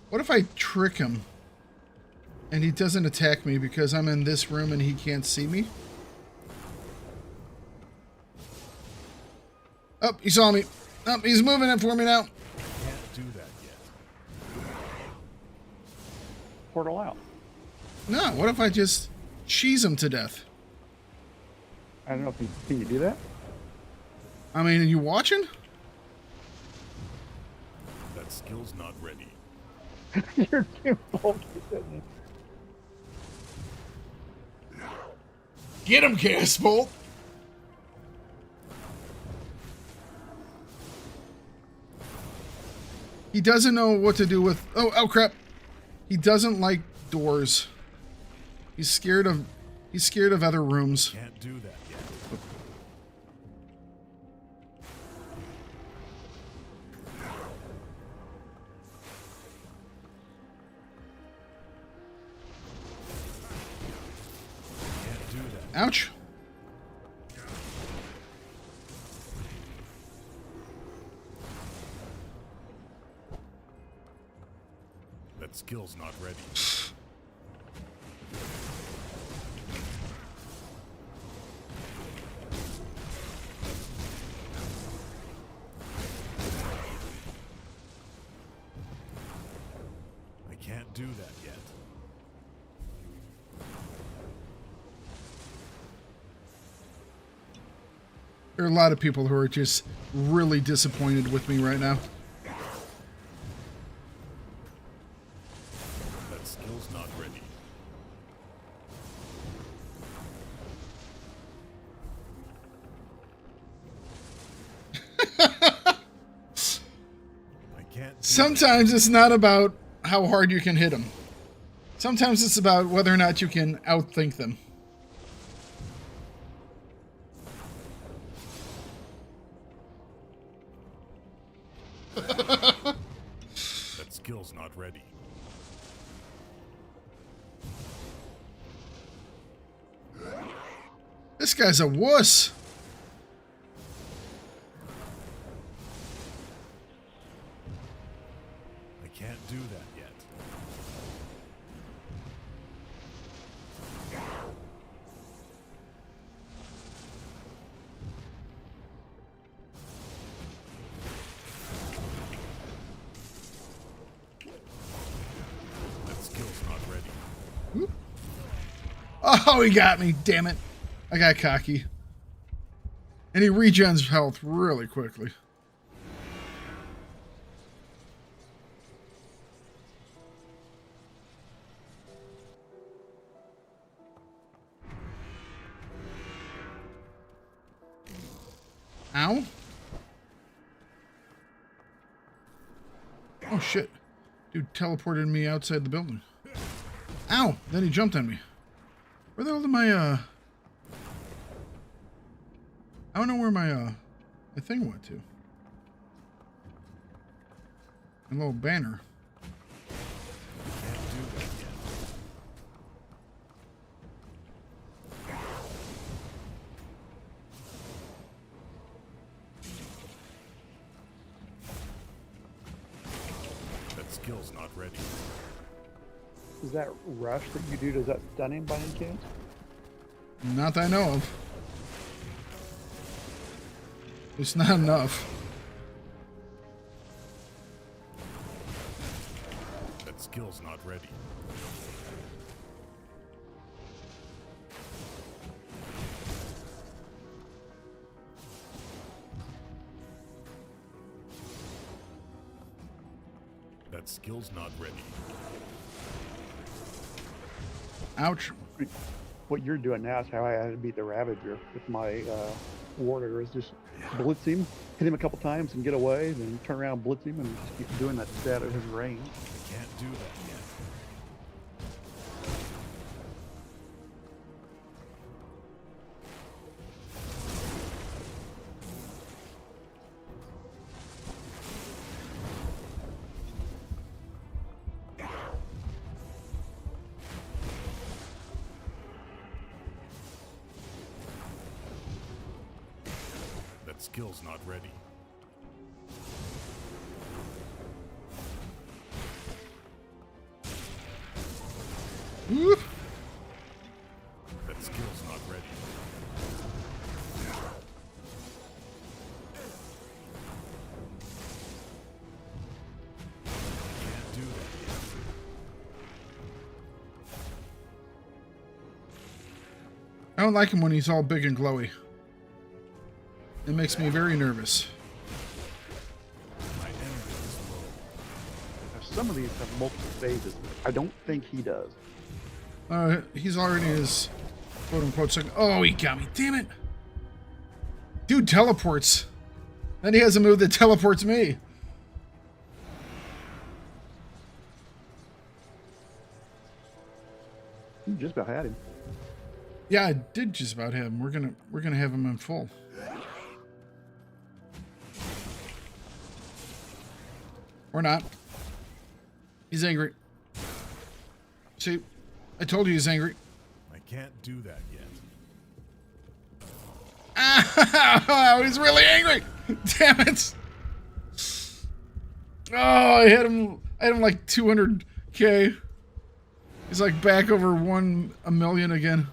What if I trick him? And he doesn't attack me because I'm in this room and he can't see me. Oh, he saw me. Oh, he's moving it for me now. Can't do that yet. Portal out. No, what if I just cheese him to death? I don't know if you can you do that? I mean, are you watching? That skill's not ready. You're too bulky. Get him, Casbolt! He doesn't know what to do with... Oh, crap. He doesn't like doors. He's scared of other rooms. Can't do that yet. Can't do that. Ouch. That skill's not ready. I can't do that yet. There are a lot of people who are just really disappointed with me right now. That skill's not ready. I can't. Sometimes it's not about how hard you can hit them. Sometimes it's about whether or not you can outthink them. That skill's not ready. This guy's a wuss. I can't do that yet. That skill's not ready. Oh, he got me. Damn it. I got cocky. And he regens health really quickly. Ow. Oh, shit. Dude teleported me outside the building. Ow. Then he jumped on me. Where the hell did my, I don't know where my thing went to. A little banner. Can't do that yet. That skill's not ready. Is that rush that you do, does that stun him by any chance? Not that I know of. It's not enough. That skill's not ready. That skill's not ready. Ouch. What you're doing now is how I had to beat the Ravager with my warrior, is just blitz him, hit him a couple times and get away, then turn around, blitz him, and just keep doing that to stay out of his range. I can't do that yet. That skill's not ready. Whoop. That skill's not ready. Can't do that yet. I don't like him when he's all big and glowy. It makes me very nervous. My energy is low. Now, some of these have multiple phases. I don't think he does. He's already his quote-unquote second. Oh, he got me. Damn it. Dude teleports. Then he has a move that teleports me. You just about had him. Yeah, I did just about have him. We're gonna have him in full. Or not. He's angry. See, I told you he's angry. I can't do that yet. Oh, he's really angry. Damn it. Oh, I had him like 200K. He's like back over a million again.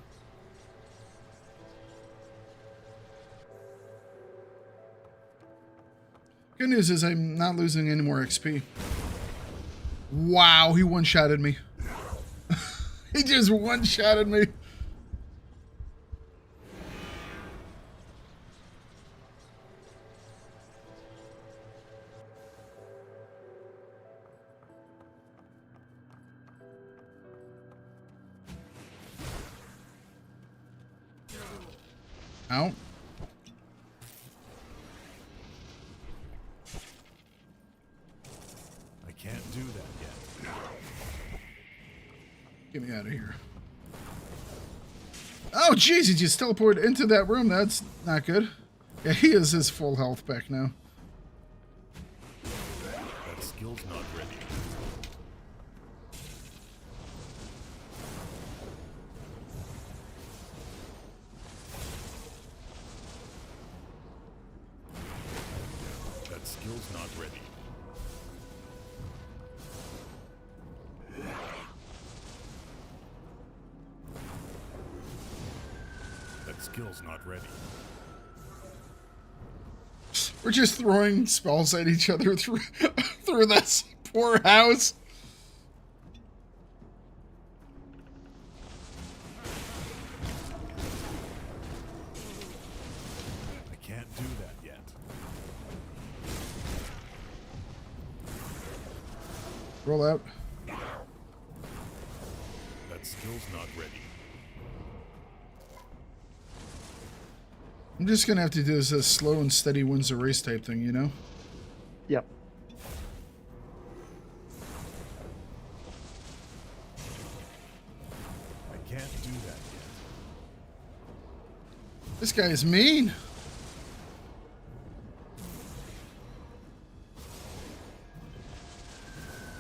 Good news is I'm not losing any more XP. Wow, he one-shotted me. He just one-shotted me. Ow. I can't do that yet. Get me out of here. Oh, jeez, he just teleported into that room. That's not good. Yeah, he has his full health back now. That skill's not ready. That skill's not ready. That skill's not ready. We're just throwing spells at each other through this poor house. I can't do that yet. Roll out. That skill's not ready. I'm just gonna have to do this as slow and steady wins the race type thing, you know? Yep. I can't do that yet. This guy is mean.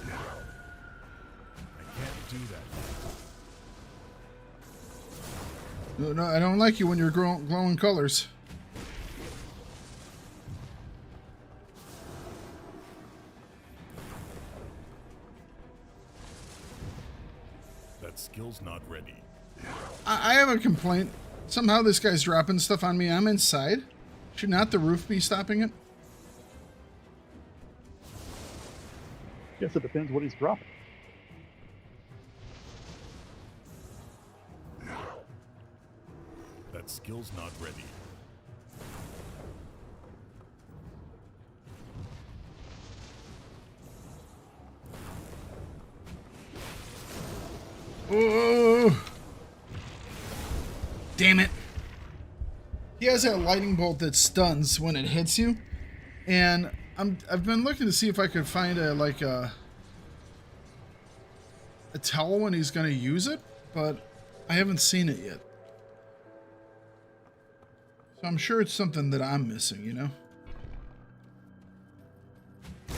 I can't do that yet. No, I don't like you when you're glowing colors. That skill's not ready. I have a complaint. Somehow this guy's dropping stuff on me. I'm inside. Should not the roof be stopping it? Guess it depends what he's dropping. That skill's not ready. Oh! Damn it. He has that lightning bolt that stuns when it hits you. And I've been looking to see if I could find a tell when he's going to use it, but I haven't seen it yet. So I'm sure it's something that I'm missing, you know? I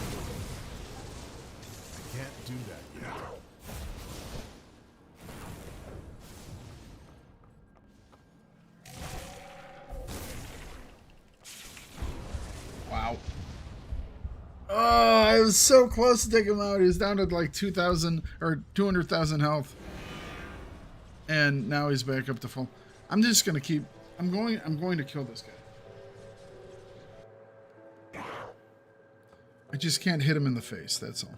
can't do that yet. Wow. Oh, I was so close to taking him out. He was down to like 2,000 or 200,000 health. And now he's back up to full. I'm just gonna keep. I'm going to kill this guy. I just can't hit him in the face. That's all.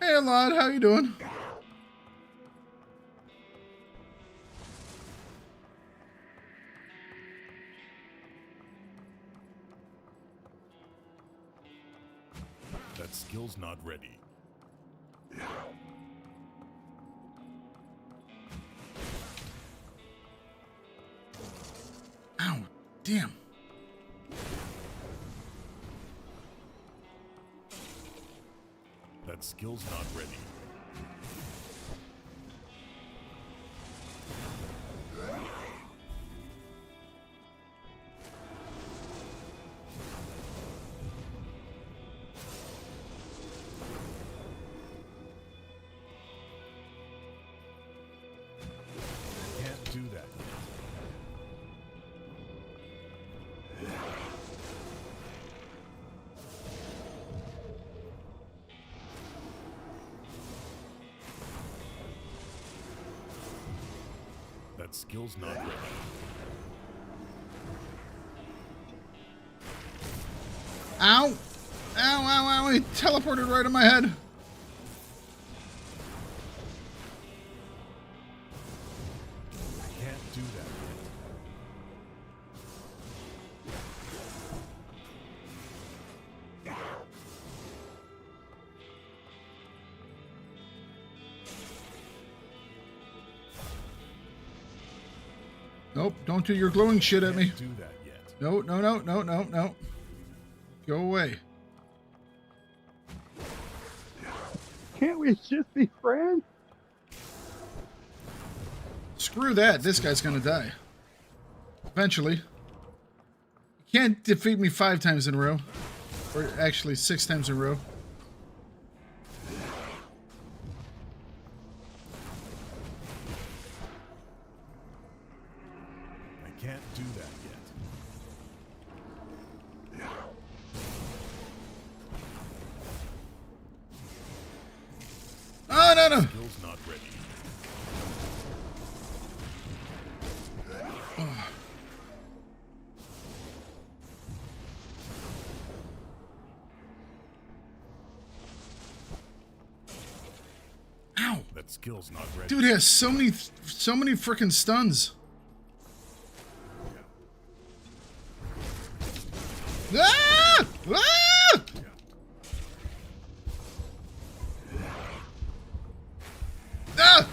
Hey, Lod, how you doing? That skill's not ready. Ow, damn. That skill's not ready. Can't do that yet. That skill's not ready. Ow! Ow, ow, ow, he teleported right on my head. Can't do that yet. Nope, don't do your glowing shit at me. Can't do that yet. No, no, no, no, no, no. Go away. Can't we just be friends? Screw that. This guy's gonna die. Eventually. You can't defeat me 5 times in a row. Or actually 6 times in a row. I can't do that yet. Oh, no, no. Skill's not ready. Ow. That skill's not ready. Dude has so many freaking stuns. Ah! Ah! Ah!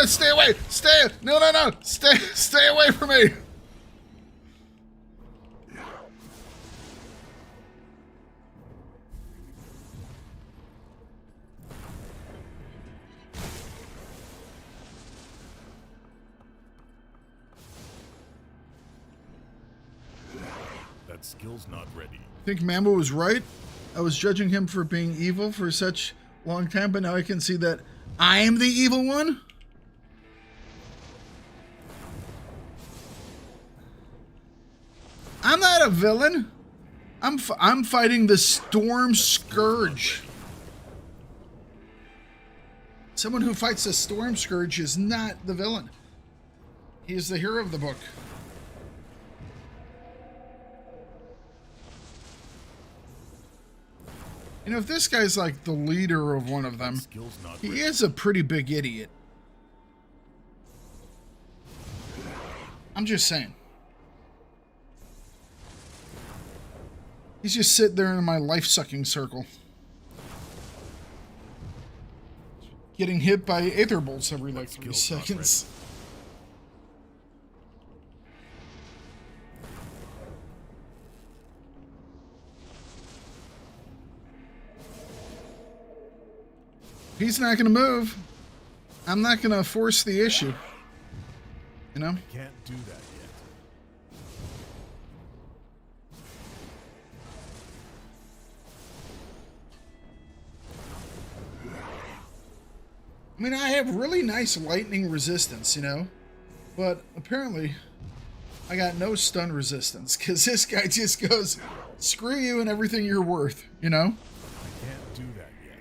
Stay away! Stay! No, no, no! Stay away from me! That skill's not ready. I think Mambo was right. I was judging him for being evil for such a long time, but now I can see that I am the evil one. I'm not a villain. I'm fighting the Storm Scourge. Someone who fights the Storm Scourge is not the villain. He is the hero of the book. You know, if this guy's like the leader of one of them, Skill's not he ready. is a pretty big idiot. I'm just saying. He's just sitting there in my life-sucking circle. Getting hit by aether bolts every like 3 skill's not seconds. He's not going to move. I'm not going to force the issue. You know? I can't do that yet. I mean, I have really nice lightning resistance, you know? But apparently, I got no stun resistance, because this guy just goes, screw you and everything you're worth, you know? I can't do that yet.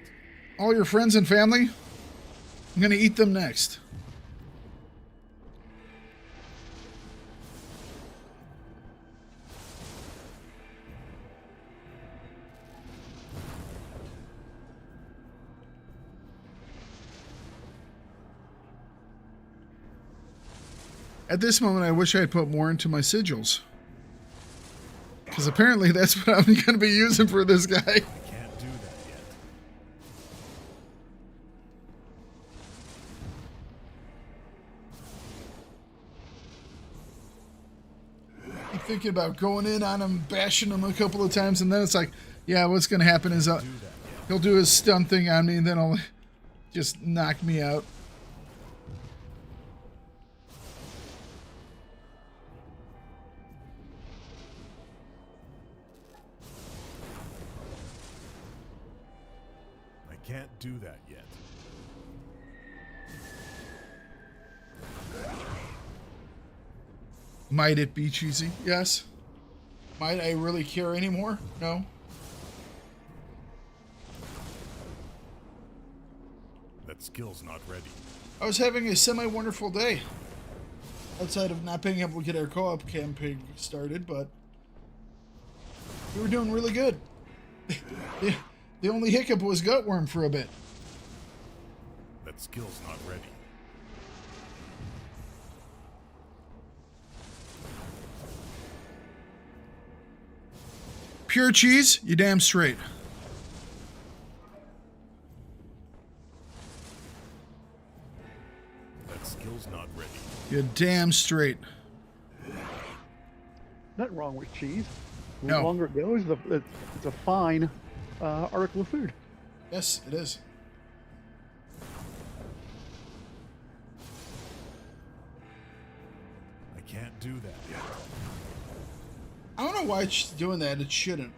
All your friends and family, I'm going to eat them next. At this moment, I wish I had put more into my sigils. Because apparently that's what I'm going to be using for this guy. I can't do that yet. I'm thinking about going in on him, bashing him a couple of times, and then it's like, yeah, what's going to happen is he'll do his stun thing on me, and then he'll just knock me out. I can't do that yet. Might it be cheesy? Yes. Might I really care anymore? No. That skill's not ready. I was having a semi-wonderful day. Outside of not being able to get our co-op campaign started, but we were doing really good. The only hiccup was Gutworm for a bit. That skill's not ready. Pure cheese? You damn straight. That skill's not ready. You damn straight. Nothing wrong with cheese. The No. longer it goes, it's a fine article of food. Yes, it is. I can't do that yet. I don't know why it's doing that. It shouldn't.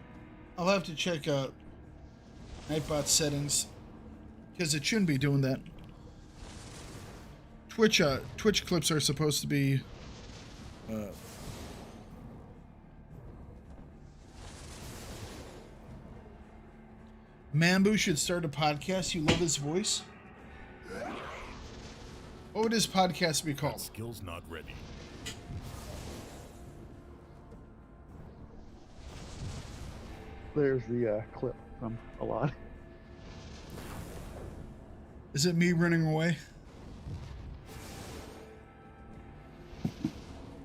I'll have to check Nightbot settings, because it shouldn't be doing that. Twitch clips are supposed to be Mambu should start a podcast. You love his voice. What would his podcast be That called? skill's not ready. There's the clip from a lot. Is it me running away?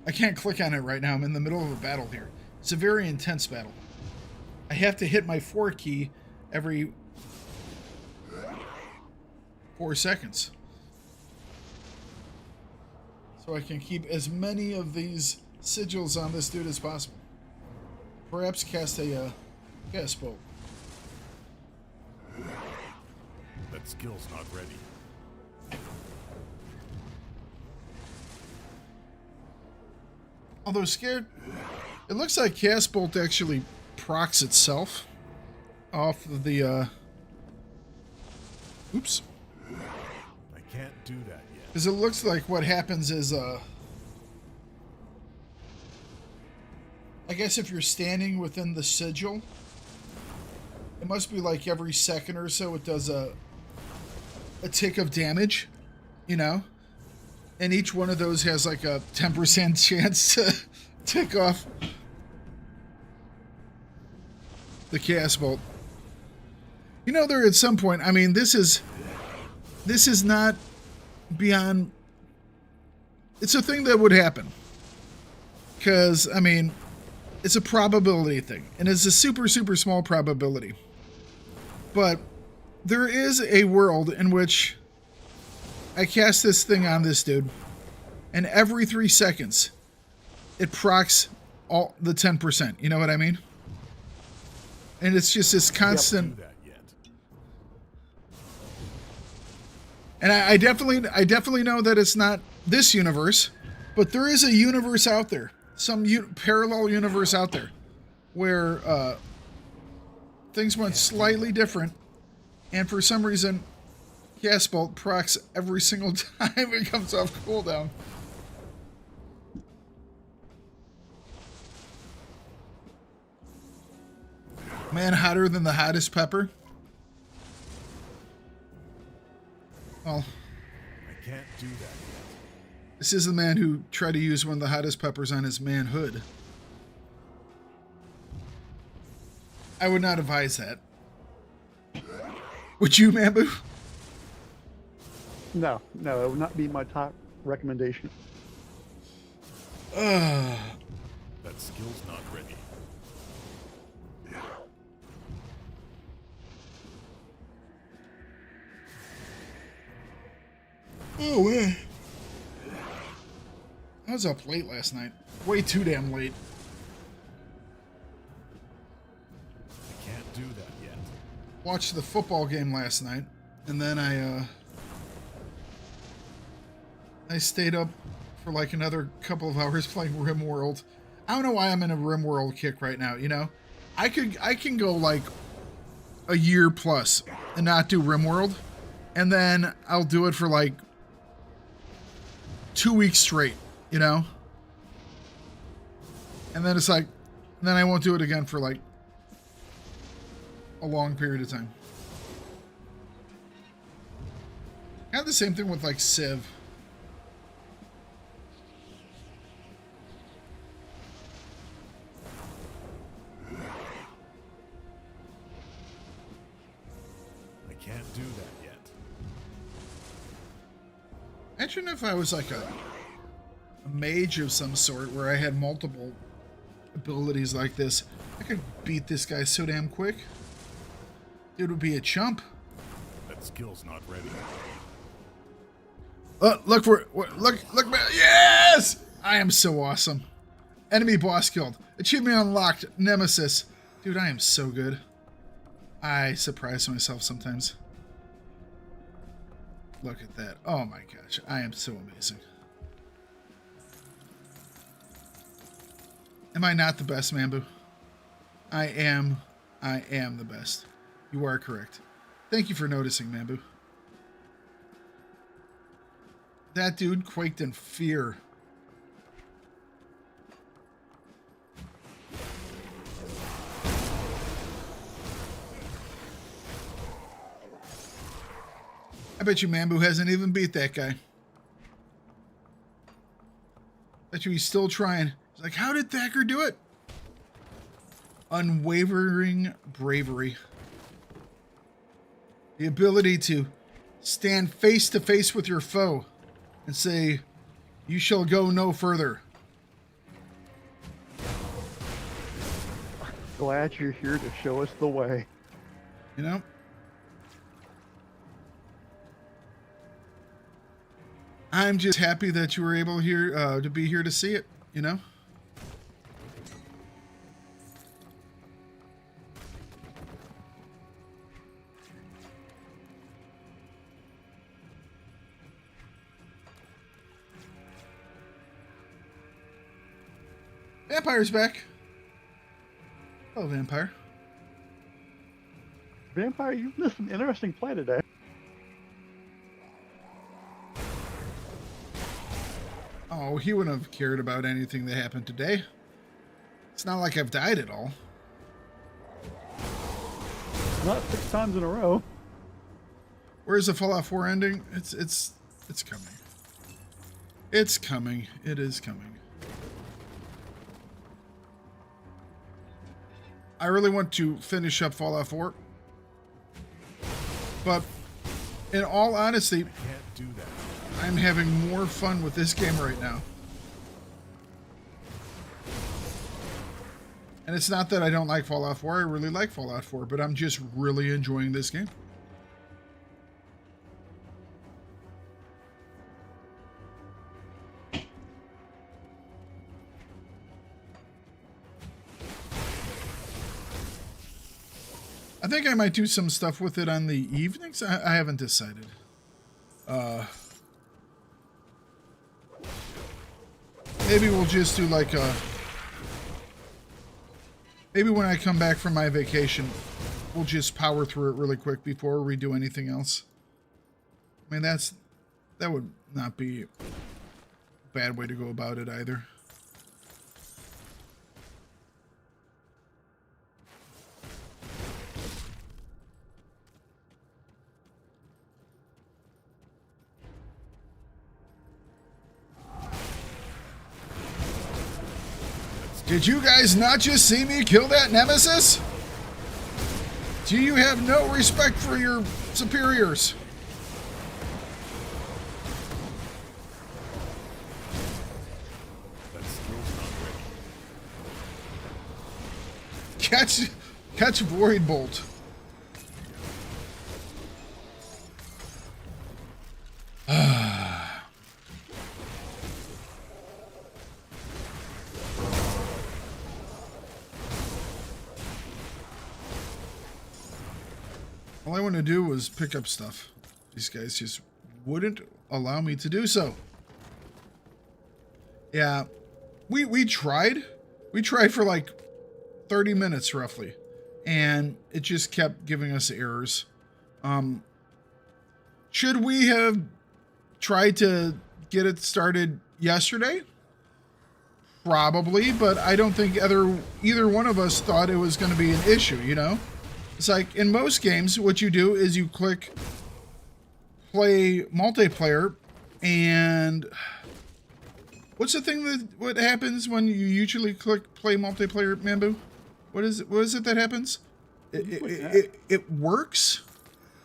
I can't click on it right now. I'm in the middle of a battle here. It's a very intense battle. I have to hit my 4 key every 4 seconds. So I can keep as many of these sigils on this dude as possible. Perhaps cast a gas bolt. That skill's not ready. Although scared, it looks like cast bolt actually procs itself off of the oops. I can't do that yet. Because it looks like what happens is I guess if you're standing within the sigil, it must be like every second or so it does a tick of damage, you know? And each one of those has like a 10% chance to tick off the cast bolt. You know, there at some point, I mean, this is not beyond, it's a thing that would happen. Because, I mean, it's a probability thing. And it's a super, super small probability. But there is a world in which I cast this thing on this dude, and every 3 seconds, it procs all the 10%. You know what I mean? And it's just this constant. Do that yet. And I definitely know that it's not this universe, but there is a universe out there, some parallel universe out there, where things went slightly different, and for some reason, Gas Bolt procs every single time it comes off cooldown. Man, hotter than the hottest pepper. Well, I can't do that yet. this is the man who tried to use one of the hottest peppers on his manhood. I would not advise that. Would you, Mambu? No, it would not be my top recommendation. That skill's not ready. Oh, man. I was up late last night. Way too damn late. I can't do that yet. Watched the football game last night, and then I stayed up for like another couple of hours playing RimWorld. I don't know why I'm in a RimWorld kick right now, you know? I can go like a year plus and not do RimWorld, and then I'll do it for like 2 weeks straight, you know? And then it's like, then I won't do it again for like a long period of time. I had the same thing with like Civ. I can't do that yet. Imagine if I was like a mage of some sort where I had multiple abilities like this. I could beat this guy so damn quick. Dude would be a chump. That skill's not ready. Look, yes! I am so awesome. Enemy boss killed. Achievement unlocked. Nemesis. Dude, I am so good. I surprise myself sometimes. Look at that. Oh my gosh. I am so amazing. Am I not the best, Mambu? I am the best. You are correct. Thank you for noticing, Mambu. That dude quaked in fear. I bet you Mambu hasn't even beat that guy. Bet you he's still trying. He's like, how did Thakard do it? Unwavering bravery. The ability to stand face to face with your foe and say, you shall go no further. Glad you're here to show us the way. You know? I'm just happy that you were able here to be here to see it, you know? Vampire's back. Oh, Vampire. Vampire, you've missed some interesting play today. Oh, he wouldn't have cared about anything that happened today. It's not like I've died at all. Not 6 times in a row. Where's the Fallout 4 ending? It's coming. It's coming. It is coming. I really want to finish up Fallout 4. But in all honesty, Can't do that. I'm having more fun with this game right now. And it's not that I don't like Fallout 4. I really like Fallout 4, but I'm just really enjoying this game. I think I might do some stuff with it on the evenings. I haven't decided. Maybe we'll just do like a... Maybe when I come back from my vacation, we'll just power through it really quick before we do anything else. I mean, that would not be a bad way to go about it either. Did you guys not just see me kill that nemesis? Do you have no respect for your superiors? That skill's not ready. Catch Void Bolt. All I want to do was pick up stuff. These guys just wouldn't allow me to do so. Yeah, we tried. We tried for like 30 minutes roughly, and it just kept giving us errors. Should we have tried to get it started yesterday? Probably, but I don't think either one of us thought it was going to be an issue, you know? It's like in most games, what you do is you click play multiplayer, and what's the thing what happens when you usually click play multiplayer, Mambu? What is it that happens? It works?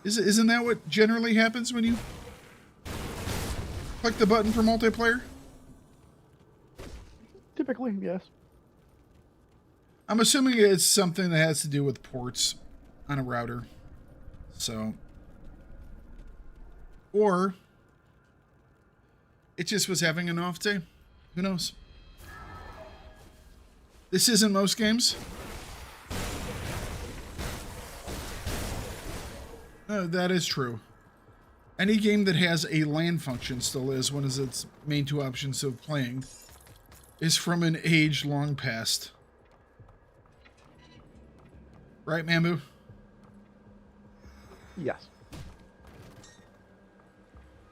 Isn't that what generally happens when you click the button for multiplayer? Typically, yes. I'm assuming it's something that has to do with ports on a router. So, or it just was having an off day. Who knows? This isn't most games. No, that is true. Any game that has a LAN function still is one of its main two options of playing is from an age long past. Right, Mambu? Yes.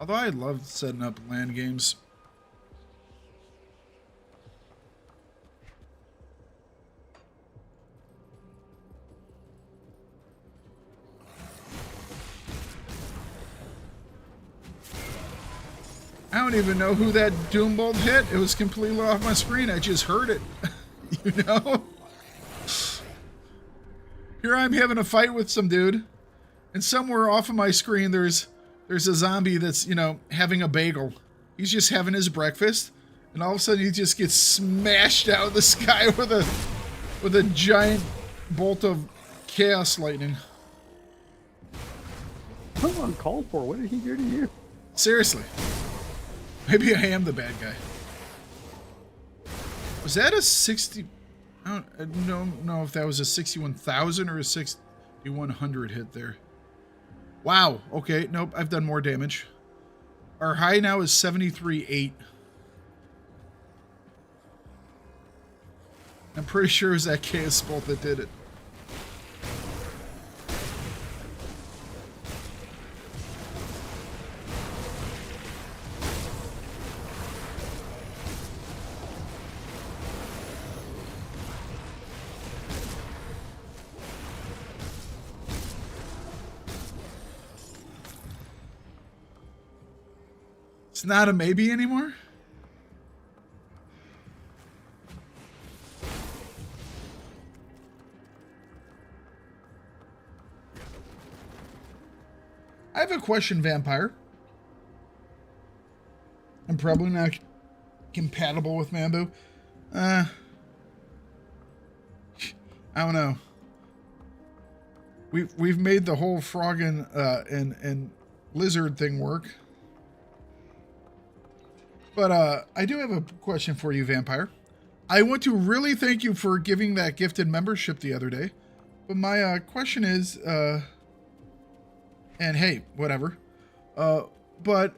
Although I love setting up LAN games. I don't even know who that Doom Bolt hit. It was completely off my screen. I just heard it. You know? Here I'm having a fight with some dude, and somewhere off of my screen there's a zombie that's, you know, having a bagel. He's just having his breakfast, and all of a sudden he just gets smashed out of the sky with a giant bolt of chaos lightning. I'm uncalled for. What did he do to you? Seriously. Maybe I am the bad guy. Was that a 60... I don't know if that was a 61,000 or a 6,100 hit there. Wow. Okay. Nope. I've done more damage. Our high now is 73.8. I'm pretty sure it was that chaos bolt that did it. It's not a maybe anymore? I have a question, Vampire. I'm probably not compatible with Mambu. I don't know. We've made the whole frog and lizard thing work. But I do have a question for you, Vampire. I want to really thank you for giving that gifted membership the other day. But my question is, and hey, whatever. But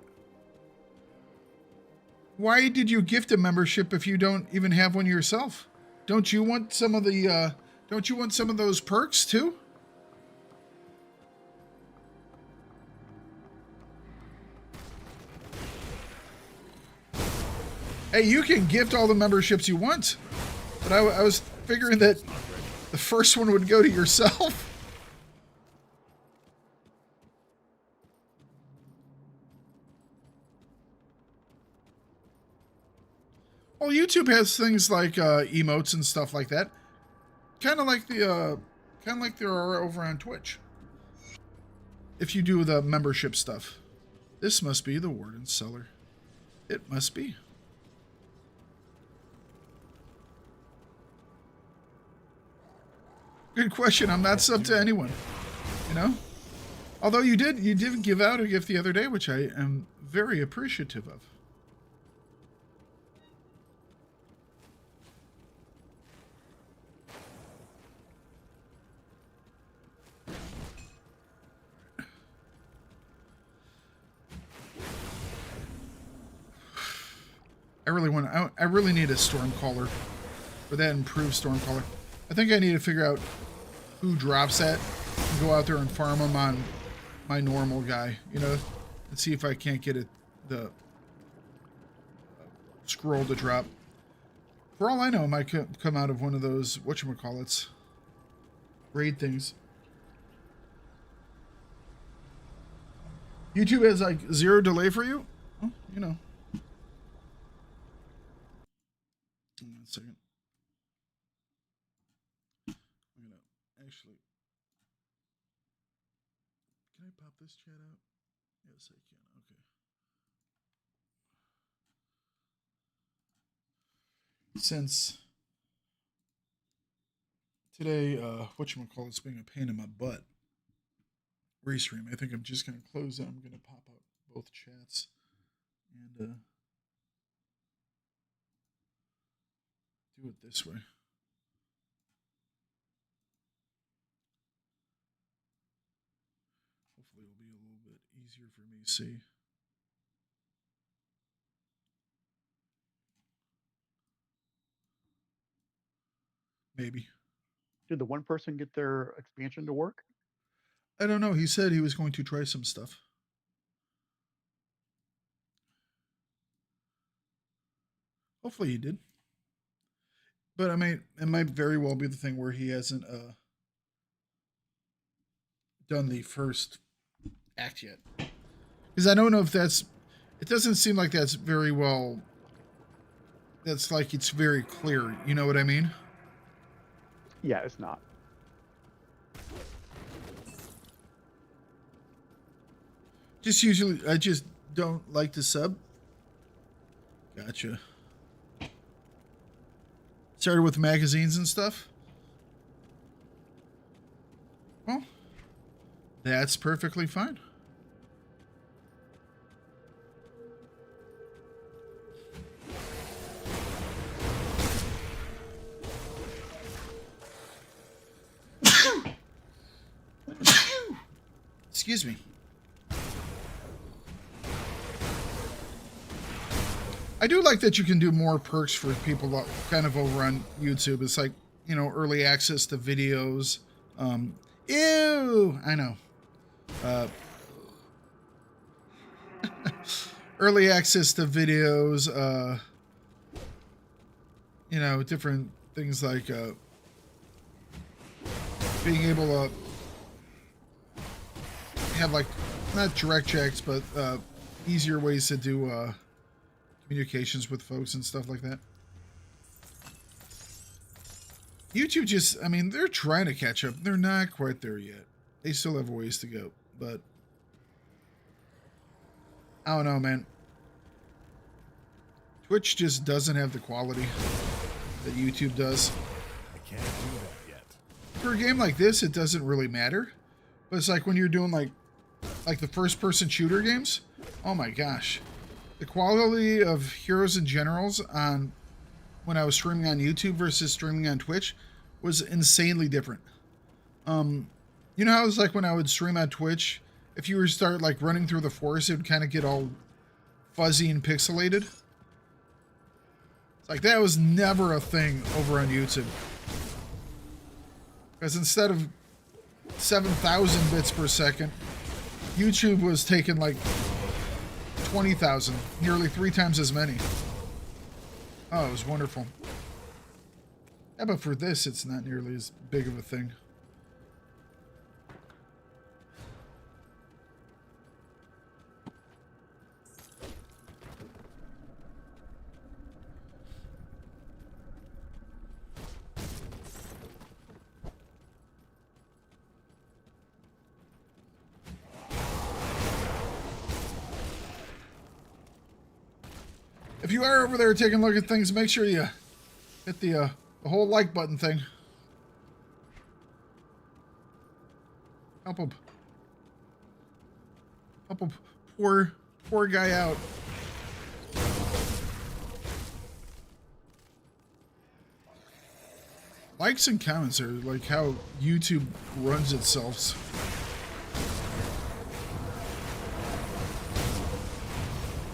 why did you gift a membership if you don't even have one yourself? Don't you want some of the don't you want some of those perks too? Hey, you can gift all the memberships you want, but I was figuring that the first one would go to yourself. Well, YouTube has things like emotes and stuff like that, kind of like there are over on Twitch. If you do the membership stuff, this must be the Warden's cellar. It must be. Good question. I'm not sub to anyone, you know. Although you did give out a gift the other day, which I am very appreciative of. I really need a Stormcaller, for that improved Stormcaller. I think I need to figure out who drops that and go out there and farm them on my normal guy, you know, and see if I can't get the scroll to drop. For all I know, it might come out of one of those, whatchamacallits, raid things. YouTube has like 0 delay for you? Well, you know. Hang on a second. I'm gonna actually. Can I pop this chat out? Yes, I can. Okay. Since today, whatchamacallit's being a pain in my butt. Restream. I think I'm just gonna close it. I'm gonna pop out both chats and do it this way. Hopefully it'll be a little bit easier for me to see. Maybe. Did the one person get their expansion to work? I don't know. He said he was going to try some stuff. Hopefully he did. But I mean, it might very well be the thing where he hasn't done the first act yet. Because I don't know if that's... It doesn't seem like that's very well... That's like it's very clear. You know what I mean? Yeah, it's not. Just usually, I just don't like to sub. Gotcha. Started with magazines and stuff. Well, that's perfectly fine. Excuse me. I do like that you can do more perks for people kind of over on YouTube. It's like, you know, early access to videos. Ew, I know. Early access to videos, you know, different things like being able to have like, not direct checks, but easier ways to do communications with folks and stuff like that. YouTube just, I mean, they're trying to catch up. They're not quite there yet. They still have a ways to go, but I don't know, man. Twitch just doesn't have the quality that YouTube does. I can't do that yet. For a game like this, it doesn't really matter. But it's like when you're doing like the first-person shooter games. Oh my gosh. The quality of heroes and generals on when I was streaming on YouTube versus streaming on Twitch was insanely different. You know how it was like when I would stream on Twitch if you were to start like running through the forest, it would kind of get all fuzzy and pixelated. It's like that was never a thing over on YouTube. Because instead of 7,000 bits per second, YouTube was taking like 20,000, nearly 3 times as many. Oh, it was wonderful. Yeah, but for this, it's not nearly as big of a thing. If you are over there taking a look at things, make sure you hit the whole like button thing. Help a poor guy out. Likes and comments are like how YouTube runs itself.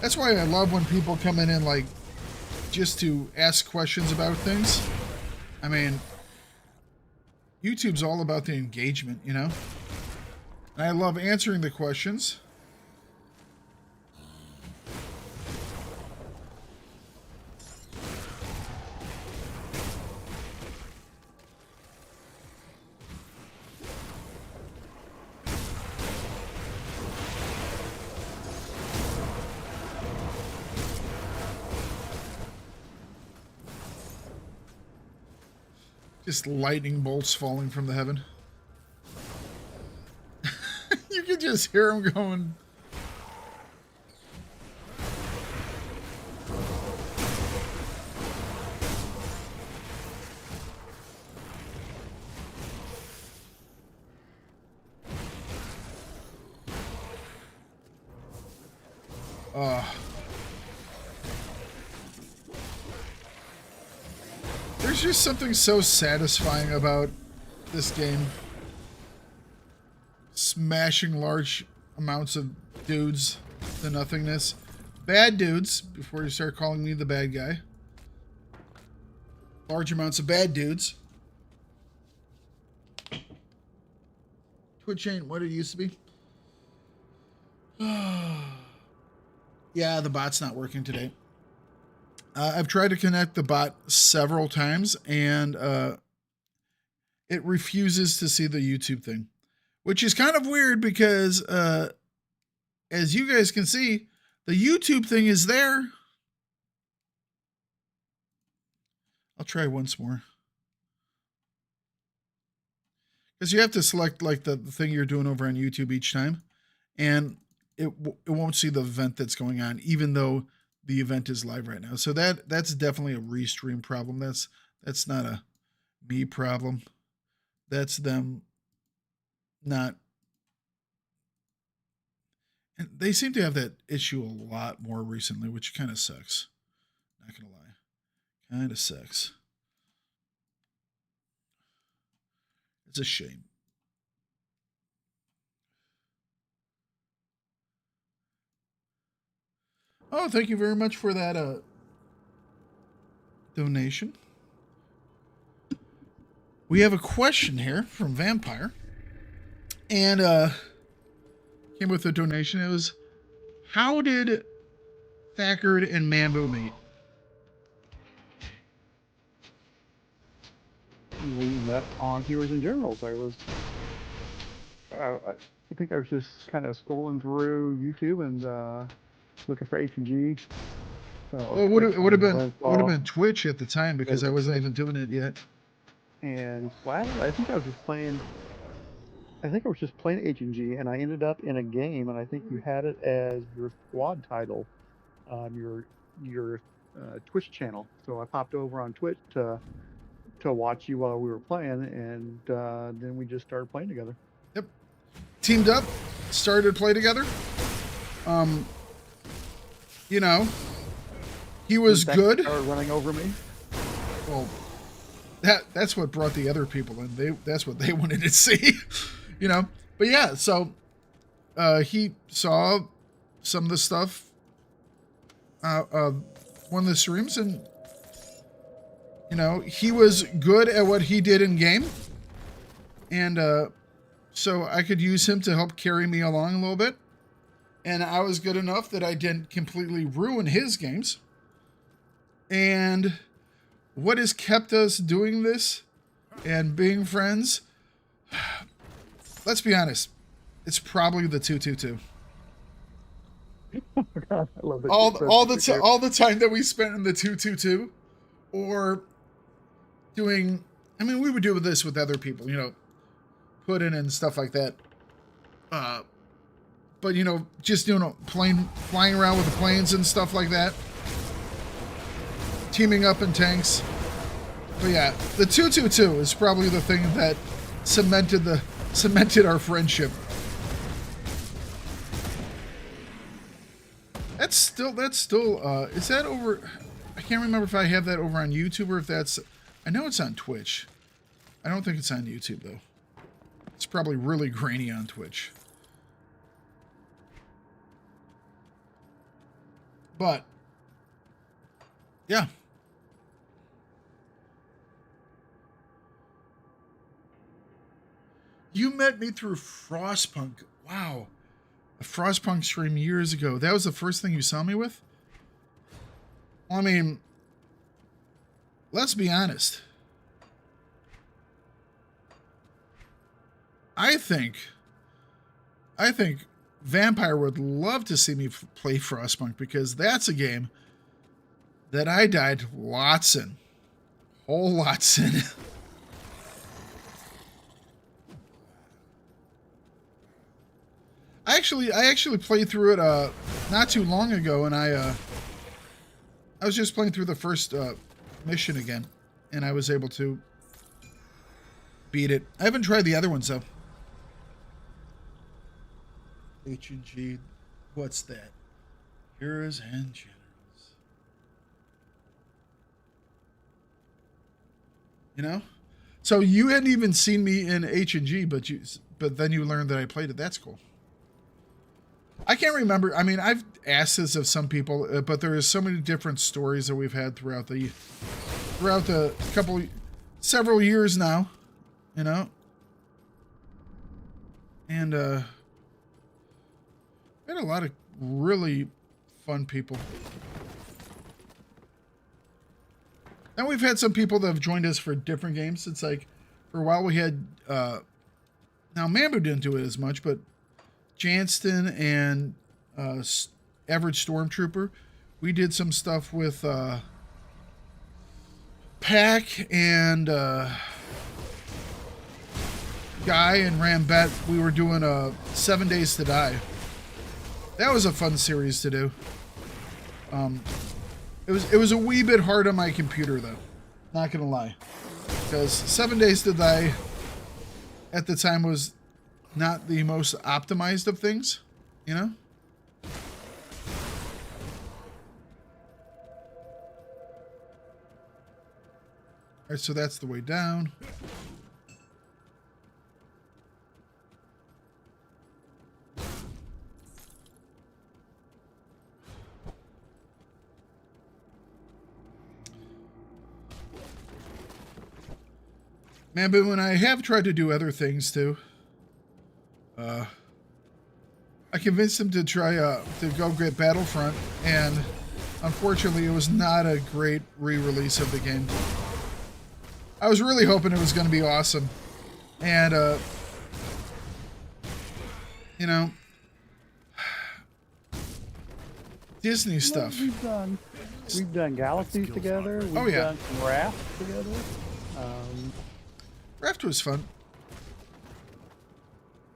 That's why I love when people come in and like just to ask questions about things. I mean, YouTube's all about the engagement, you know? And I love answering the questions. Just lightning bolts falling from the heaven. You can just hear them going. There's just something so satisfying about this game. Smashing large amounts of dudes to nothingness. Bad dudes, before you start calling me the bad guy. Large amounts of bad dudes. Twitch ain't what it used to be. Yeah, the bot's not working today. I've tried to connect the bot several times, and it refuses to see the YouTube thing, which is kind of weird because, as you guys can see, the YouTube thing is there. I'll try once more. Because you have to select like the thing you're doing over on YouTube each time, and it won't see the event that's going on, even though the event is live right now. So that's definitely a restream problem. That's not a me problem. That's them not. And they seem to have that issue a lot more recently, which kind of sucks. Not gonna lie. Kind of sucks. It's a shame. Oh, thank you very much for that donation. We have a question here from Vampire. And came with a donation. It was, how did Thakard and Mambo meet? We met on Heroes and Generals. I think I was just kind of scrolling through YouTube and looking for ARPG. Well, it would have been Twitch at the time because I wasn't even doing it yet. And I think I was just playing. I think I was just playing HNG, and I ended up in a game, and I think you had it as your squad title on your Twitch channel. So I popped over on Twitch to watch you while we were playing, and then we just started playing together. Yep, teamed up, started to play together. You know, he was good. Started running over me. Well, that's what brought the other people in. That's what they wanted to see. You know, but yeah, so he saw some of the stuff, one of the streams, and you know, he was good at what he did in game, and so I could use him to help carry me along a little bit. And I was good enough that I didn't completely ruin his games. And what has kept us doing this and being friends? Let's be honest. It's probably the 222. Oh God, I love it. All the time that we spent in the 222, or doing. I mean, we would do this with other people, you know, put in and stuff like that. But you know, just doing a plane, flying around with the planes and stuff like that. Teaming up in tanks. But yeah, the 222 is probably the thing that cemented our friendship. That's still is that over? I can't remember if I have that over on YouTube or if that's, I know it's on Twitch. I don't think it's on YouTube though. It's probably really grainy on Twitch. But yeah. You met me through Frostpunk. Wow. A Frostpunk stream years ago. That was the first thing you saw me with? Well, I mean, let's be honest. I think Vampire would love to see me play Frostpunk, because that's a game that I died lots in. Whole lots in. I actually played through it not too long ago, and I was just playing through the first mission again, and I was able to beat it. I haven't tried the other ones though. H&G, what's that? Heroes and Generals. You know? So you hadn't even seen me in H&G, but then you learned that I played it. That's cool. I can't remember. I mean, I've asked this of some people, but there is so many different stories that we've had throughout the several years now, you know? And, we had a lot of really fun people. And we've had some people that have joined us for different games. It's like, for a while we had, now Mambo didn't do it as much, but Janston and Average Stormtrooper, we did some stuff with Pack and Guy and Rambet. We were doing 7 Days to Die. That was a fun series to do. It was a wee bit hard on my computer though, not gonna lie, because 7 Days to Die at the time was not the most optimized of things, you know? Alright, so that's the way down. Man, but when I have tried to do other things too, I convinced him to try to go get Battlefront, and unfortunately it was not a great re-release of the game. I was really hoping it was going to be awesome, and you know, Disney stuff. We've done Galaxies together. We've done some Rafts together. Raft was fun.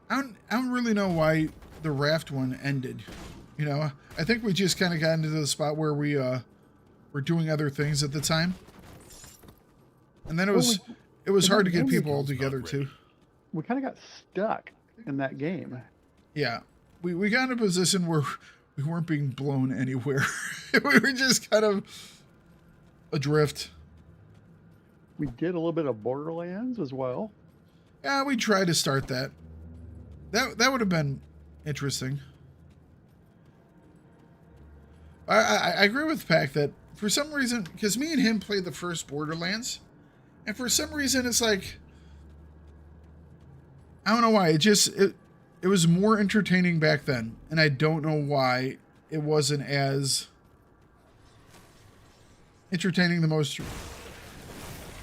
I don't really know why the Raft one ended. You know, I think we just kind of got into the spot where we were doing other things at the time, and then it was hard to get people all together too. We kind of got stuck in that game. Yeah, we got in a position where we weren't being blown anywhere. We were just kind of adrift. We did a little bit of Borderlands as well. Yeah, we tried to start that. That would have been interesting. I agree with Pac that for some reason, because me and him played the first Borderlands, and for some reason it's like, I don't know why, it was more entertaining back then, and I don't know why it wasn't as entertaining the most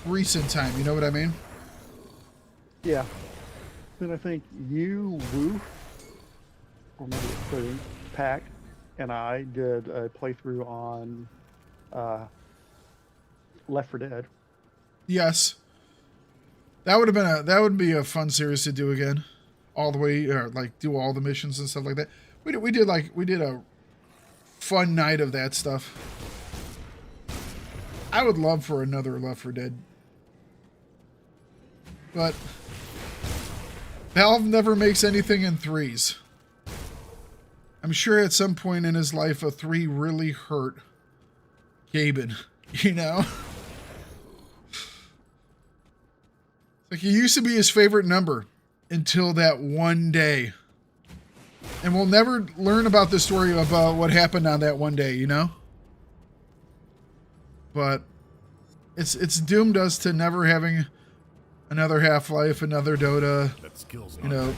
recent time, you know what I mean? Yeah. Then I think you, Woof, or maybe it's Pudding, Pac, and I did a playthrough on Left 4 Dead. Yes. That would be a fun series to do again. All the way, or like do all the missions and stuff like that. We did a fun night of that stuff. I would love for another Left 4 Dead. But Valve never makes anything in threes. I'm sure at some point in his life a 3 really hurt Gaben, you know? Like, it used to be his favorite number until that one day. And we'll never learn about the story about what happened on that one day, you know? But it's doomed us to never having another Half-Life, another Dota, That skill's you not know,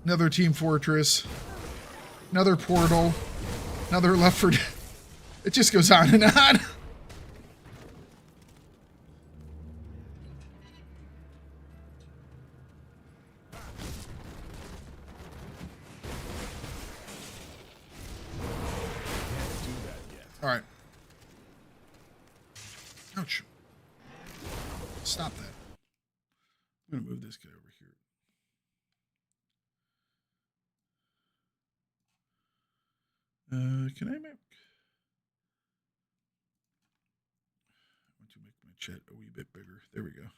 another Team Fortress, another Portal, another Left 4 Dead. It just goes on and on. All right. Ouch. Stop that. I'm going to move this guy over here. Can I make... I want to make my chat a wee bit bigger. There we go.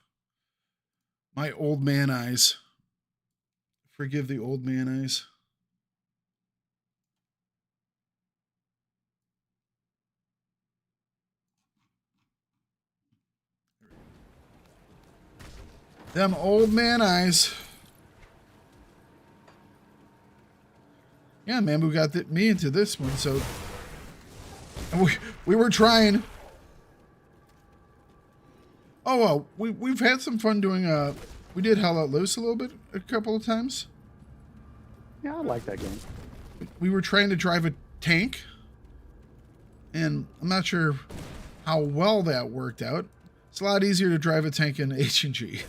My old man eyes. Forgive the old man eyes. Them old man eyes. Yeah, man, we got me into this one, so we were trying. Oh well, we've had some fun doing. We did Hell Let Loose a little bit, a couple of times. Yeah, I like that game. We were trying to drive a tank, and I'm not sure how well that worked out. It's a lot easier to drive a tank in H&G.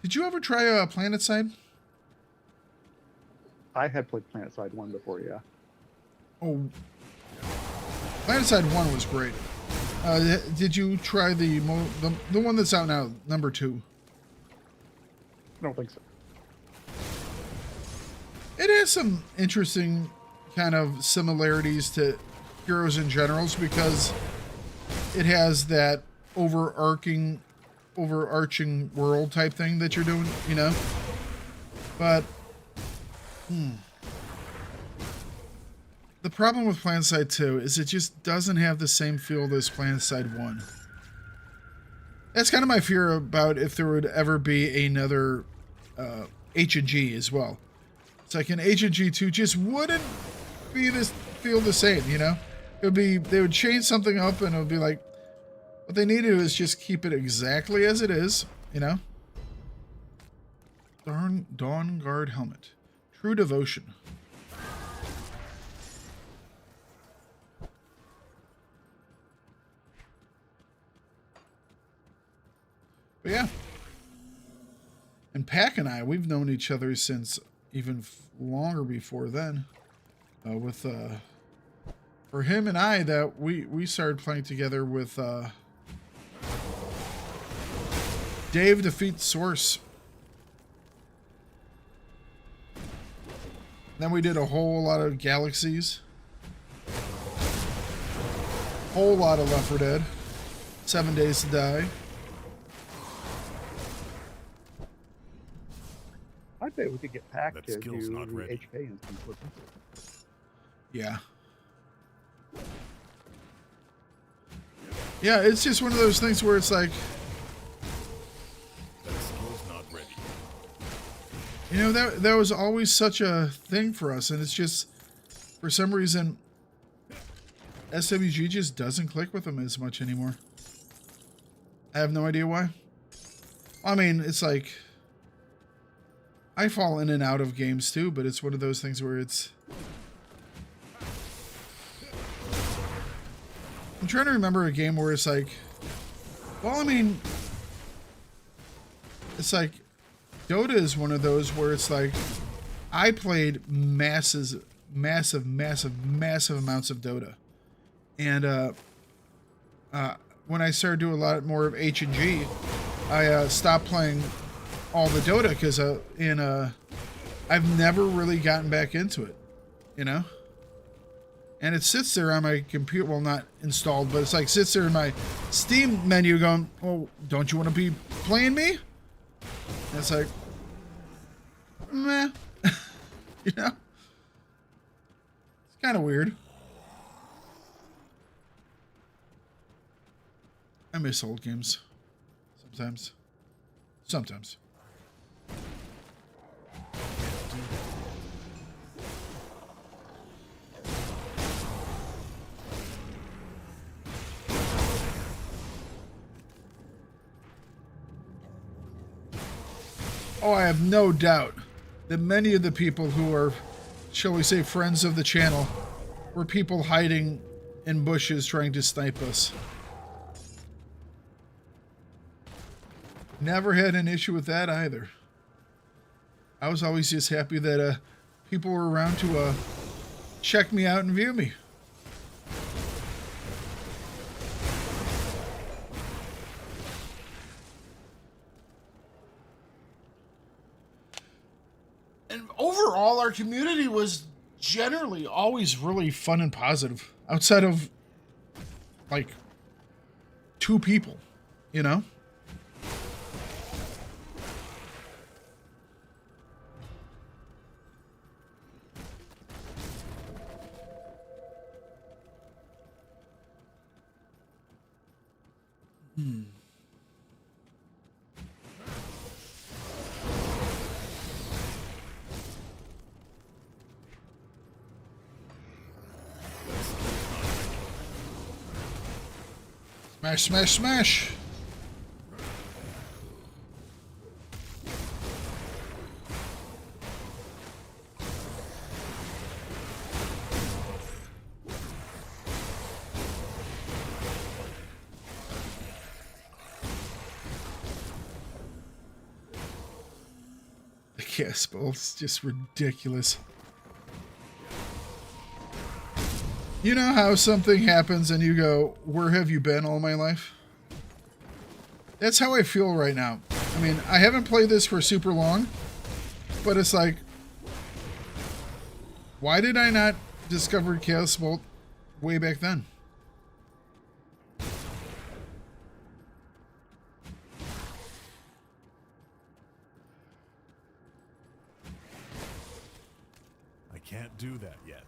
Did you ever try PlanetSide? I had played PlanetSide 1 before, yeah. Oh, PlanetSide 1 was great. Did you try the one that's out now, number 2? I don't think so. It has some interesting kind of similarities to Heroes and Generals because it has that overarching world type thing that you're doing, you know? But the problem with PlanetSide 2 is it just doesn't have the same feel as PlanetSide 1. That's kind of my fear about if there would ever be another H&G as well. It's like an H&G 2 just wouldn't feel the same, you know? They would change something up and it would be like, what they need to do is just keep it exactly as it is, you know? Dawn Guard helmet. True devotion. But yeah. And Pac and I, we've known each other since even longer before then. For him and I, that we started playing together with Dave Defeats Source. Then we did a whole lot of Galaxies. Whole lot of Left 4 Dead. 7 Days to Die. I bet we could get Pac That to do skill's not the ready. HK instance with him. Yeah. Yeah, it's just one of those things where it's like, That skill's not ready. You know, that was always such a thing for us, and it's just, for some reason, SWG just doesn't click with them as much anymore. I have no idea why. I mean, it's like, I fall in and out of games too, but it's one of those things where it's... I'm trying to remember a game where it's like, well, I mean, it's like, Dota is one of those where it's like, I played massive amounts of Dota. And when I started doing a lot more of H&G, I stopped playing all the Dota because I've never really gotten back into it, you know? And it sits there on my computer, well, not installed, but it's like sits there in my Steam menu going, oh, don't you want to be playing me? And it's like, meh. You know? It's kind of weird. I miss old games. Sometimes. Sometimes. Oh, I have no doubt that many of the people who are, shall we say, friends of the channel, were people hiding in bushes trying to snipe us. Never had an issue with that either. I was always just happy that people were around to check me out and view me. And overall, our community was generally always really fun and positive, outside of, like, 2 people, you know? Smash, smash, smash! The cast bolt's just ridiculous. You know how something happens and you go, where have you been all my life? That's how I feel right now. I mean, I haven't played this for super long, but it's like, why did I not discover Chaos Bolt way back then? I can't do that yet.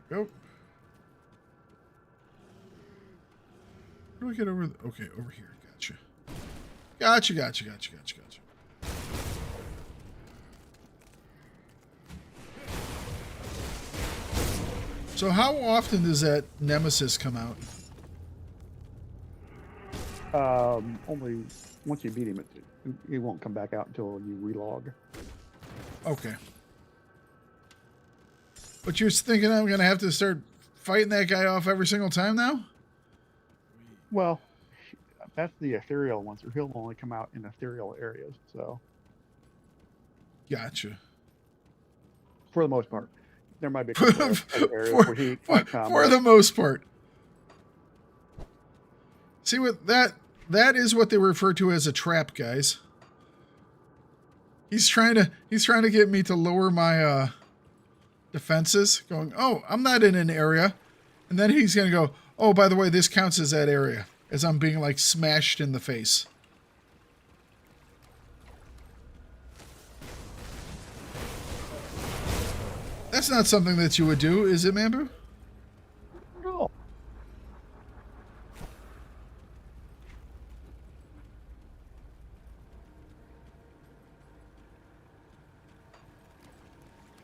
Go. How do we get over? Okay, over here. Gotcha. Gotcha, gotcha, gotcha, gotcha, gotcha. So how often does that Nemesis come out? Only once you beat him, it won't come back out until you relog. Okay. But you're thinking I'm going to have to start fighting that guy off every single time now? Well, that's the ethereal ones, or he'll only come out in ethereal areas, so. Gotcha. For the most part. There might be a couple of other areas where he might come. For the most part. See what that is what they refer to as a trap, guys. He's trying to get me to lower my defenses, going, oh, I'm not in an area. And then he's going to go, oh, by the way, this counts as that area, as I'm being, like, smashed in the face. That's not something that you would do, is it, Mambu? No.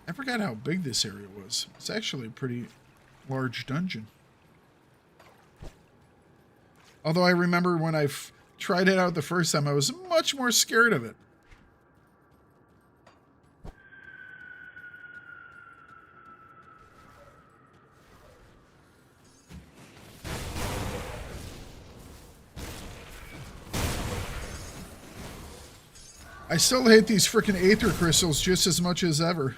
I forgot how big this area was. It's actually a pretty large dungeon. Although I remember when I tried it out the first time, I was much more scared of it. I still hate these freaking aether crystals just as much as ever.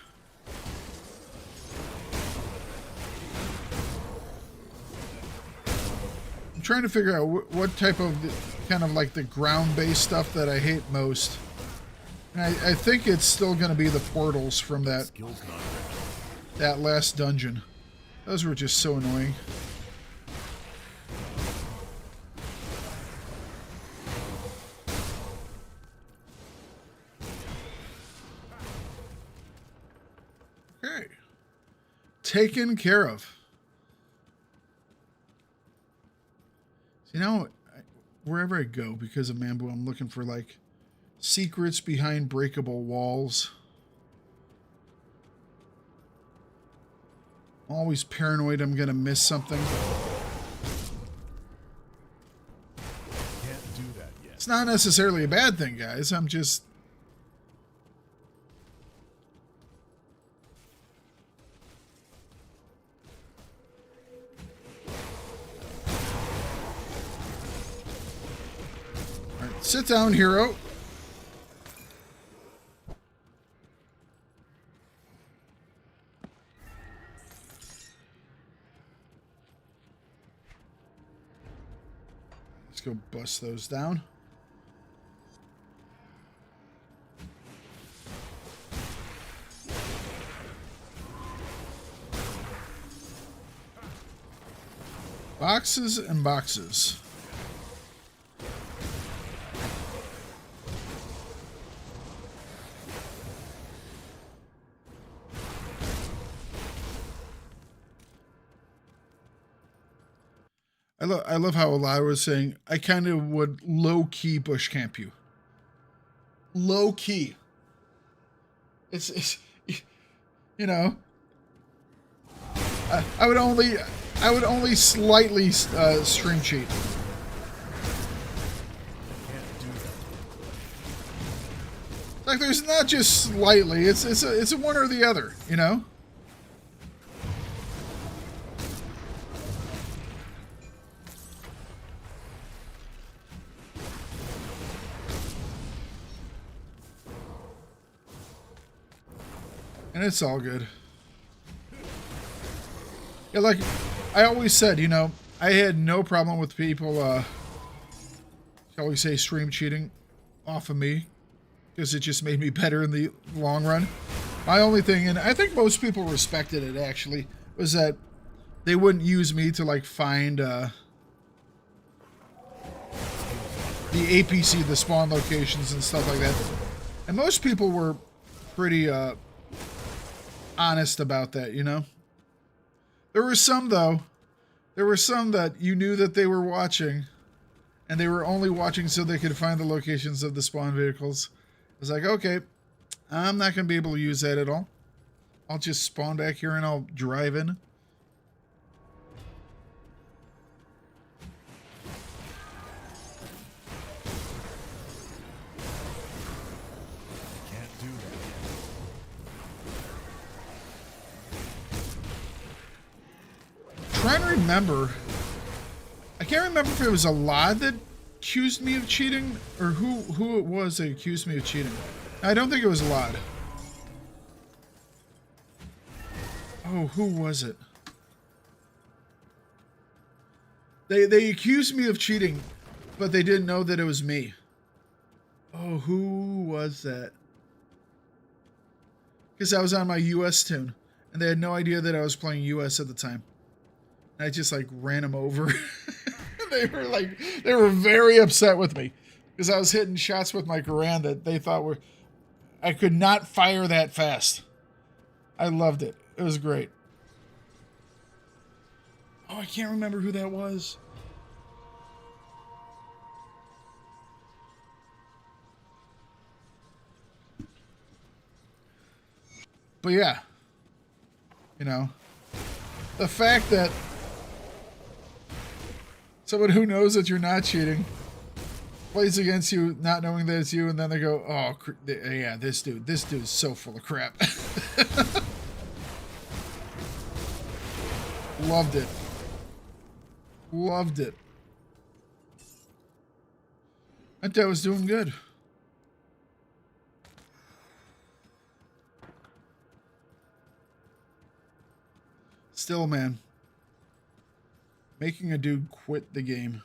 I'm trying to figure out what type of kind of like the ground-based stuff that I hate most. And I think it's still going to be the portals from that last dungeon. Those were just so annoying. Okay. Taken care of. See, now, wherever I go, because of Mambu, I'm looking for, like, secrets behind breakable walls. I'm always paranoid I'm going to miss something. Can't do that yet. It's not necessarily a bad thing, guys. I'm just... Alright, sit down, hero. Let's go bust those down. Boxes and boxes. I love how Eli was saying, I kind of would low-key bush camp you. Low-key. It's you know, I would only slightly stream cheat. Can't do that. Like there's not just slightly, it's a one or the other, you know? And it's all good. Yeah, like I always said, you know, I had no problem with people, shall we say, stream cheating off of me. Because it just made me better in the long run. My only thing, and I think most people respected it actually, was that they wouldn't use me to like find the APC, the spawn locations and stuff like that. And most people were pretty honest about that, you know? There were some, though. There were some that you knew that they were watching, and they were only watching so they could find the locations of the spawn vehicles. I was like, okay, I'm not going to be able to use that at all. I'll just spawn back here and I'll drive in. Can't do that yet. Trying to remember. I can't remember if it was a lot that accused me of cheating or who it was that accused me of cheating. I don't think it was a lot. Oh, who was it? They accused me of cheating, but they didn't know that it was me. Oh, who was that? Because I was on my US tune, and they had no idea that I was playing US at the time. And I just like ran them over. They were very upset with me because I was hitting shots with my Garand that they thought were, I could not fire that fast. I loved it. It was great. Oh, I can't remember who that was. But yeah, You know, the fact that someone who knows that you're not cheating plays against you, not knowing that it's you, and then they go, "Oh, yeah, this dude's so full of crap." Loved it. Loved it. That was doing good. Still, man. Making a dude quit the game.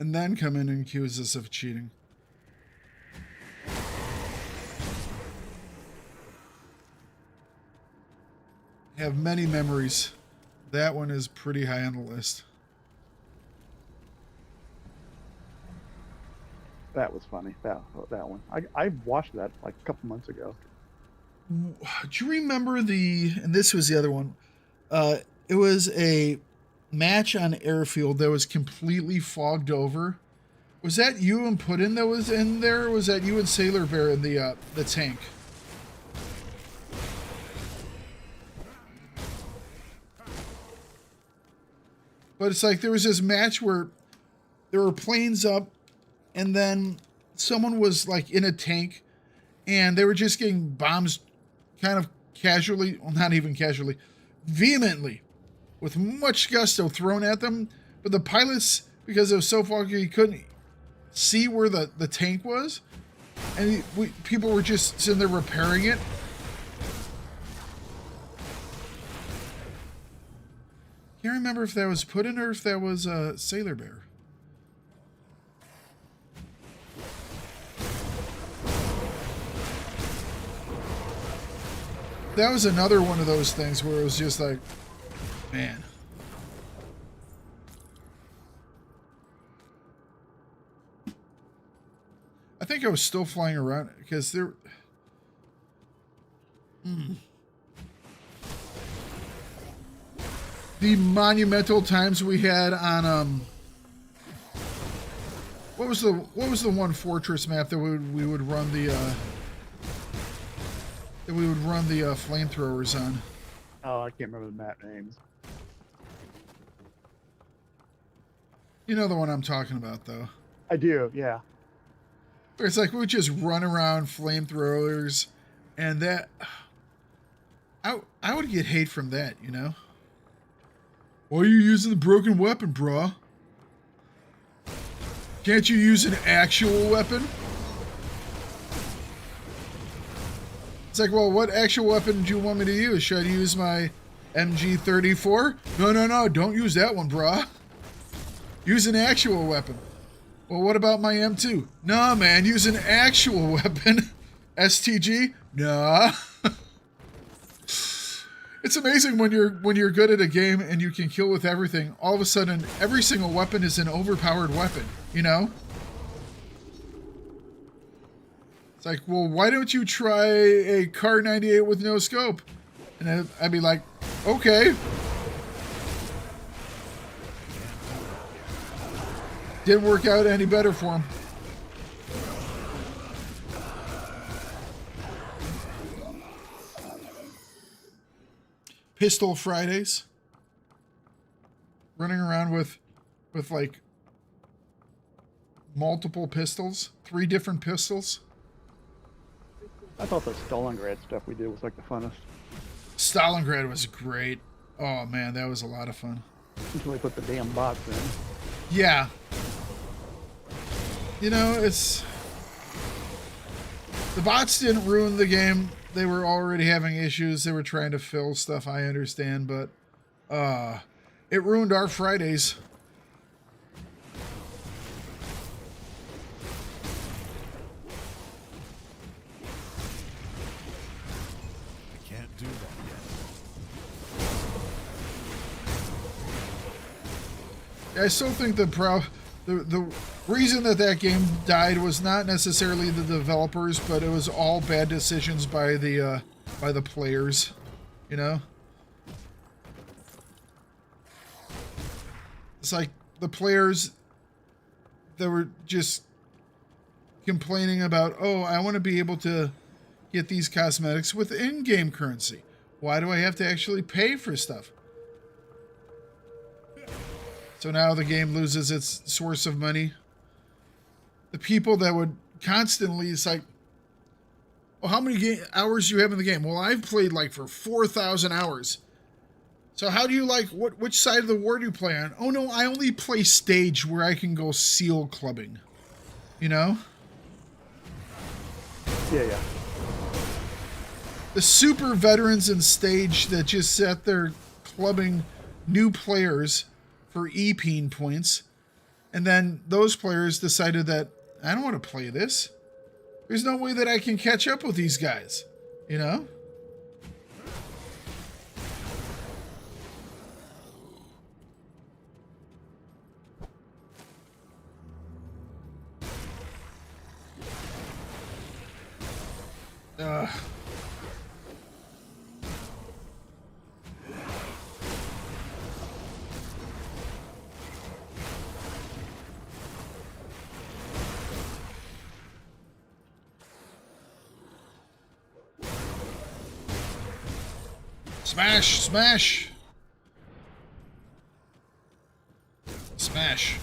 And then come in and accuse us of cheating. Have many memories. That one is pretty high on the list. That was funny. That one. I watched that like a couple months ago. Do you remember and this was the other one. It was a match on Airfield that was completely fogged over. Was that you and Puddin that was in there? Or was that you and Sailor Bear in the tank? But it's like there was this match where there were planes up and then someone was like in a tank and they were just getting bombs kind of casually, well, not even casually, vehemently, with much gusto thrown at them. But the pilots, because it was so foggy, couldn't see where the tank was. And people were just sitting there repairing it. Can't remember if that was Puddin or if that was Sailor Bear. That was another one of those things where it was just like, man. I think I was still flying around because there... The monumental times we had on what was the one fortress map that we would run the flamethrowers on? Oh, I can't remember the map names. You know the one I'm talking about, though. I do, yeah. Where it's like we would just run around flamethrowers, and that I would get hate from that, you know. Why are you using the broken weapon, brah? Can't you use an actual weapon? It's like, well, what actual weapon do you want me to use? Should I use my MG34? No, don't use that one, brah. Use an actual weapon. Well, what about my M2? Nah, man, use an actual weapon. STG? Nah. It's amazing when you're good at a game and you can kill with everything. All of a sudden, every single weapon is an overpowered weapon, you know? It's like, well, why don't you try a Car 98 with no scope? And I'd be like, okay. Didn't work out any better for him. Pistol Fridays. Running around with like multiple pistols, 3 different pistols. I thought the Stalingrad stuff we did was like the funnest. Stalingrad was great. Oh man, that was a lot of fun. Until they put the damn bots in. Yeah. You know, it's... The bots didn't ruin the game. They were already having issues. They were trying to fill stuff, I understand, but it ruined our Fridays. I can't do that yet. I still think the reason that game died was not necessarily the developers, but it was all bad decisions by the players, you know? It's like the players that were just complaining about, oh, I want to be able to get these cosmetics with in-game currency? Why do I have to actually pay for stuff? So now the game loses its source of money. The people that would constantly, it's like, well, how many hours do you have in the game? Well, I've played like for 4,000 hours. So how do you like, which side of the war do you play on? Oh no, I only play stage where I can go seal clubbing. You know? Yeah. The super veterans in stage that just sat there clubbing new players for EPeen points. And then those players decided that, I don't want to play this. There's no way that I can catch up with these guys. You know? Smash! Smash! Smash.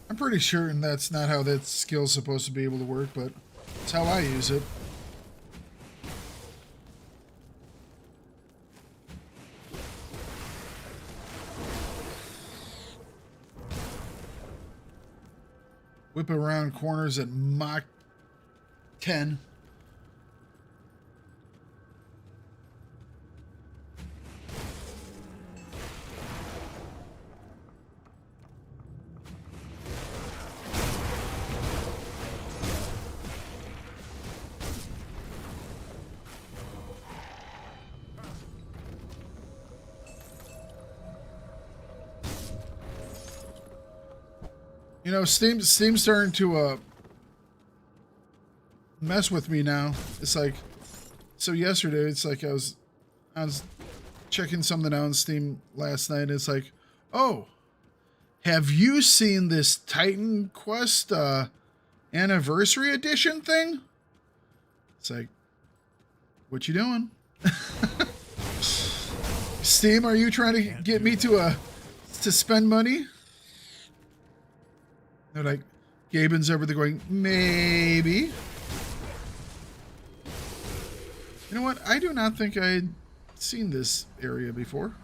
I'm pretty sure that's not how that skill's supposed to be able to work, but it's how I use it. Whip around corners at Mach 10. You know, Steam's starting to mess with me now. It's like, so yesterday, it's like I was checking something out on Steam last night. And it's like, oh, have you seen this Titan Quest anniversary edition thing? It's like, what you doing? Steam, are you trying to get me to spend money? They're like, Gaben's over there going, maybe. You know what? I do not think I had seen this area before.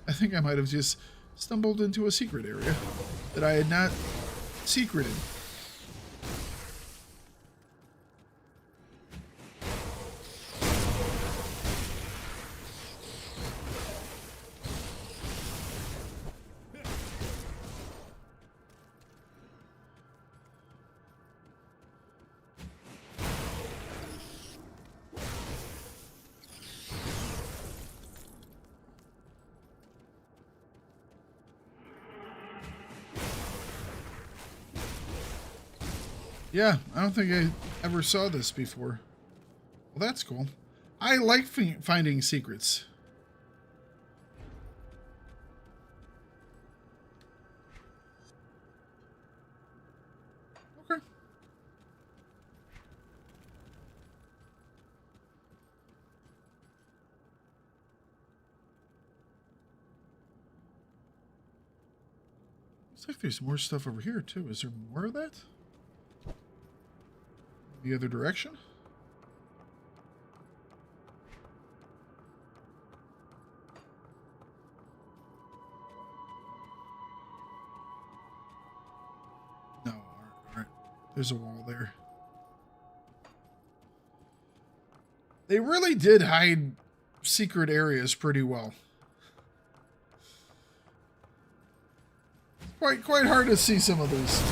I think I might have just stumbled into a secret area that I had not secreted. Yeah, I don't think I ever saw this before. Well, that's cool. I like finding secrets. Okay. Looks like there's more stuff over here, too. Is there more of that? The other direction? No, alright. There's a wall there. They really did hide secret areas pretty well. Quite hard to see some of these.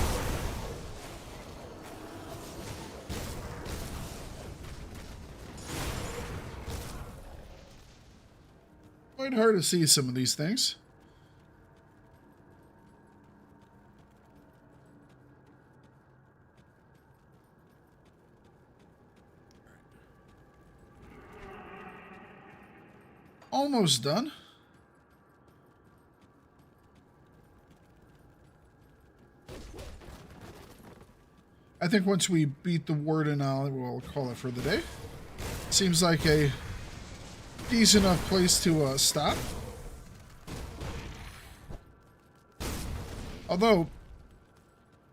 Quite hard to see some of these things. Almost done. I think once we beat the warden, we'll call it for the day. Seems like a decent enough place to stop. Although,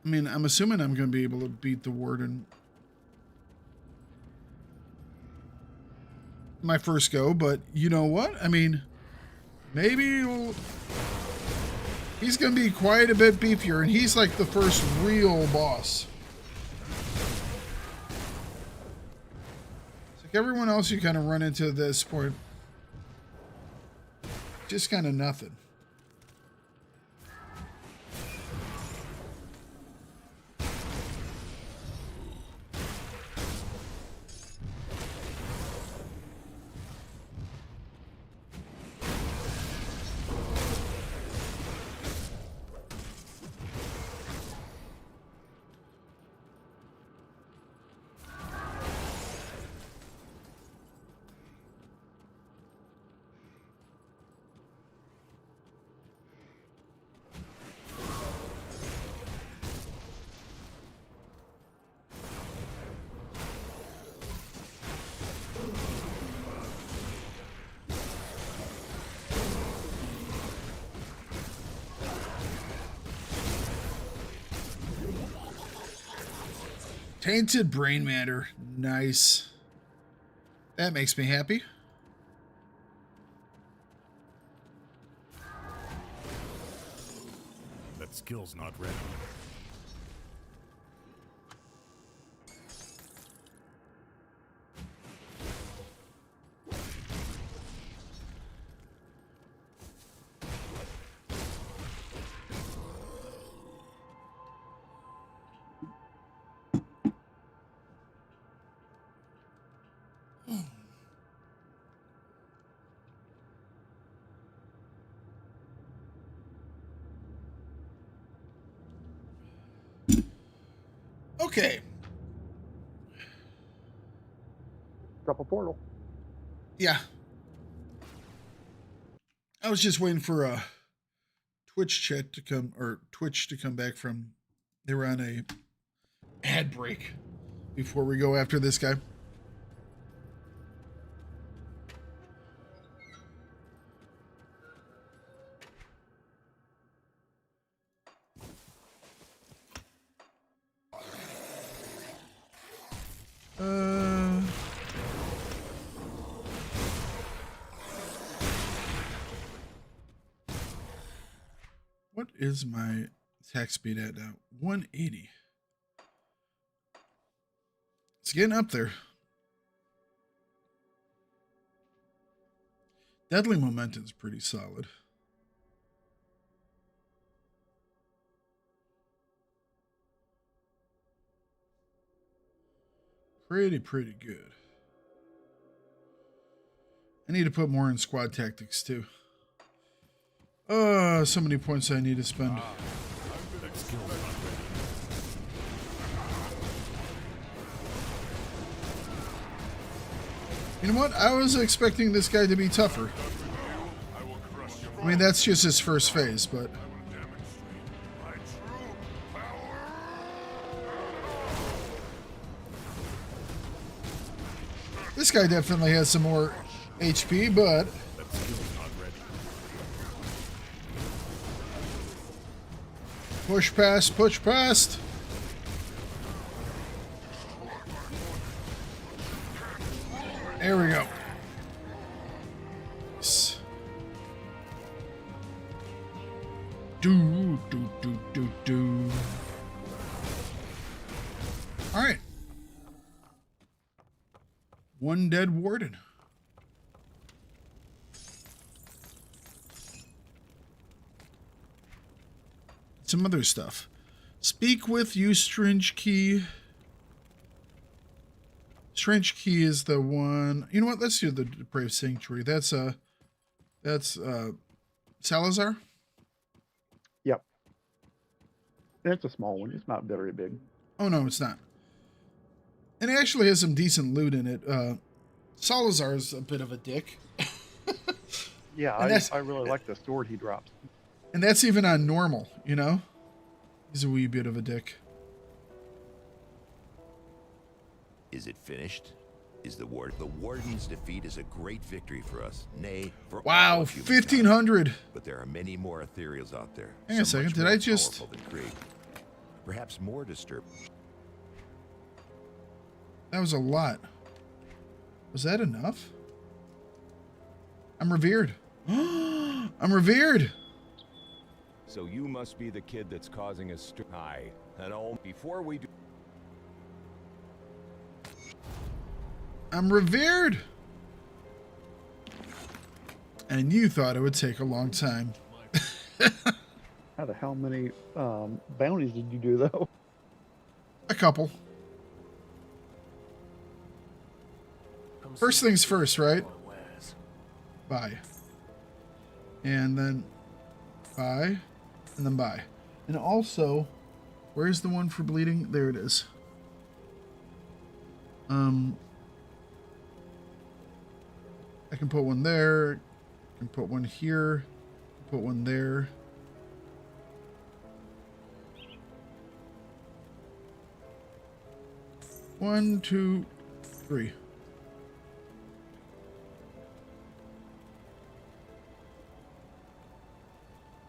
I mean, I'm assuming I'm going to be able to beat the warden my first go, but you know what? I mean, maybe he's going to be quite a bit beefier, and he's like the first real boss. It's like everyone else you kind of run into at this point, just kind of nothing. Tainted brain matter. Nice. That makes me happy. That skill's not ready. Okay. Drop a portal. Yeah. I was just waiting for a Twitch chat to come, or Twitch to come back from, they were on a ad break before we go after this guy. What is my attack speed at now? 180. It's getting up there. Deadly momentum is pretty solid. Pretty good. I need to put more in squad tactics too. So many points I need to spend. That skill's not ready. You know what? I was expecting this guy to be tougher. I mean, that's just his first phase, but... This guy definitely has some more HP, but... That skill's not ready. Push past, push past. There we go. Yes. Do. All right. One dead warden. Some other stuff. Speak with, use Strange Key. Strange Key is the one. You know what? Let's do the Depraved Sanctuary. That's Salazar. Yep. It's a small one. It's not very big. Oh no, it's not. And it actually has some decent loot in it. Salazar's a bit of a dick. Yeah, I really like the sword he drops. And that's even on normal, you know? He's a wee bit of a dick. Is it finished? Is the warden's defeat is a great victory for us. Nay, for all Wow, of humankind. 1,500. But there are many more ethereals out there. Hang on a some second, much did more I just- powerful than Krieg. Perhaps more disturbing. That was a lot. Was that enough? I'm revered. I'm revered. So you must be the kid that's causing us Hi. And all before we do I'm revered. And you thought it would take a long time. How the hell many bounties did you do, though? A couple. First things first, right? Buy. And then buy. And then buy. And also, where's the one for bleeding? There it is. I can put one there. I can put one here. Put one there. One, two, three.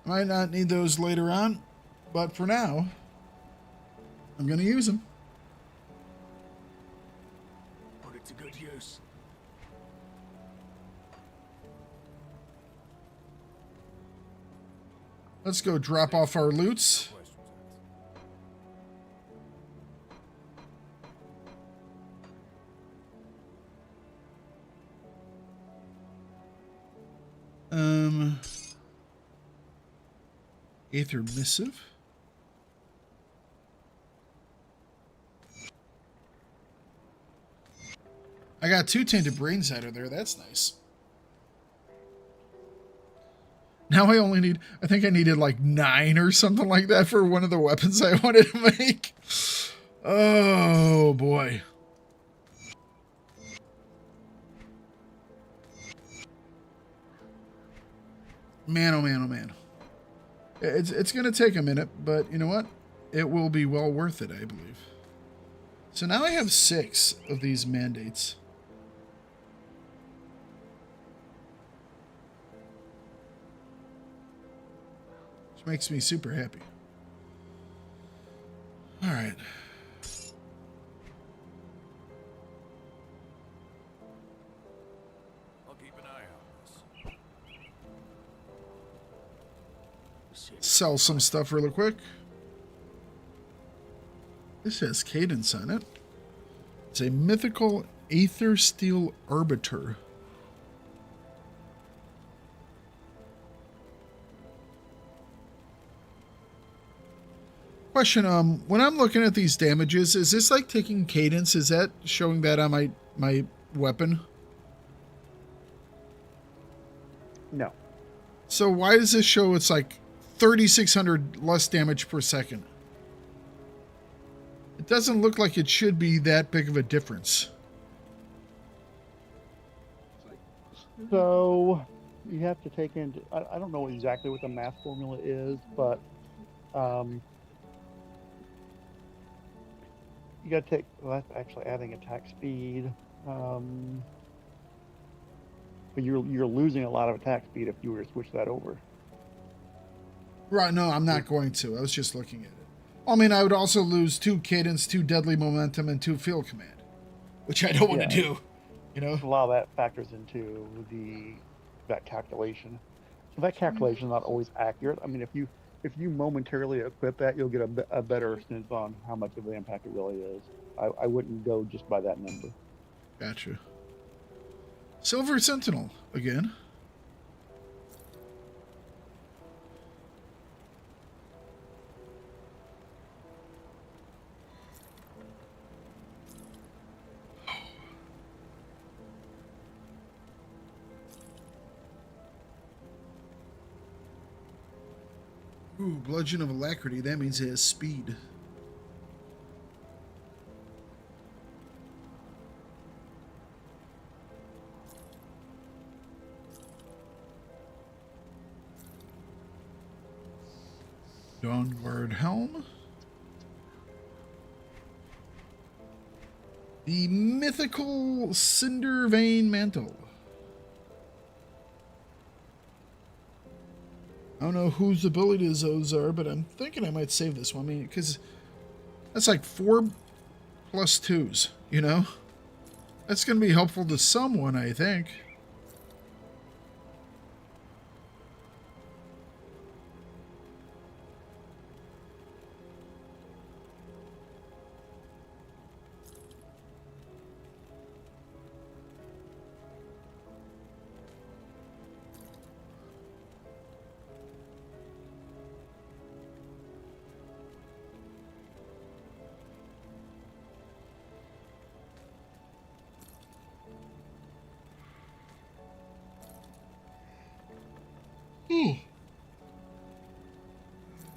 Might not need those later on, but for now, I'm going to use them. Put it to good use. Let's go drop off our loots. Aether Missive. I got 2 tainted brains out of there. That's nice. Now I only need, I think I needed like 9 or something like that for one of the weapons I wanted to make. Oh boy. Man, oh man, oh man. It's going to take a minute, but you know what? It will be well worth it, I believe. So now I have 6 of these mandates. Which makes me super happy. All right. I'll keep an eye on this. Sell some stuff really quick. This has cadence on it. It's a mythical Aether Steel Arbiter. Question, when I'm looking at these damages, is this like taking cadence? Is that showing that on my weapon? No. So why does this show it's like 3,600 less damage per second? It doesn't look like it should be that big of a difference. So you have to take into, I don't know exactly what the math formula is, but you got to take, well, that's actually adding attack speed. But you're losing a lot of attack speed if you were to switch that over. Right, no, I'm not going to. I was just looking at it. I mean, I would also lose 2 cadence, 2 deadly momentum, and 2 field command, which I don't want to do. You know, A lot of that factors into that calculation. So that calculation is not always accurate. I mean, if you momentarily equip that, you'll get a better sense on how much of an impact it really is. I wouldn't go just by that number. Gotcha. Silver Sentinel again. Ooh, Bludgeon of Alacrity. That means it has speed. Dawnguard Helm. The mythical Cinder Vein Mantle. I don't know whose abilities those are, but I'm thinking I might save this one. I mean, because that's like 4 plus 2s, you know? That's going to be helpful to someone, I think.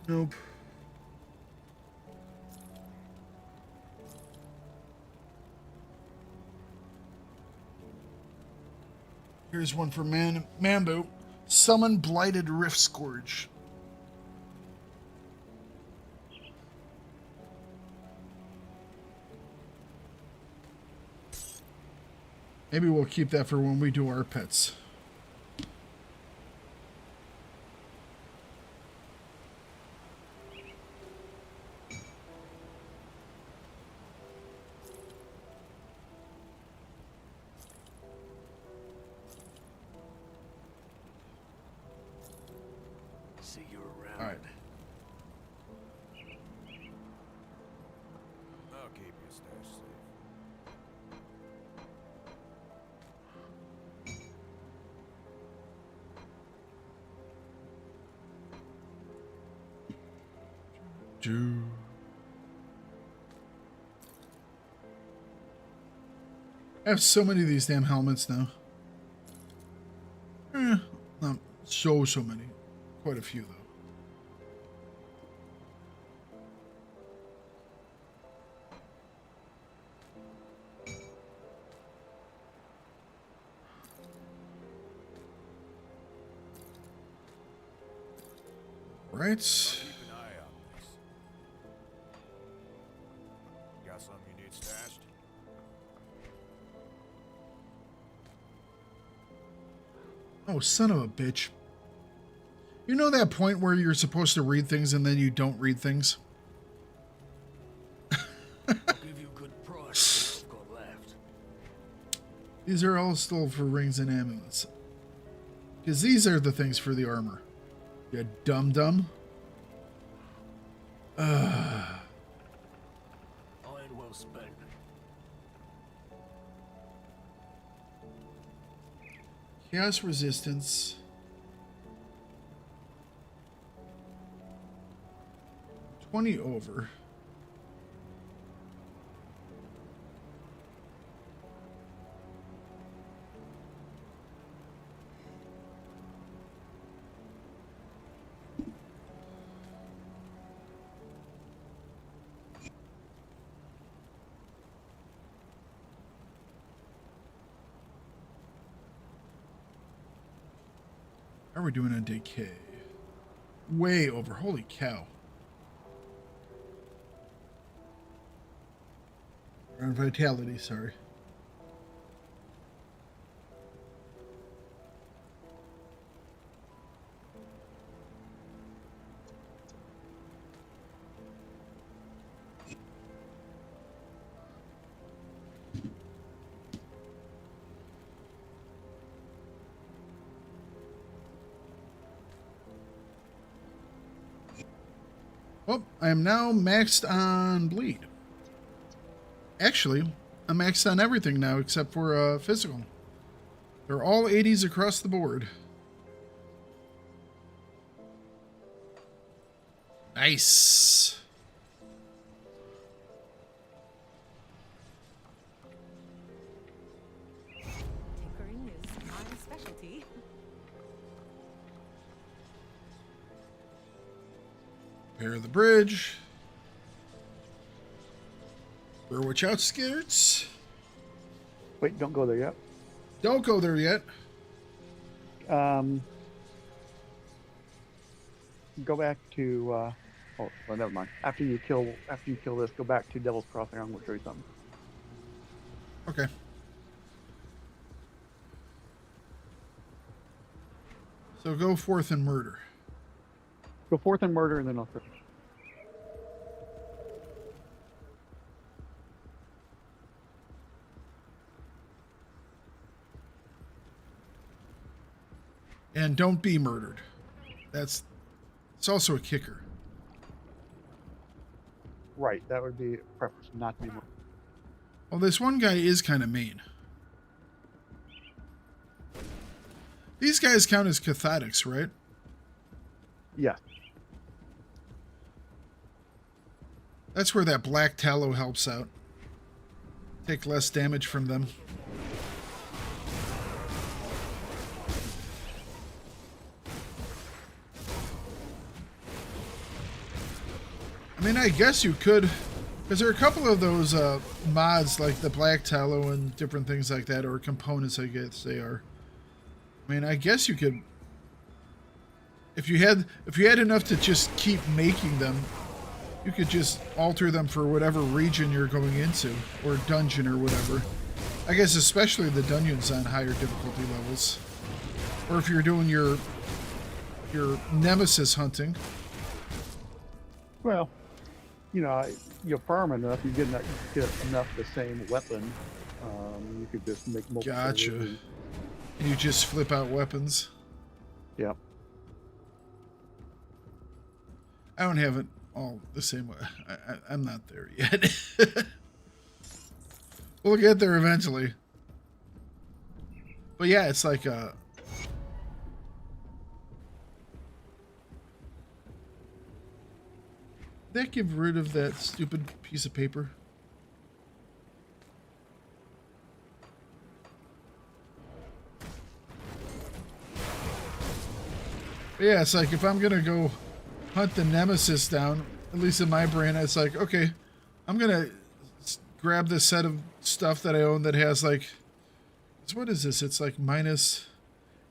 Nope. Here's one for Mambo. Summon Blighted Rift Scourge. Maybe we'll keep that for when we do our pets. See you around. All right. I'll keep your stash safe. I have so many of these damn helmets now. Not so many. Quite a few, though. Right. Keep an eye on this. Got something you need stashed? Oh, son of a bitch. You know that point where you're supposed to read things and then you don't read things? I'll give you a good price for what I've got left. These are all still for rings and amulets. Because these are the things for the armor. You dum-dum. Iron well spent. Chaos resistance. 20 over. How are we doing on decay? Way over. Holy cow. Or on vitality, sorry. Well, I am now maxed on bleed. Actually, I'm maxed on everything now except for physical. They're all 80s across the board. Nice. Tinkering is my specialty. Repair the bridge. Bear watch out, skirts. Wait, don't go there yet. Don't go there yet. Go back to. Oh, well, never mind. After you kill this, go back to Devil's Crossing. I'm going to show you something. Okay. So go forth and murder. Go forth and murder, and then I'll finish. And don't be murdered. It's also a kicker. Right, that would be preference, not to be murdered. Well, this one guy is kind of mean. These guys count as cathatics, right? Yes. That's where that black tallow helps out. Take less damage from them. I mean, I guess you could, because there are a couple of those mods like the black tallow and different things like that, or components, I guess they are. I mean, I guess you could, if you had enough to just keep making them, you could just alter them for whatever region you're going into, or dungeon or whatever. I guess especially the dungeons on higher difficulty levels, or if you're doing your nemesis hunting. Well, you know, you farm enough, you get enough the same weapon. You could just make multiple. Gotcha. weapons. And you just flip out weapons. Yep. I don't have it all the same way. I'm not there yet. We'll get there eventually. But yeah, it's like did that give rid of that stupid piece of paper? But yeah, it's like if I'm gonna go hunt the nemesis down, at least in my brain, it's like, okay, I'm gonna grab this set of stuff that I own that has like, what is this? It's like minus,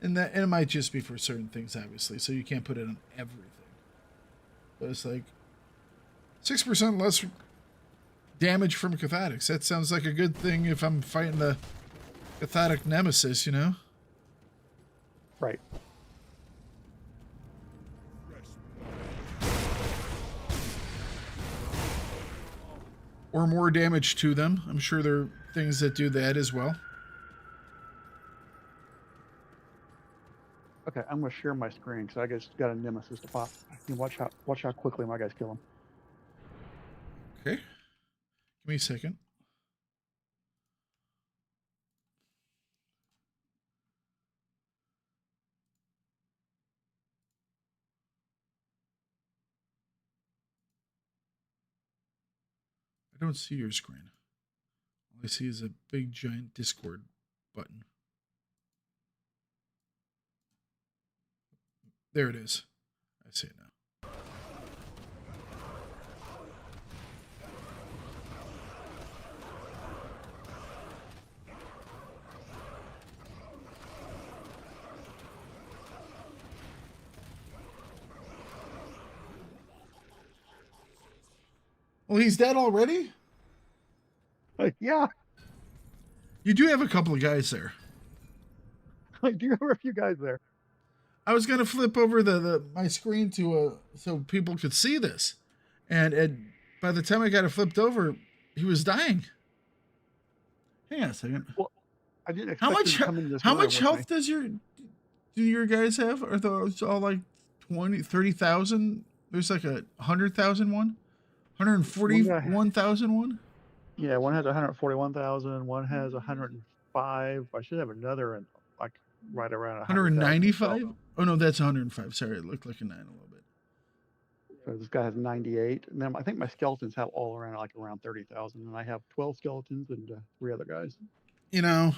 and it might just be for certain things, obviously, so you can't put it on everything. But it's like 6% less damage from cathatics. That sounds like a good thing if I'm fighting the cathatic nemesis, you know? Right. Or more damage to them. I'm sure there are things that do that as well. Okay, I'm gonna share my screen because I just got a nemesis to pop. You watch how quickly my guys kill him. Okay. Give me a second. I don't see your screen. All I see is a big giant Discord button. There it is. I see it now. Well, he's dead already? Yeah, You do have a couple of guys there. I do have a few guys there. I was gonna flip over my screen to so people could see this, and by the time I got it flipped over, he was dying. Hang on a second. Well, I didn't expect How him much to come in this how room much with health me. do your guys have? Are those all like 20, 30,000? There's like 100,000 one, 141,000 one. Yeah, one has 141,000. One has 105. I should have another, and like right around 195? Oh, no, that's 105. Sorry, it looked like a 9 a little bit. So this guy has 98, and then I think my skeletons have all around like around 30,000, and I have 12 skeletons and 3 other guys. You know,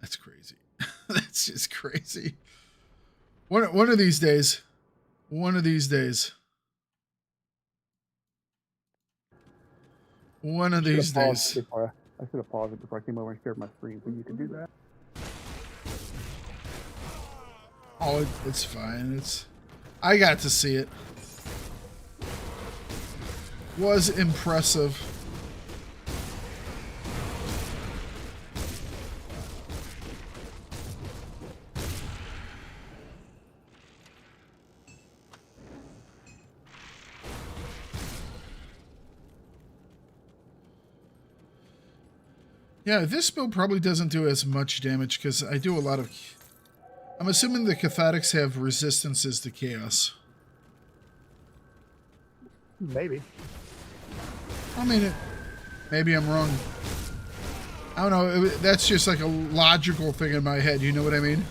that's crazy. That's just crazy. One of these days, one of these days, one of these days. I should have paused it before I came over and shared my screen, so you could do that. Oh, it's fine. I got to see it. Was impressive. Yeah, this build probably doesn't do as much damage because I do a lot of... I'm assuming the Cathartics have resistances to chaos. Maybe. I mean, maybe I'm wrong. I don't know. That's just like a logical thing in my head. You know what I mean?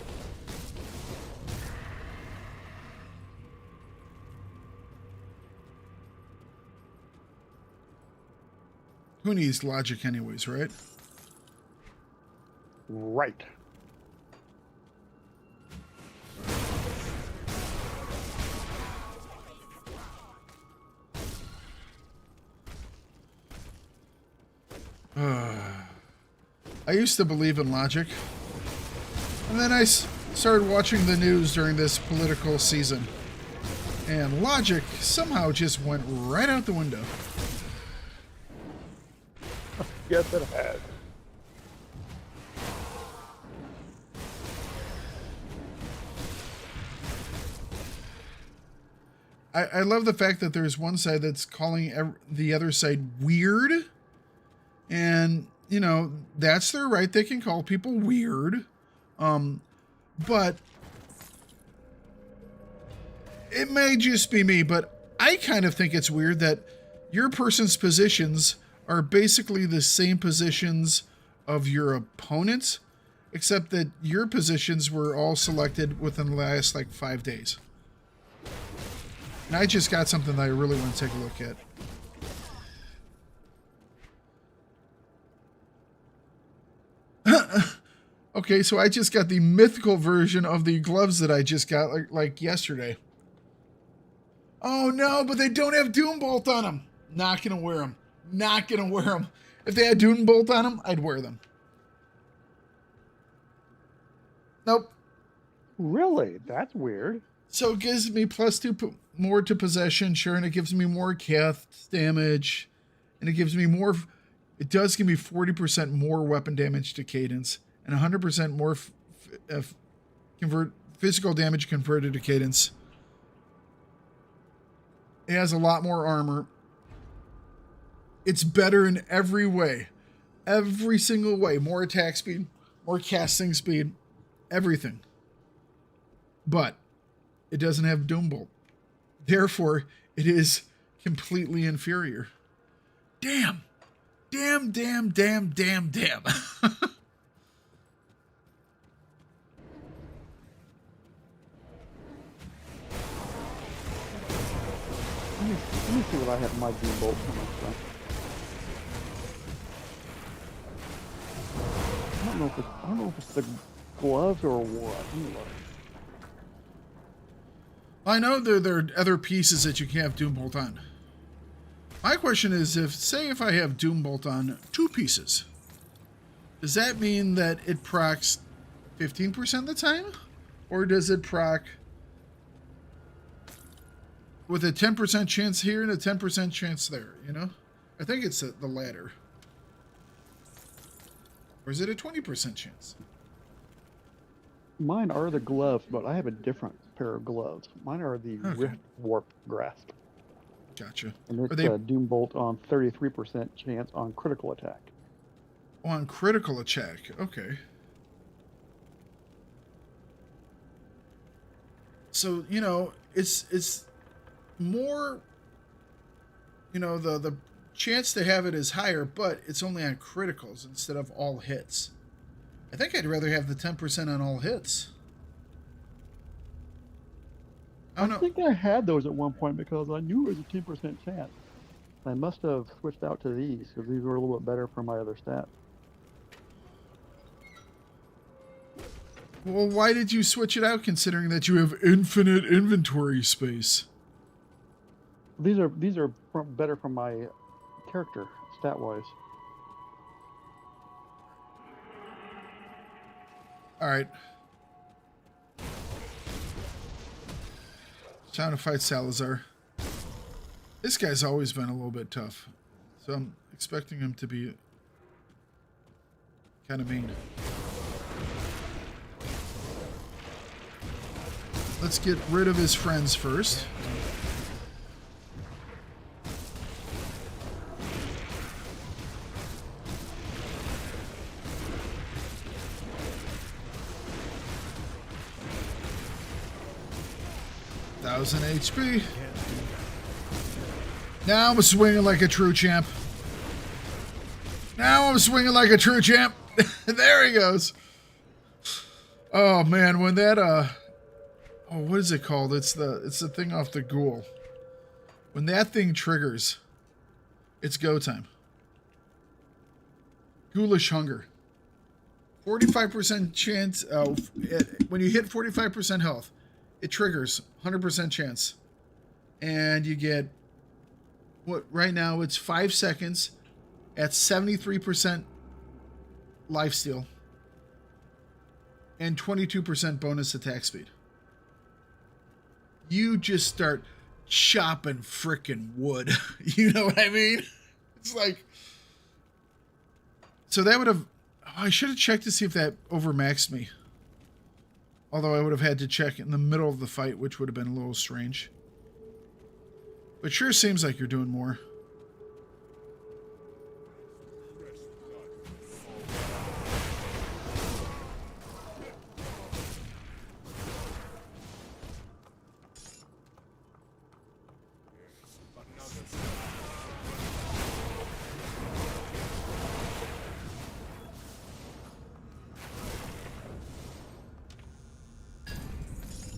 Who needs logic anyways, right? Right. I used to believe in logic. And then I started watching the news during this political season. And logic somehow just went right out the window. Yes, it has. I love the fact that there's one side that's calling the other side weird. And, you know, that's their right. They can call people weird. But it may just be me, but I kind of think it's weird that your person's positions are basically the same positions of your opponents, except that your positions were all selected within the last, like, 5 days. And I just got something that I really want to take a look at. Okay, so I just got the mythical version of the gloves that I just got like yesterday. Oh no, but they don't have Doombolt on them. Not gonna wear them. Not gonna wear them. If they had Doombolt on them, I'd wear them. Nope. Really? That's weird. So it gives me +2 more to possession, sure, and it gives me more cast damage, and it gives me more. It does give me 40% more weapon damage to cadence, and 100% more physical damage converted to cadence. It has a lot more armor. It's better in every way, every single way. More attack speed, more casting speed, everything. But it doesn't have Doombolt. Therefore, it is completely inferior. Damn. Damn, damn, damn, damn, damn. Let me see what I have in my Doombolt coming from. I don't know if it's the gloves or what. Let me look. I know there are other pieces that you can have Doombolt on. My question is, if I have Doombolt on 2 pieces, does that mean that it procs 15% of the time? Or does it proc with a 10% chance here and a 10% chance there, you know? I think it's the latter. Or is it a 20% chance? Mine are the gloves, but I have a different pair of gloves. Mine are the Rift Warp Grasp. Gotcha. And it's a Doombolt on 33% chance on critical attack. Oh, on critical attack. Okay. So, you know, it's more, you know, the chance to have it is higher, but it's only on criticals instead of all hits. I think I'd rather have the 10% on all hits. I think I had those at one point because I knew it was a 10% chance. I must have switched out to these because these were a little bit better for my other stats. Well, why did you switch it out considering that you have infinite inventory space? These are better for my character, stat-wise. All right. Time to fight Salazar. This guy's always been a little bit tough, so I'm expecting him to be kind of mean. Let's get rid of his friends first. HP. Now I'm swinging like a true champ. Now I'm swinging like a true champ. There he goes. Oh man, when that oh, what is it called? It's the thing off the ghoul. When that thing triggers, it's go time. Ghoulish hunger. 45% chance when you hit 45% health. It triggers 100% chance, and you get what right now it's 5 seconds at 73% lifesteal and 22% bonus attack speed. You just start chopping frickin' wood. You know what I mean? It's like, so that would have, I should have checked to see if that overmaxed me. Although I would have had to check in the middle of the fight, which would have been a little strange. But sure seems like you're doing more.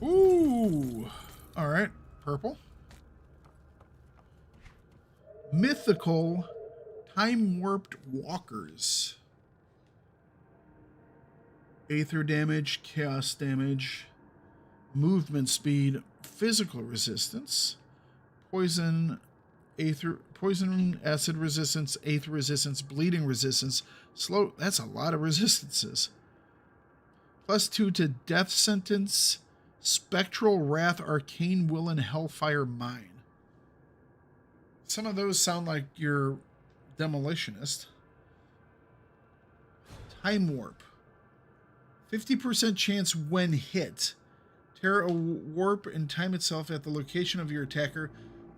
Ooh, all right, purple. Mythical time-warped walkers. Aether damage, chaos damage, movement speed, physical resistance, poison, acid resistance, aether resistance, bleeding resistance, slow. That's a lot of resistances. +2 to death sentence. Spectral Wrath, Arcane Will, and Hellfire Mine. Some of those sound like your Demolitionist. Time Warp. 50% chance when hit. Tear a warp and time itself at the location of your attacker.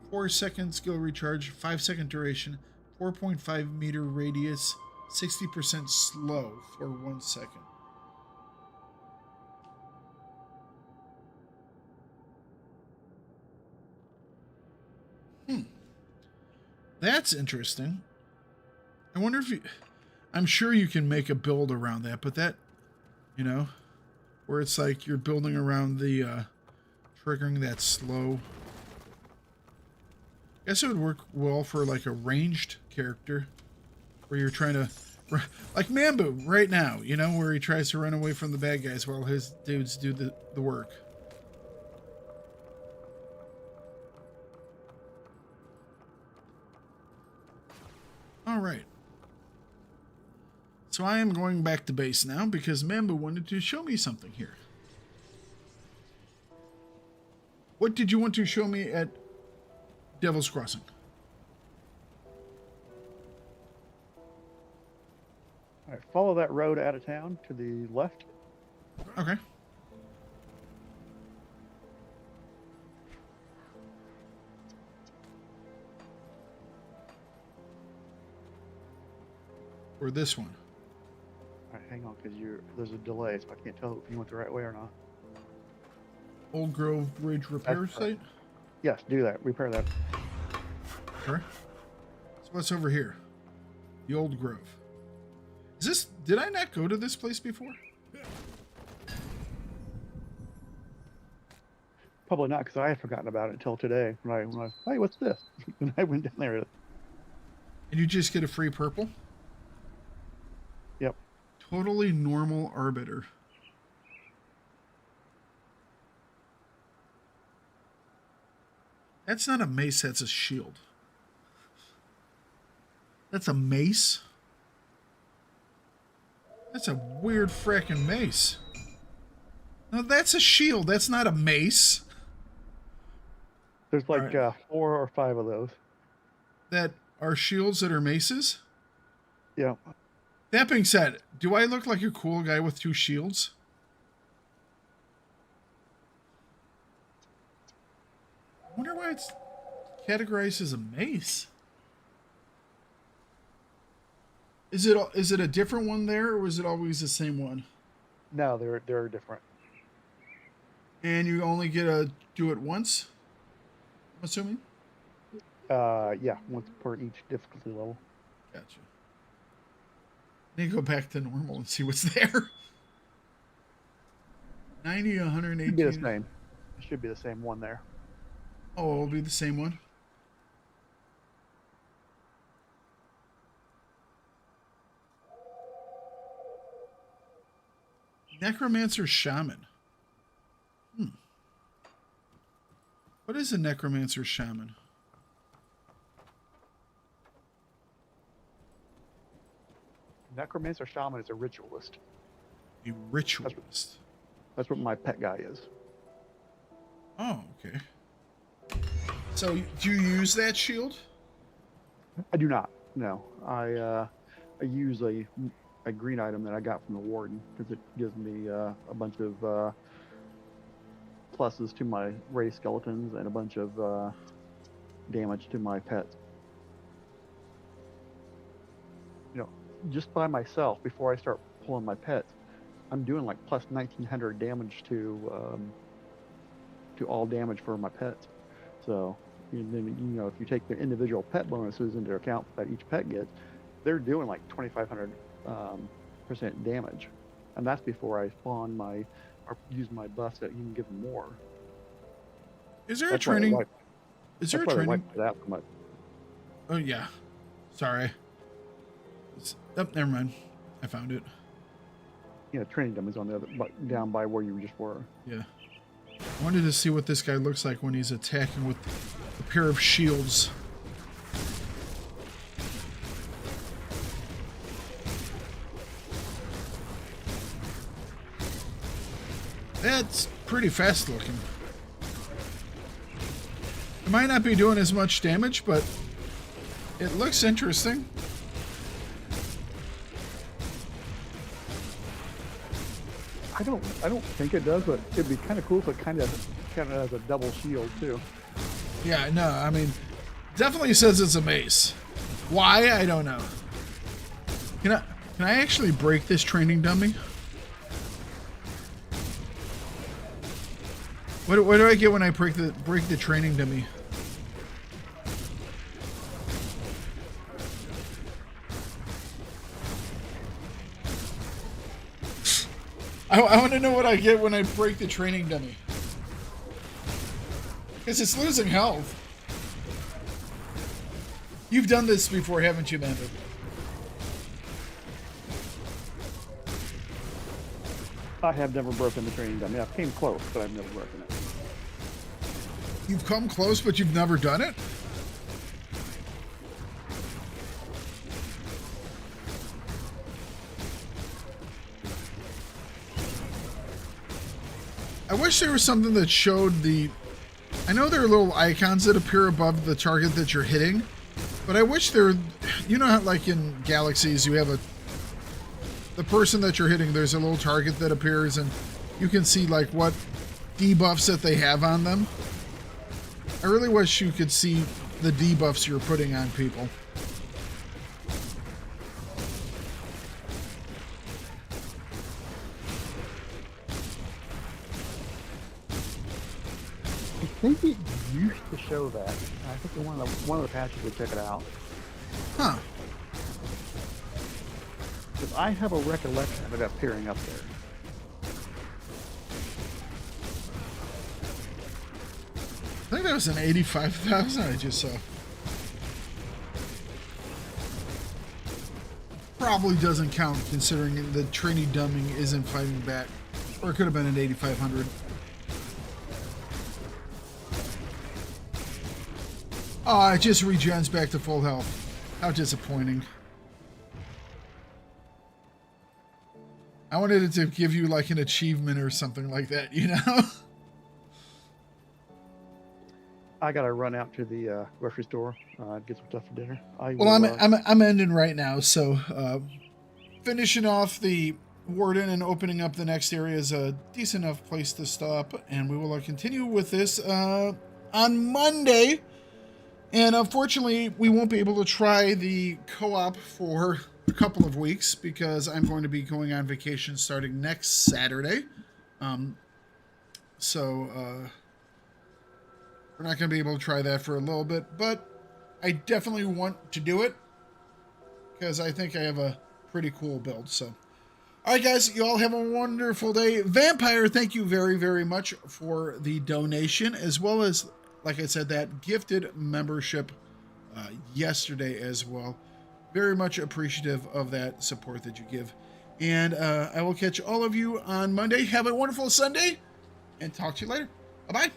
4 second skill recharge, 5 second duration, 4.5 meter radius, 60% slow for 1 second. That's interesting. I wonder if you... I'm sure you can make a build around that, but that, you know, where it's like you're building around the triggering that slow. I guess it would work well for like a ranged character where you're trying to... Like Mambu right now, you know, where he tries to run away from the bad guys while his dudes do the work. All right. So I am going back to base now because Mambu wanted to show me something here. What did you want to show me at Devil's Crossing? All right, follow that road out of town to the left. Okay. Or this one. All right, hang on, because there's a delay, so I can't tell if you went the right way or not. Old Grove Bridge repair site? Yes, do that. Repair that. Sure. So what's over here? The Old Grove. Is this? Did I not go to this place before? Probably not, because I had forgotten about it until today. Hey, what's this? And I went down there. And you just get a free purple? Yep. Totally normal arbiter. That's not a mace, that's a shield. That's a mace? That's a weird frickin' mace. No, that's a shield. That's not a mace. There's like Right. 4 or 5 of those. That are shields that are maces? Yeah. That being said, do I look like a cool guy with 2 shields? I wonder why it's categorized as a mace. Is it a different one there, or was it always the same one? No, they're different. And you only get to do it once? I'm assuming? Yeah, once per each difficulty level. Gotcha. Then you go back to normal and see what's there. 90, 118. Should be the same. It should be the same one there. Oh, it'll be the same one? Necromancer Shaman. What is a Necromancer Shaman? Necromancer Shaman is a ritualist. A ritualist. That's what my pet guy is. Oh, okay. So, do you use that shield? I do not. No, I use a green item that I got from the warden because it gives me a bunch of pluses to my raised skeletons and a bunch of damage to my pets. You know, just by myself before I start pulling my pets, I'm doing like plus 1900 damage to all damage for my pets. So, you know, if you take the individual pet bonuses into account that each pet gets, they're doing like 2,500% damage, and that's before I spawn or use my buffs that you can give them more. Is there That's a why I training? like- Is there a that's why I training? like that so much. Oh, yeah. Sorry. Oh, never mind. I found it. You know, training dummies on the other, down by where you just were. Yeah. I wanted to see what this guy looks like when he's attacking with a pair of shields. That's pretty fast looking. It might not be doing as much damage, but it looks interesting. I don't think it does, but it'd be kind of cool if it kind of has a double shield too. Yeah, no, I mean, definitely says it's a mace. Why? I don't know. Can I actually break this training dummy? What do I get when I break the training dummy? I want to know what I get when I break the training dummy. Because it's losing health. You've done this before, haven't you, Mando? I have never broken the training dummy. I've came close, but I've never broken it. You've come close, but you've never done it? I wish there was something that showed the... I know there are little icons that appear above the target that you're hitting, but I wish there... You know how, like, in Galaxies, you have the person that you're hitting, there's a little target that appears, and you can see, like, what debuffs that they have on them. I really wish you could see the debuffs you're putting on people. I think it used to show that. I think in one of the patches would check it out. Huh. Because I have a recollection of it appearing up there. I think that was an 85,000 I just saw. Probably doesn't count considering the Trini dumbing isn't fighting back. Or it could have been an 8,500. Oh, it just regens back to full health. How disappointing. I wanted it to give you like an achievement or something like that, you know? I gotta run out to the grocery store, get some stuff for dinner. Well, I'm ending right now, so finishing off the warden and opening up the next area is a decent enough place to stop, and we will continue with this on Monday. And unfortunately, we won't be able to try the co-op for a couple of weeks because I'm going to be going on vacation starting next Saturday. So we're not going to be able to try that for a little bit, but I definitely want to do it because I think I have a pretty cool build. So, all right, guys, you all have a wonderful day. Vampire, thank you very, very much for the donation, as well as, like I said, that gifted membership yesterday as well. Very much appreciative of that support that you give. And I will catch all of you on Monday. Have a wonderful Sunday, and talk to you later. Bye-bye.